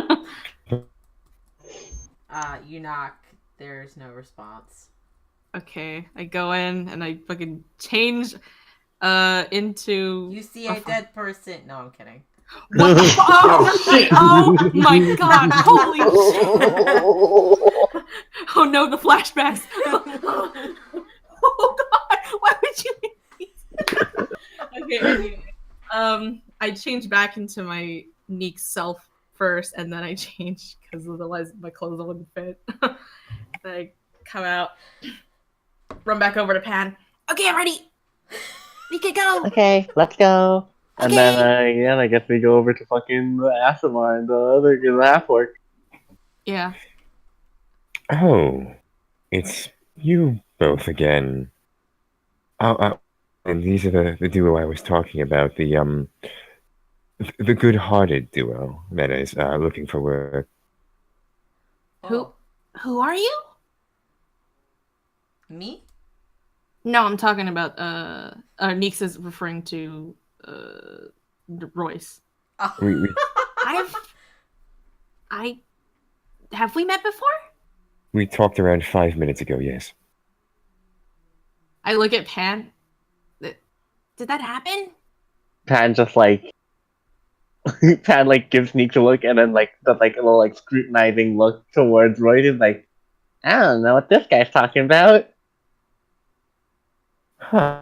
You knock. There's no response. Okay, I go in and I fucking change into. You see a dead person. No, I'm kidding. What the fuck? Oh my god! Holy shit! Oh no, the flashbacks! Oh god! Why would you? Okay, anyway, I change back into my unique self first, and then I change because otherwise my clothes wouldn't fit. Then I come out, run back over to Pan. Okay, I'm ready. We can go. Okay, let's go. And Okay. then, I guess we go over to fucking Asimar and the other half orc. Yeah. Oh, it's you both again. And these are the duo I was talking about, the good-hearted duo, that is, looking for work. Oh, Who are you? me? No, I'm talking about Neeks is referring to Royce. Oh. Have we met before? We talked around 5 minutes ago, yes. I look at Pan. Did that happen? Pan just like Pan like gives Neek a look and then like the like little like scrutinizing look towards Roy is like, I don't know what this guy's talking about. Huh.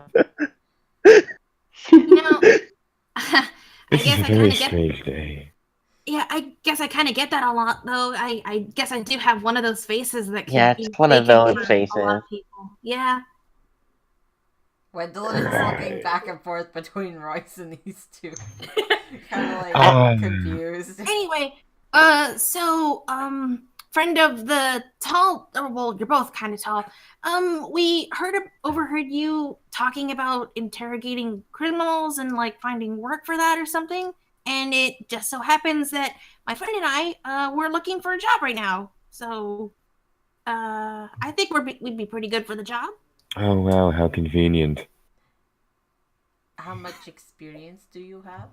You know, I This is guess a I very kind of get. strange day. Yeah, I guess I kind of get that a lot, though. I guess I do have one of those faces that can Yeah, be it's one of mistaken those for a lot faces. of people. Yeah. Gwendolyn is looking Right. back and forth between Royce and these two. Kind of like Um, confused. Anyway, friend of the tall, or well, you're both kind of tall. We overheard you talking about interrogating criminals and like finding work for that or something. And it just so happens that my friend and I, we're looking for a job right now. So, I think we'd be pretty good for the job. oh wow, how convenient. How much experience do you have?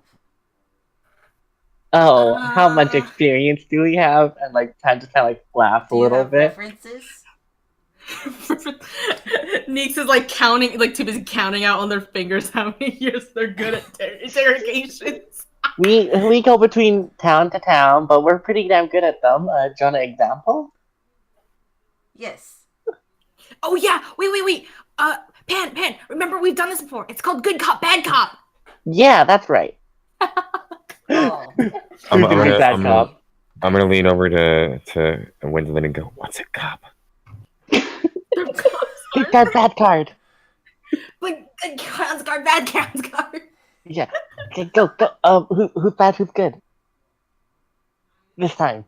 Oh, how much Uh, experience do we have? And like Pan just kind of like laughs a Do you little have bit. references? Neeks is like counting, like too busy counting out on their fingers how many years they're good at interrogations. We go between town to town, but we're pretty damn good at them. Do you want an example? Yes. Oh yeah, wait. Pan, remember we've done this before. It's called Good Cop, Bad Cop. Yeah, that's right. Oh. I'm Who's the gonna- bad I'm cop? I'm gonna lean over to Gwendolyn and go, "What's a cop?" Good card, bad card. Like good clowns guard, bad clowns guard. Yeah. Okay, go. Who's bad? Who's good? This time.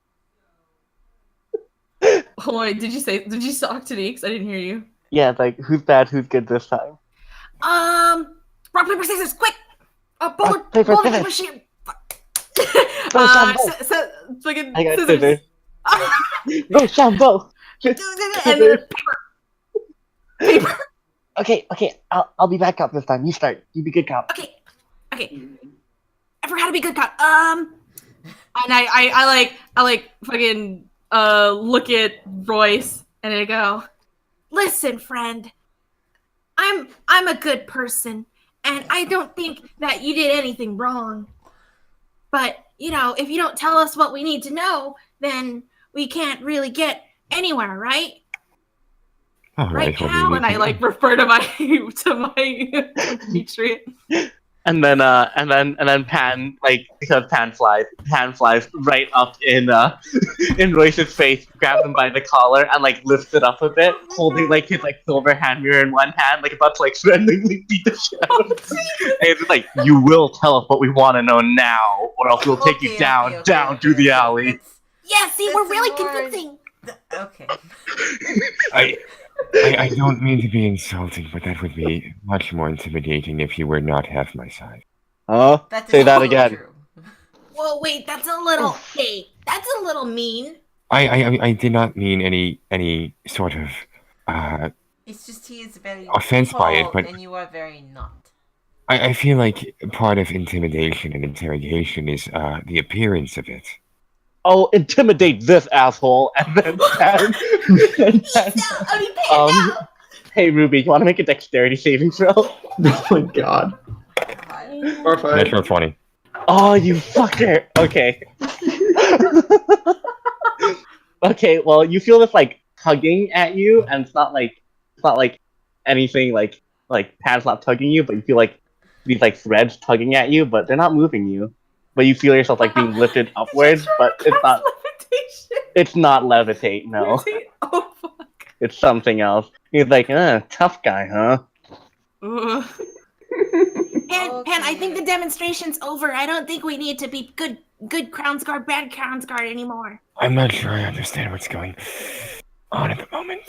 Hold on, did you talk to Neeks? I didn't hear you. Yeah, it's like who's bad? Who's good this time? Rock paper scissors, quick. Boulder, Rock, paper, boulder, scissors. paper, shoot. Go, Shambo. Fucking I got scissors. scissors. Go, Shambo. and then paper. Okay. I'll be bad cop this time. You start. You be good cop. Okay. I forgot to be good cop. And I like fucking look at Royce and I go, listen, friend. I'm a good person, and I don't think that you did anything wrong. But if you don't tell us what we need to know, then we can't really get anywhere, right? All Right, right, what do pal? you and I like refer to my compatriot. And then Pan, like, because Pan flies right up in Royce's face, grabs him by the collar and like lifts it up a bit, holding like his like silver hand mirror in one hand, like about to like threateningly beat the shit out of him. And it's just like, you will tell us what we want to know now, or else we'll take you down to the alley. Yeah, see, we're That's really more- convincing. Okay. I don't mean to be insulting, but that would be much more intimidating if you were not half my size. Huh? That Say is that also again. True. Whoa, wait, that's a little. Hey, that's a little mean. I did not mean any sort of It's just he is very offense by it, tall but and you are very not. I feel like part of intimidation and interrogation is the appearance of it. Oh, intimidate this asshole, and then Pan. Hey Ruby, you want to make a dexterity saving throw? Oh my god. God. Or five. Natural 20. Oh, you fucker! Okay. Okay, well, you feel this like tugging at you, and it's not like anything like Pan's not tugging you, but you feel like these like threads tugging at you, but they're not moving you. But you feel yourself like being lifted upwards, but it's not. Levitation. It's not levitate. No, Levitate? Oh fuck. it's something else. He's like, tough guy, huh? Ugh. Pan, I think the demonstration's over. I don't think we need to be good Crowns Guard, bad Crowns Guard anymore. I'm not sure I understand what's going on at the moment.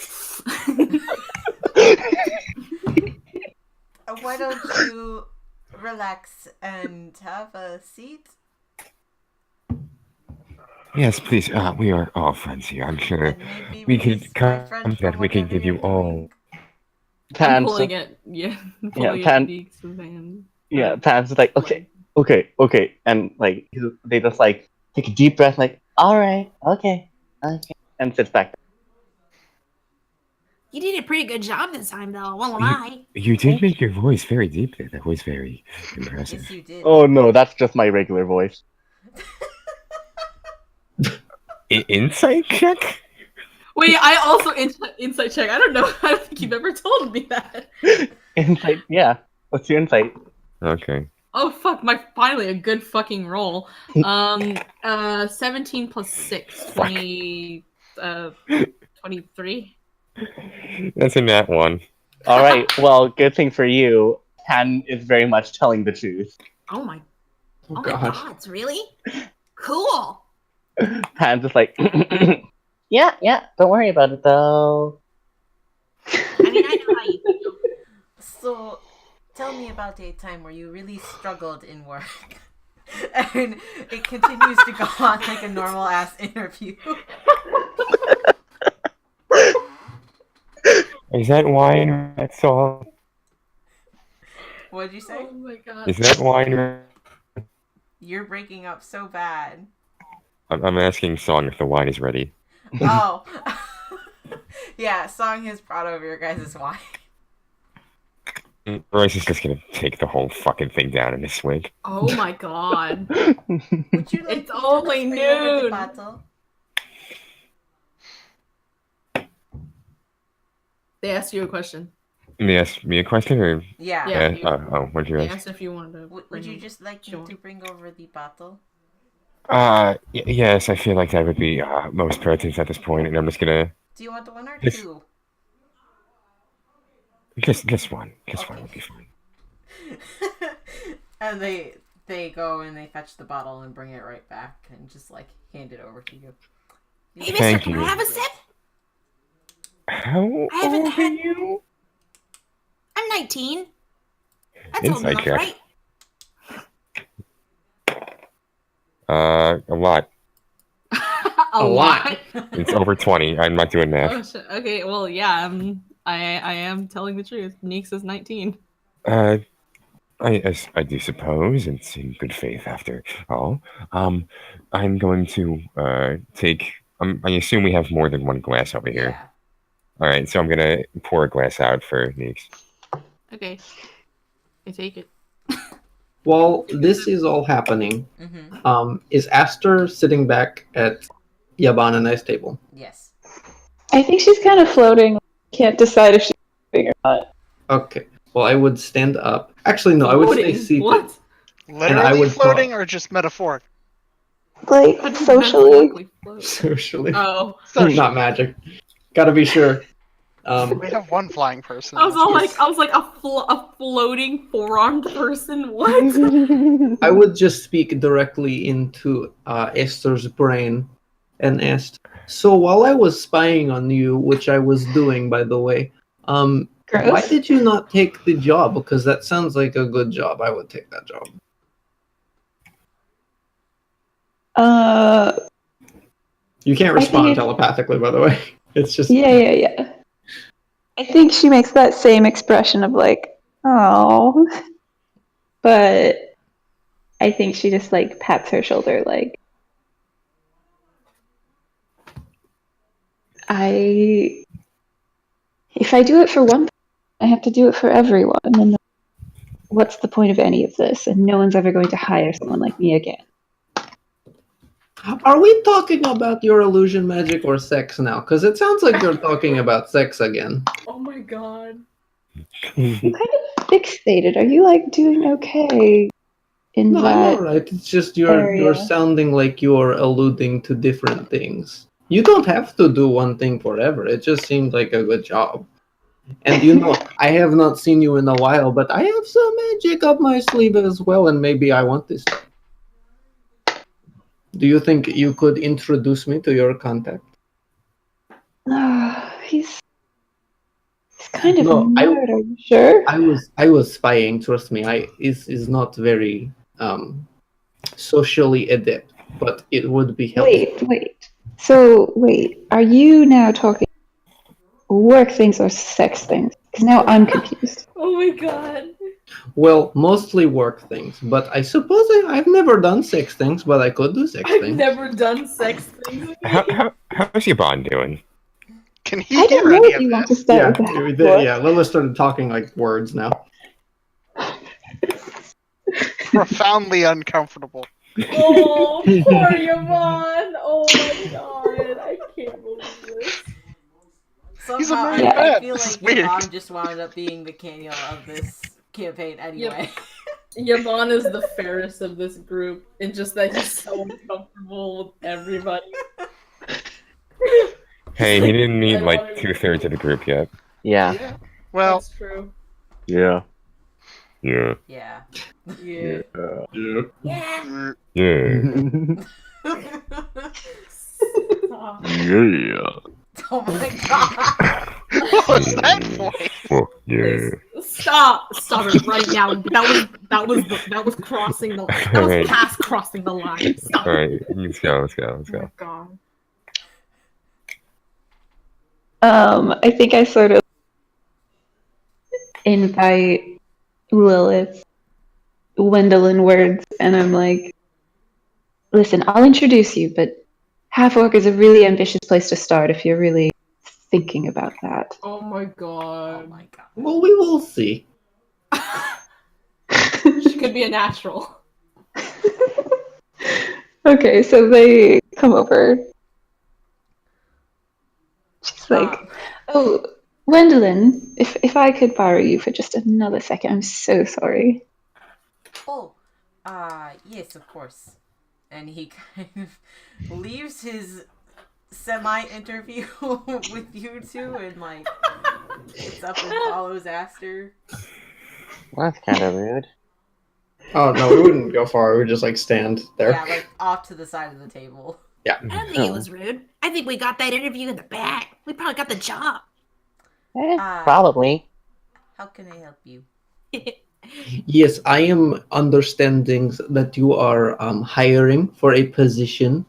Why don't you relax and have a seat? Yes, please. We are all friends here. I'm sure And maybe we release could my come friend that from we can whatever give you you're all. doing. I'm Pan, pulling it. Yeah, pulling Pan- it Neeks' hand. yeah, Pan's like, okay, and like they just like take a deep breath, like, all right, okay, and sits back. You did a pretty good job this time, though. Won't lie. You did make your voice very deep there. That was very impressive. Yes, you did. Oh no, that's just my regular voice. Insight check? Wait, I also insight check. I don't know. I don't think you've ever told me that. Insight, yeah. What's your insight? Okay. Oh fuck! Finally a good fucking roll. 17 plus 6, 20, 23. That's a nat one. All right. Well, good thing for you. Tan is very much telling the truth. Oh my! Oh, Oh my God. god, really? Cool. Tan's just like, yeah. Don't worry about it though. I mean, I know how you feel. So, tell me about a time where you really struggled in work. And it continues to go on like a normal ass interview. Is that wine? That's all. What'd you say? Oh my god! Is that wine? You're breaking up so bad. I'm asking Song if the wine is ready. Oh. Yeah, Song has brought over your guys' wine. Royce is just gonna take the whole fucking thing down in a swig. Oh my god! Would you like It's me to only spray over the noon. bottle? They asked you a question. They asked me a question, or Yeah. Yeah. what'd you They ask? asked if you wanted to. Would bring you them. just like me Sure. to bring over the bottle? Yes, I feel like that would be most pertinent at this point, and I'm just gonna Do you want one or Yes. two? just one. Just Okay. one would be fine. And they go and they fetch the bottle and bring it right back and just like hand it over to you. Hey, Thank mister, can you. I have a sip? How I haven't old are had- you? I'm 19. That's old Inside enough, check. right? A lot. a lot. It's over 20. I'm not doing math. Oh shit. Okay. Well, yeah. I am telling the truth. Neeks is 19. I do suppose it's in good faith after all. I'm going to take. I assume we have more than one glass over here. Yeah. All right, so I'm gonna pour a glass out for Neeks. Okay. I take it. While this is all happening, Mm-hmm. is Aster sitting back at Yaban and I's table? Yes. I think she's kind of floating. Can't decide if she's moving or not. Okay. Well, I would stand up. Actually, no, I would stay Floating? seated. What? Literally would floating or just metaphoric? Like, How do you socially. metaphorically float? Socially. Oh. Socially. Not magic. Gotta be sure. We have one flying person. I was in all this like, I was like a floating four-armed person. What? I would just speak directly into Esther's brain and asked, so while I was spying on you, which I was doing, by the way, why Gross. did you not take the job? Because that sounds like a good job. I would take that job. You can't I think respond it's- telepathically, by the way. It's just Yeah. I think she makes that same expression of like, oh. But I think she just like pats her shoulder like, if I do it for one, I have to do it for everyone. And what's the point of any of this? And no one's ever going to hire someone like me again. Are we talking about your illusion magic or sex now? Because it sounds like you're talking about sex again. Oh my god. I'm kind of fixated. Are you like doing okay in No, I'm that? alright. It's just you're area. sounding like you're alluding to different things. You don't have to do one thing forever. It just seems like a good job. And you know, I have not seen you in a while, but I have some magic up my sleeve as well, and maybe I want this. Do you think you could introduce me to your contact? He's kind of No, a nerd. Are you sure? I was spying. Trust me, is not very socially adept, but it would be helpful. Wait. So wait, are you now talking work things or sex things? Because now I'm confused. Oh my god. Well, mostly work things, but I suppose I've never done sex things, but I could do sex I've things. never done sex things. How's your bond doing? Can he I hear don't know any if of you want to this? start with that. Yeah, Lila started talking like words now. Profoundly uncomfortable. Oh, poor Yvonne. Oh my god. I can't believe this. He's a Somehow, married Yeah. man. I feel This is like weird. Yvonne just wound up being the Daniel of this campaign anyway. Yvonne is the fairest of this group, and just that he's so uncomfortable with everybody. Hey, he didn't meet I like wanted- 2/3 of the group yet. Yeah. Yeah. Well, That's true. Yeah. Yeah. Yeah. Yeah. Yeah. Yeah. Yeah. Stop. Yeah. Oh my god. what was that voice? Fuck yeah. Please, stop! Stop it right now. That was crossing the line. That was Alright. past crossing the line. Stop. Alright, let's go. Let's Oh my go. god. I think I sort of invite Lilith, Wendelin words, and I'm like, listen, I'll introduce you, but Half Orc is a really ambitious place to start if you're really thinking about that. Oh my Oh god. my god. Well, we will see. She could be a natural. Okay, so they come over. She's like, Um, oh, Wendelin, if I could borrow you for just another second, I'm so sorry. oh, yes, of course. And he kind of leaves his semi-interview with you two and, like, gets up and follows after. Well, that's kind of rude. Oh no, we wouldn't go far. We would just like stand there. Yeah, like, off to the side of the table. I don't think it was rude. I think we got that interview in the bag. We probably got the job. Probably. How can I help you? Yes, I am understanding that you are hiring for a position,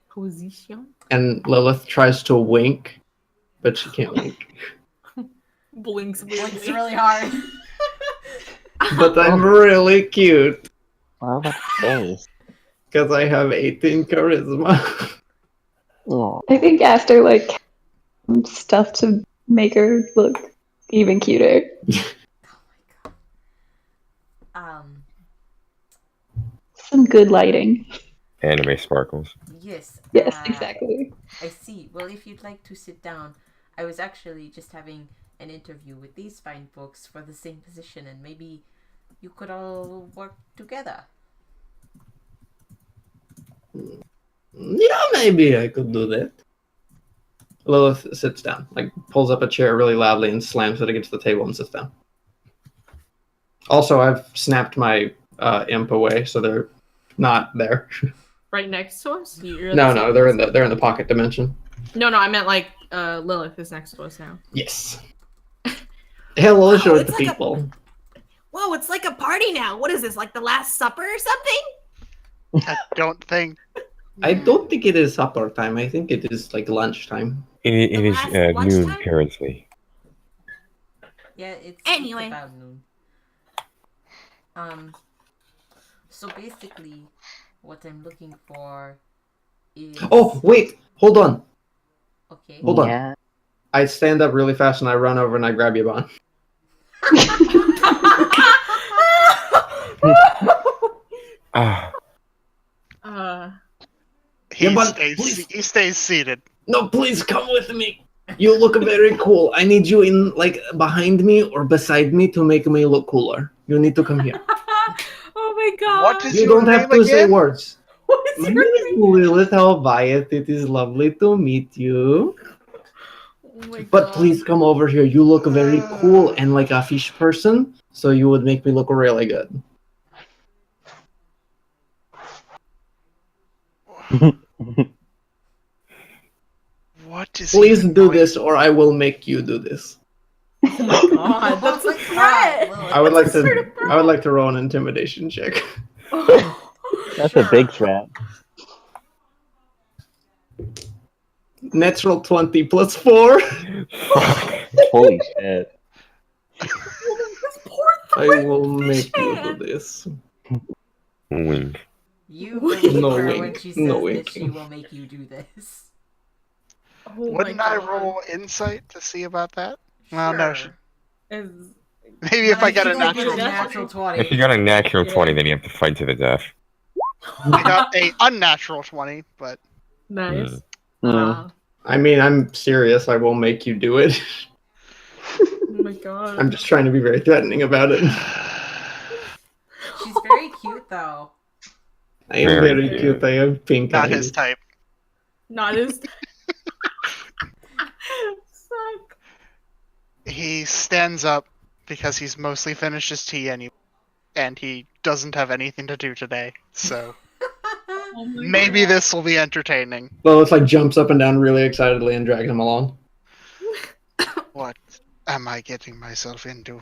Position? and Lilith tries to wink, but she can't wink. Blinks Blinks weirdly. really hard. But I'm really cute Well, what face? because I have 18 charisma. Oh. I think Aster like stuff to make her look even cuter. Um, Some good lighting. Anime sparkles. yes. Yes, exactly. I see. Well, if you'd like to sit down, I was actually just having an interview with these fine folks for the same position, and maybe you could all work together. Yeah, maybe I could do that. Lilith sits down, like pulls up a chair really loudly and slams it against the table and sits down. Also, I've snapped my imp away, so they're not there. Right next to us? No, they're in the pocket dimension. No, I meant like Lilith is next to us now. Yes. Hello, Oh, short it's like a- people. Whoa, it's like a party now. What is this, like the Last Supper or something? I don't think. I don't think it is supper time. I think it is like lunchtime. It The is last noon lunchtime? currently. Yeah, it's Anyway. about noon. So basically, what I'm looking for is... Oh, wait, hold on. Okay. Hold on. Yeah. I stand up really fast and I run over and I grab Yvonne. Ah, He, Yeah, but stays, please- he stays seated. No, please come with me. You look very cool. I need you in like behind me or beside me to make me look cooler. You need to come here. Oh my god. What is You your don't have name to say again? words. What is My your name is name? Lilith Albiyat. It is lovely to meet you. Oh my But god. please come over here. You look very cool and like a fish person, so you would make me look really good. What is Please he do doing? this, or I will make you do this. Oh my god, that's a threat. I would like That's a sort of to. threat. I would like to roll an intimidation check. That's a big threat. Natural 20 plus 4. Holy shit. This poor I threat will make you man. do this. wink. You believe No her when wink. she says No that wink. she will make you do this. Oh my Wouldn't I God. roll insight to see about that? Well, no. Sure. Is- Maybe if But I get a think natural, it's a natural 20. If you got a natural 20, then you have to fight to the death. I got a unnatural 20, but Nice. Mm. Uh, I mean, I'm serious. I will make you do it. Oh my god. I'm just trying to be very threatening about it. She's very cute, though. I am Very very cute. cute. I have pink Not eyes. his type. Not his. Suck. He stands up because he's mostly finished his tea anyway, and he doesn't have anything to do today. So Oh my maybe God. this will be entertaining. Lilith like jumps up and down really excitedly and drags him along. What am I getting myself into?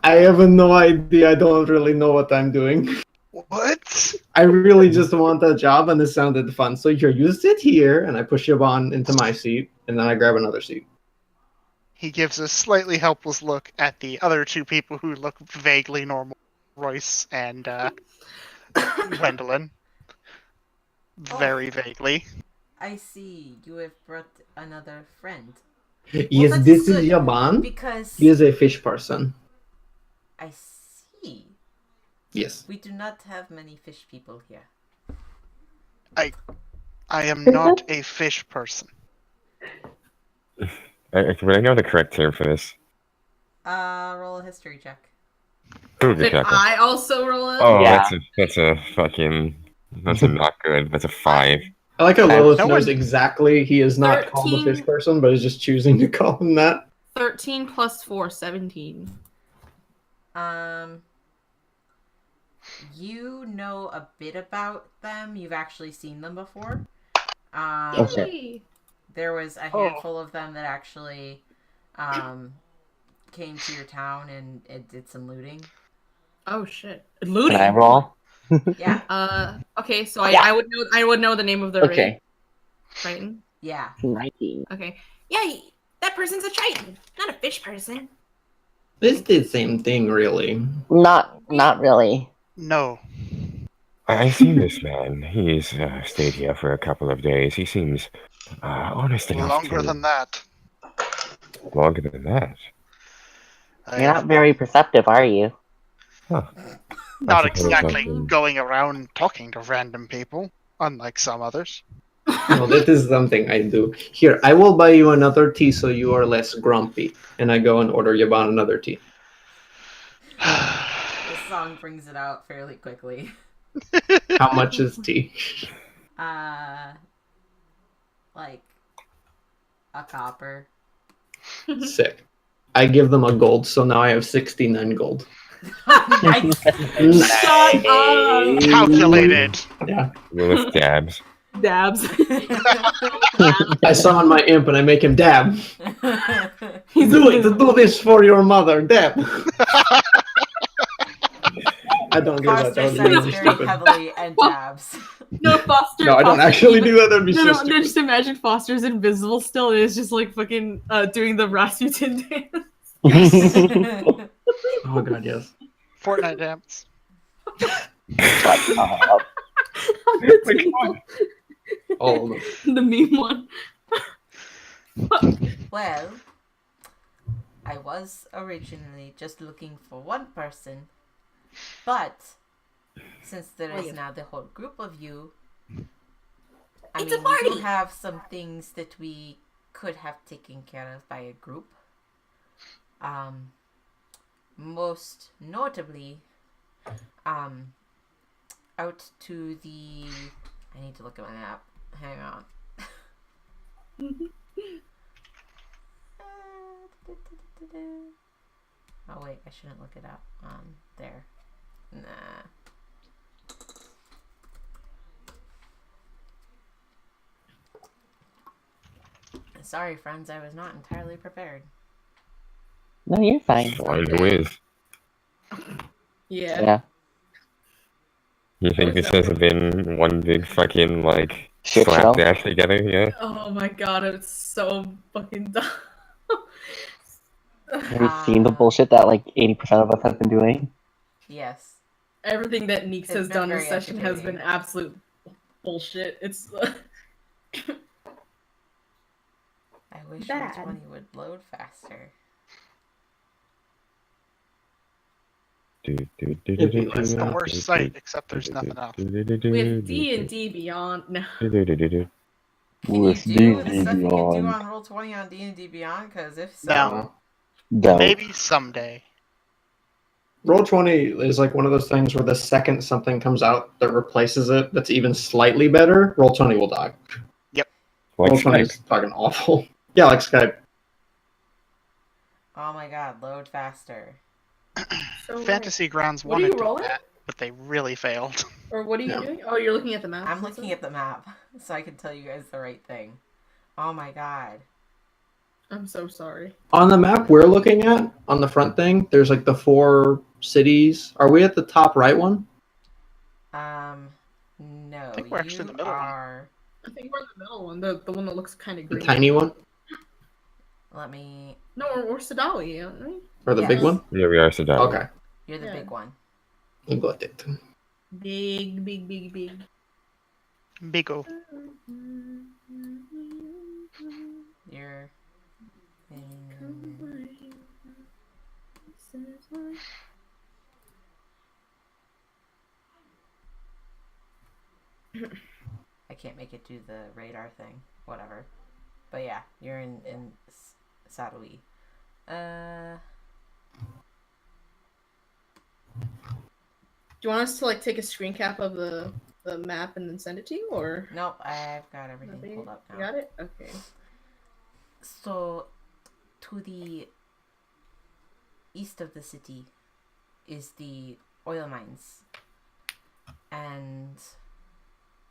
I have no idea. I don't really know what I'm doing. What? I really just want that job, and this sounded fun. So here, you sit here, and I push Yvonne into my seat, and then I grab another seat. He gives a slightly helpless look at the other two people who look vaguely normal, Royce and Gwendolyn. Very vaguely. I see. You have brought another friend. Yes, that this is is good, Yaban. Because He is a fish person. I see. Yes. We do not have many fish people here. I am not a fish person. Would I know the correct term for this? Roll a history check. Who the Did check? I also roll it? Oh, Yeah. that's a fucking. That's a not good. That's a 5. I like how Lilith No knows one- exactly he is not called a 13. fish person, but is just choosing to call him that. 13 plus 4, 17. You know a bit about them. You've actually seen them before. Yay! There was a handful of them that actually came to your town and it did some looting. Oh shit. Looting. Can I roll? Yeah, Okay, so Yeah. I would know the name of the raid. Okay. Triton. yeah. 19. Okay. Yeah, that person's a Triton, not a fish person. It's the same thing, really. Not really. No. I've seen this man. He's stayed here for a couple of days. He seems honest enough Longer to. than that. Longer than that. I You're have not very perceptive, are you? Huh. not I suppose exactly I can- going around talking to random people, unlike some others. No, that is something I do. Here, I will buy you another tea so you are less grumpy. And I go and order Yaban another tea. This song brings it out fairly quickly. How much is tea? Like a copper. Sick. I give them a gold, so now I have 69 gold. Nice. Shut up! Calculated. Yeah. Lilith dabs. Dabs. I summon my imp and I make him dab. He's Do it! Do this for your mother, dab! I don't do that. Foster That would be says really very stupid. heavily and dabs. No, Foster. No, I don't Foster actually even- do that. That'd be No, so no, stupid. just imagine Foster's invisible still, and it's just like fucking doing the Rasputin dance. Oh god, yes. Fortnite dance. Shut up. On the table. All of them. The meme one. Well, I was originally just looking for one person, but since there is now the whole group of you, I It's a mean, we do party. have some things that we could have taken care of by a group. Most notably, out to the. I need to look at my map. Hang on. Oh wait, I shouldn't look it up. There. Nah. Sorry, friends, I was not entirely prepared. No, you're fine. Fine, who is? Yeah. Yeah. You think this hasn't been one big fucking, like, Shit show. slapdash together? Yeah? Oh my god, it's so fucking dumb. Have you seen the bullshit that like 80% of us have been doing? Yes. Everything that Neeks It's has been done this very session has been entertaining. absolute bullshit. It's I wish Bad. 120 would load faster. It's the worst site, except there's nothing else. with D&D Beyond. No. Can you with do the D&D stuff you can do Beyond. on Roll20 on D&D Beyond? Because if so, No. No. Maybe someday. Roll20 is like one of those things where the second something comes out that replaces it that's even slightly better, Roll20 will die. Like Roll20 Skype. is fucking awful. Yeah, like Skype. oh my god, load faster. So, Fantasy Grounds what are you wanted to do rolling? that, but they really failed. Or what are you Yeah. doing? Oh, you're looking at the map. I'm looking at the map so I can tell you guys the right thing. Oh my god. I'm so sorry. On the map we're looking at, on the front thing, there's like the 4 cities. Are we at the top right one? No. I think we're actually in the middle one. are... I think we're in the middle one, the one that looks kind of The green. tiny one? Let me... No, we're Sadawi, aren't we? Or the big Yes. one? Yeah, we are Saddam. Okay. You're the Yeah. big one. Got it. Big, big, big, big. Bigo. You're... I can't make it do the radar thing. Whatever. But yeah, you're in Sadui. Do you want us to like take a screen cap of the map and then send it to you, or? Nope, I've got everything pulled up now. You got it? Okay. So, to the east of the city is the oil mines. And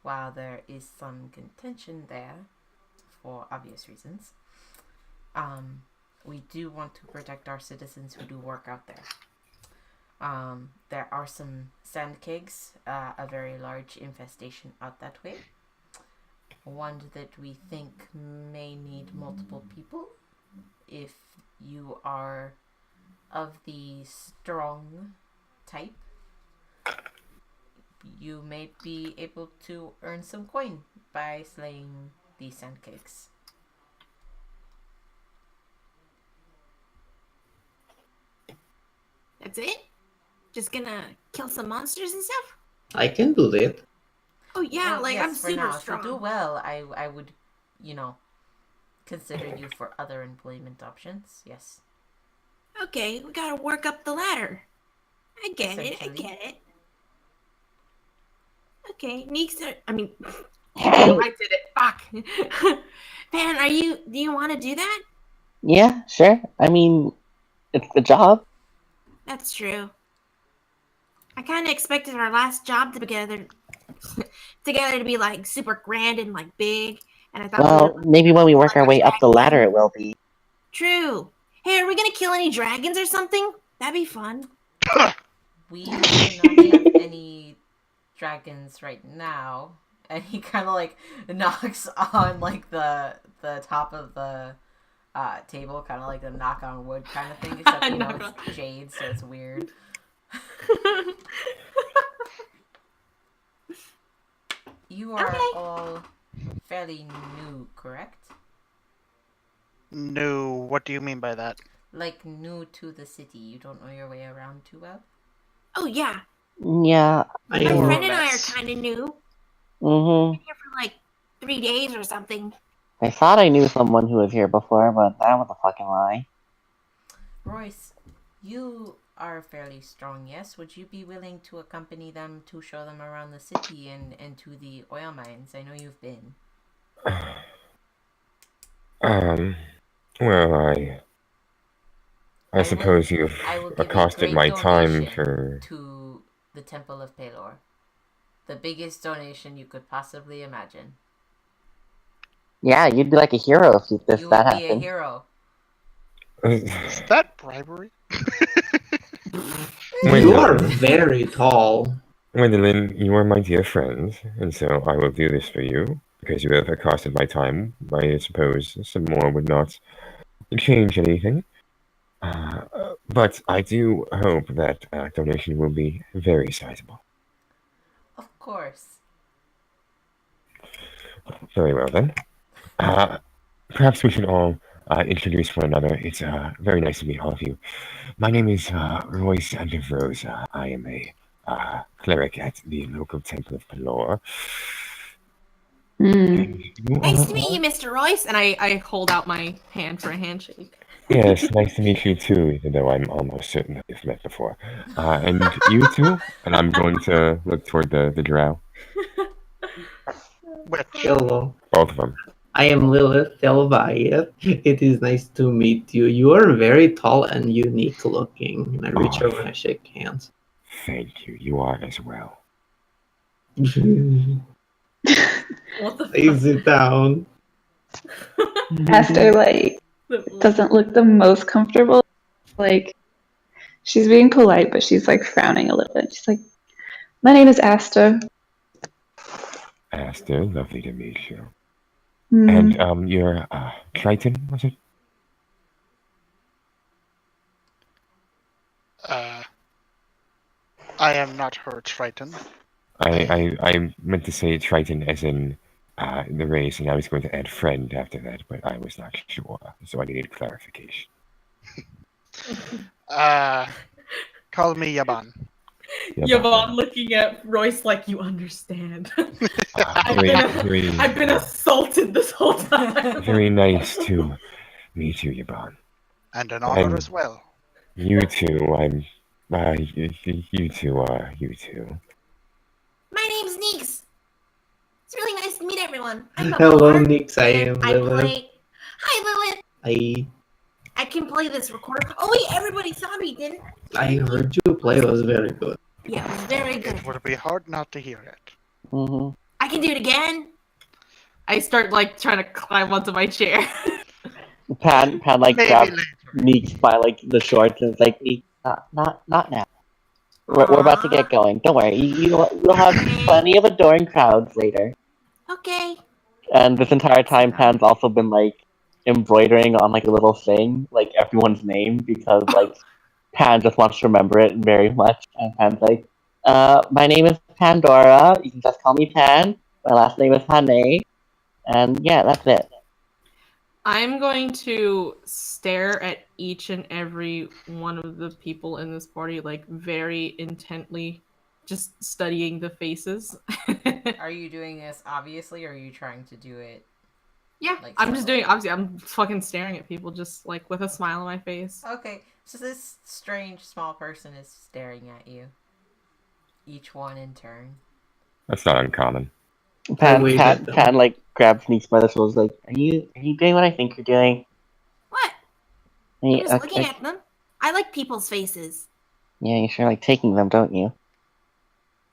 while there is some contention there, for obvious reasons, we do want to protect our citizens who do work out there. There are some sand kegs, a very large infestation out that way. One that we think may need multiple people. If you are of the strong type, you may be able to earn some coin by slaying these sand kegs. That's it? Just gonna kill some monsters and stuff? I can do that. Oh yeah, Well, like yes, I'm for super now. strong. If you do well, I would, consider you for other employment options. Yes. Okay, we gotta work up the ladder. I get it. I Essentially. get it. Okay, Neeks. I mean, Hey, I did it. Fuck. Van, do you want to do that? yeah, sure. I mean, it's the job. That's true. I kind of expected our last job together to be like super grand and like big, and I thought Well, maybe when we work our way up the ladder, it will be. True. Hey, are we gonna kill any dragons or something? That'd be fun. We do not have any dragons right now. And he kind of like knocks on like the top of the table, kind of like a knock on wood kind of thing. Except it's jade, so it's weird. You are all fairly new, correct? No, what do you mean by that? Like new to the city. You don't know your way around too well. Oh yeah, Yeah. I my am. friend and I are kind of new. Mm-hmm. Been here for like 3 days or something. I thought I knew someone who was here before, but that was a fucking lie. Royce, you are fairly strong, yes? Would you be willing to accompany them to show them around the city and to the oil mines? I know you've been. Well, I suppose you've I will give accosted a my great time donation for... to the Temple of Pelor. The biggest donation you could possibly imagine. Yeah, you'd be like a hero if You that would be a happened. hero. Is that bribery? You are very tall. Gwendolyn, you are my dear friend, and so I will do this for you, because you have accosted my time. I suppose some more would not change anything. But I do hope that donation will be very sizable. Of course. Very well, then. Perhaps we should all introduce one another. It's very nice to meet all of you. My name is Royce Rose. I am a... cleric at the local Temple of Pelor. Mm. You Nice are- to meet you, Mr. Royce. And I hold out my hand for a handshake. Yes, nice to meet you too, even though I'm almost certain that we've met before. And you too? And I'm going to look toward the drow. Which Hello. Both of them. I am Lilith Delviat. It is nice to meet you. You are very tall and unique looking. And I reach over and I shake hands. Thank you. You are as well. What the Please sit down. Aster like fuck? doesn't look the most comfortable. Like she's being polite, but she's like frowning a little bit. She's like, "My name is Aster." Aster, lovely to meet you. Hmm. And you're Triton, was it? I am not her Triton. I meant to say Triton as in the race, and I was going to add friend after that, but I was not sure, so I needed clarification. Call me Yaban. Yvonne looking at Royce like you understand. Very, I've been assaulted this whole time. very nice to meet you, Yaban. And an honor as well. You too. I'm. You too. You too. My name's Neeks. It's really nice to meet everyone. I'm Hello, Barbara, Nix. I and am I Lilith. play. Hi, Lilith. I I can play this recorder. Oh wait, everybody saw me, didn't? heard you play. It was very good. Yeah, it was very good. It would be hard not to hear it. Mm-hmm. I can do it again. I start like trying to climb onto my chair. Pan like Maybe grabs later. Meeks by like the shorts and it's like, Meeks, not now. We're about to get going. Don't worry. You'll have plenty of adoring crowds later. Okay. And this entire time, Pan's also been like embroidering on like a little thing, like everyone's name, because like Pan just wants to remember it very much. And Pan's like, my name is Pandora. You can just call me Pan. My last name is Hane. And yeah, that's it. I'm going to stare at each and every one of the people in this party, like very intently, just studying the faces. Are you doing this obviously, or are you trying to do it? Yeah, Like I'm just subtly? doing. Obviously, I'm fucking staring at people, just like with a smile on my face. Okay, so this strange small person is staring at you. Each one in turn. That's not uncommon. Pan wave at them. Pan like grabs Meeks by the shoulders, like, are you doing what I think you're doing? What? And I'm just looking at them. I like people's faces. Yeah, you sure like taking them, don't you?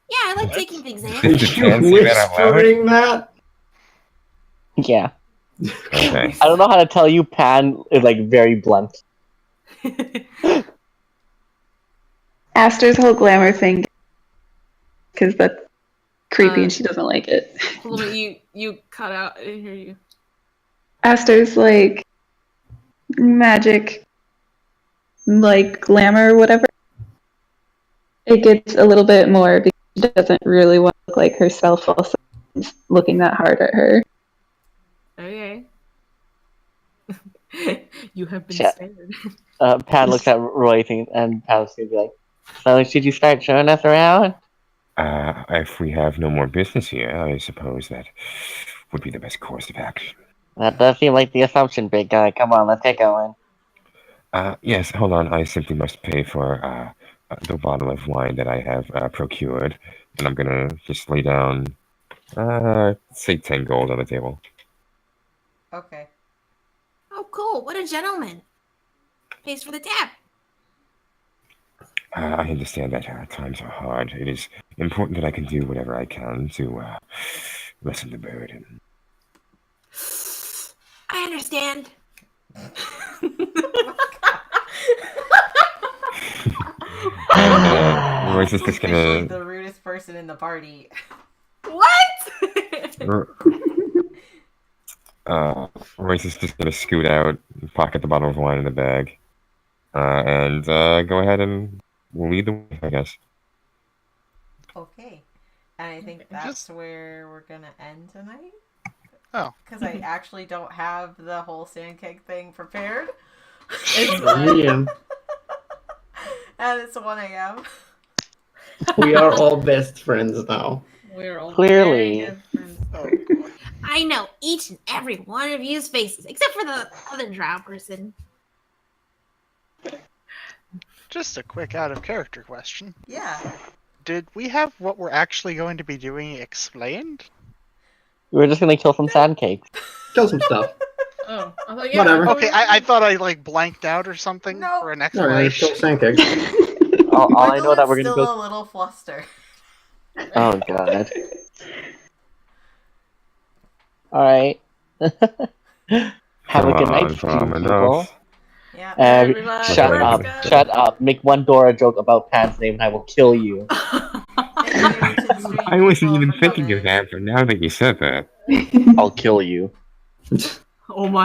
Yeah, I like taking things in. Did You Pan say that out loud? whispering that? Yeah. Okay. I don't know how to tell you Pan is like very blunt. Aster's whole glamour thing, because that's creepy and she doesn't like it. Hold on, you cut out. I didn't hear you. Aster's like magic, like glamour or whatever. It gets a little bit more because she doesn't really want to look like herself while someone's looking that hard at her. Okay. You have been Shit. spared. Pan looks at Roy and Pan's gonna be like, so should you start showing us around? If we have no more business here, I suppose that would be the best course of action. That does seem like the assumption, big guy. Come on, let's get going. Yes, hold on. I simply must pay for the bottle of wine that I have procured, and I'm gonna just lay down, say 10 gold on the table. Okay. Oh, cool. What a gentleman. Pays for the tab. I understand that times are hard. It is important that I can do whatever I can to lessen the burden. I understand. And Royce is just Officially gonna. the rudest person in the party. What? Royce is just gonna scoot out, pocket the bottle of wine in the bag, and go ahead and lead the way, I guess. Okay. And I think that's where we're gonna end tonight. Oh. Because I actually don't have the whole sand cake thing prepared. Yeah. And it's 1 a.m. We are all best friends now. We're all Clearly. very good friends. Oh, boy. I know each and every one of you's faces, except for the other drow person. Just a quick out of character question. Yeah. Did we have what we're actually going to be doing explained? We were just gonna kill some sand cakes. Kill some stuff. Oh, I thought, yeah, Whatever. thought Okay, I thought I like blanked out or something No. for an No, kill explanation. Sankeg. All I know that we're Gwendolyn's gonna still go. a little flustered. Oh god. All right. Have a good night, Come on, you people. enough. Yeah. Everybody, Shut let's up! go. Shut up! Make one Dora joke about Pan's name, and I will kill you. Thank you to the stream I wasn't people even for thinking of coming. that, but now that you said that. I'll kill you. Oh my.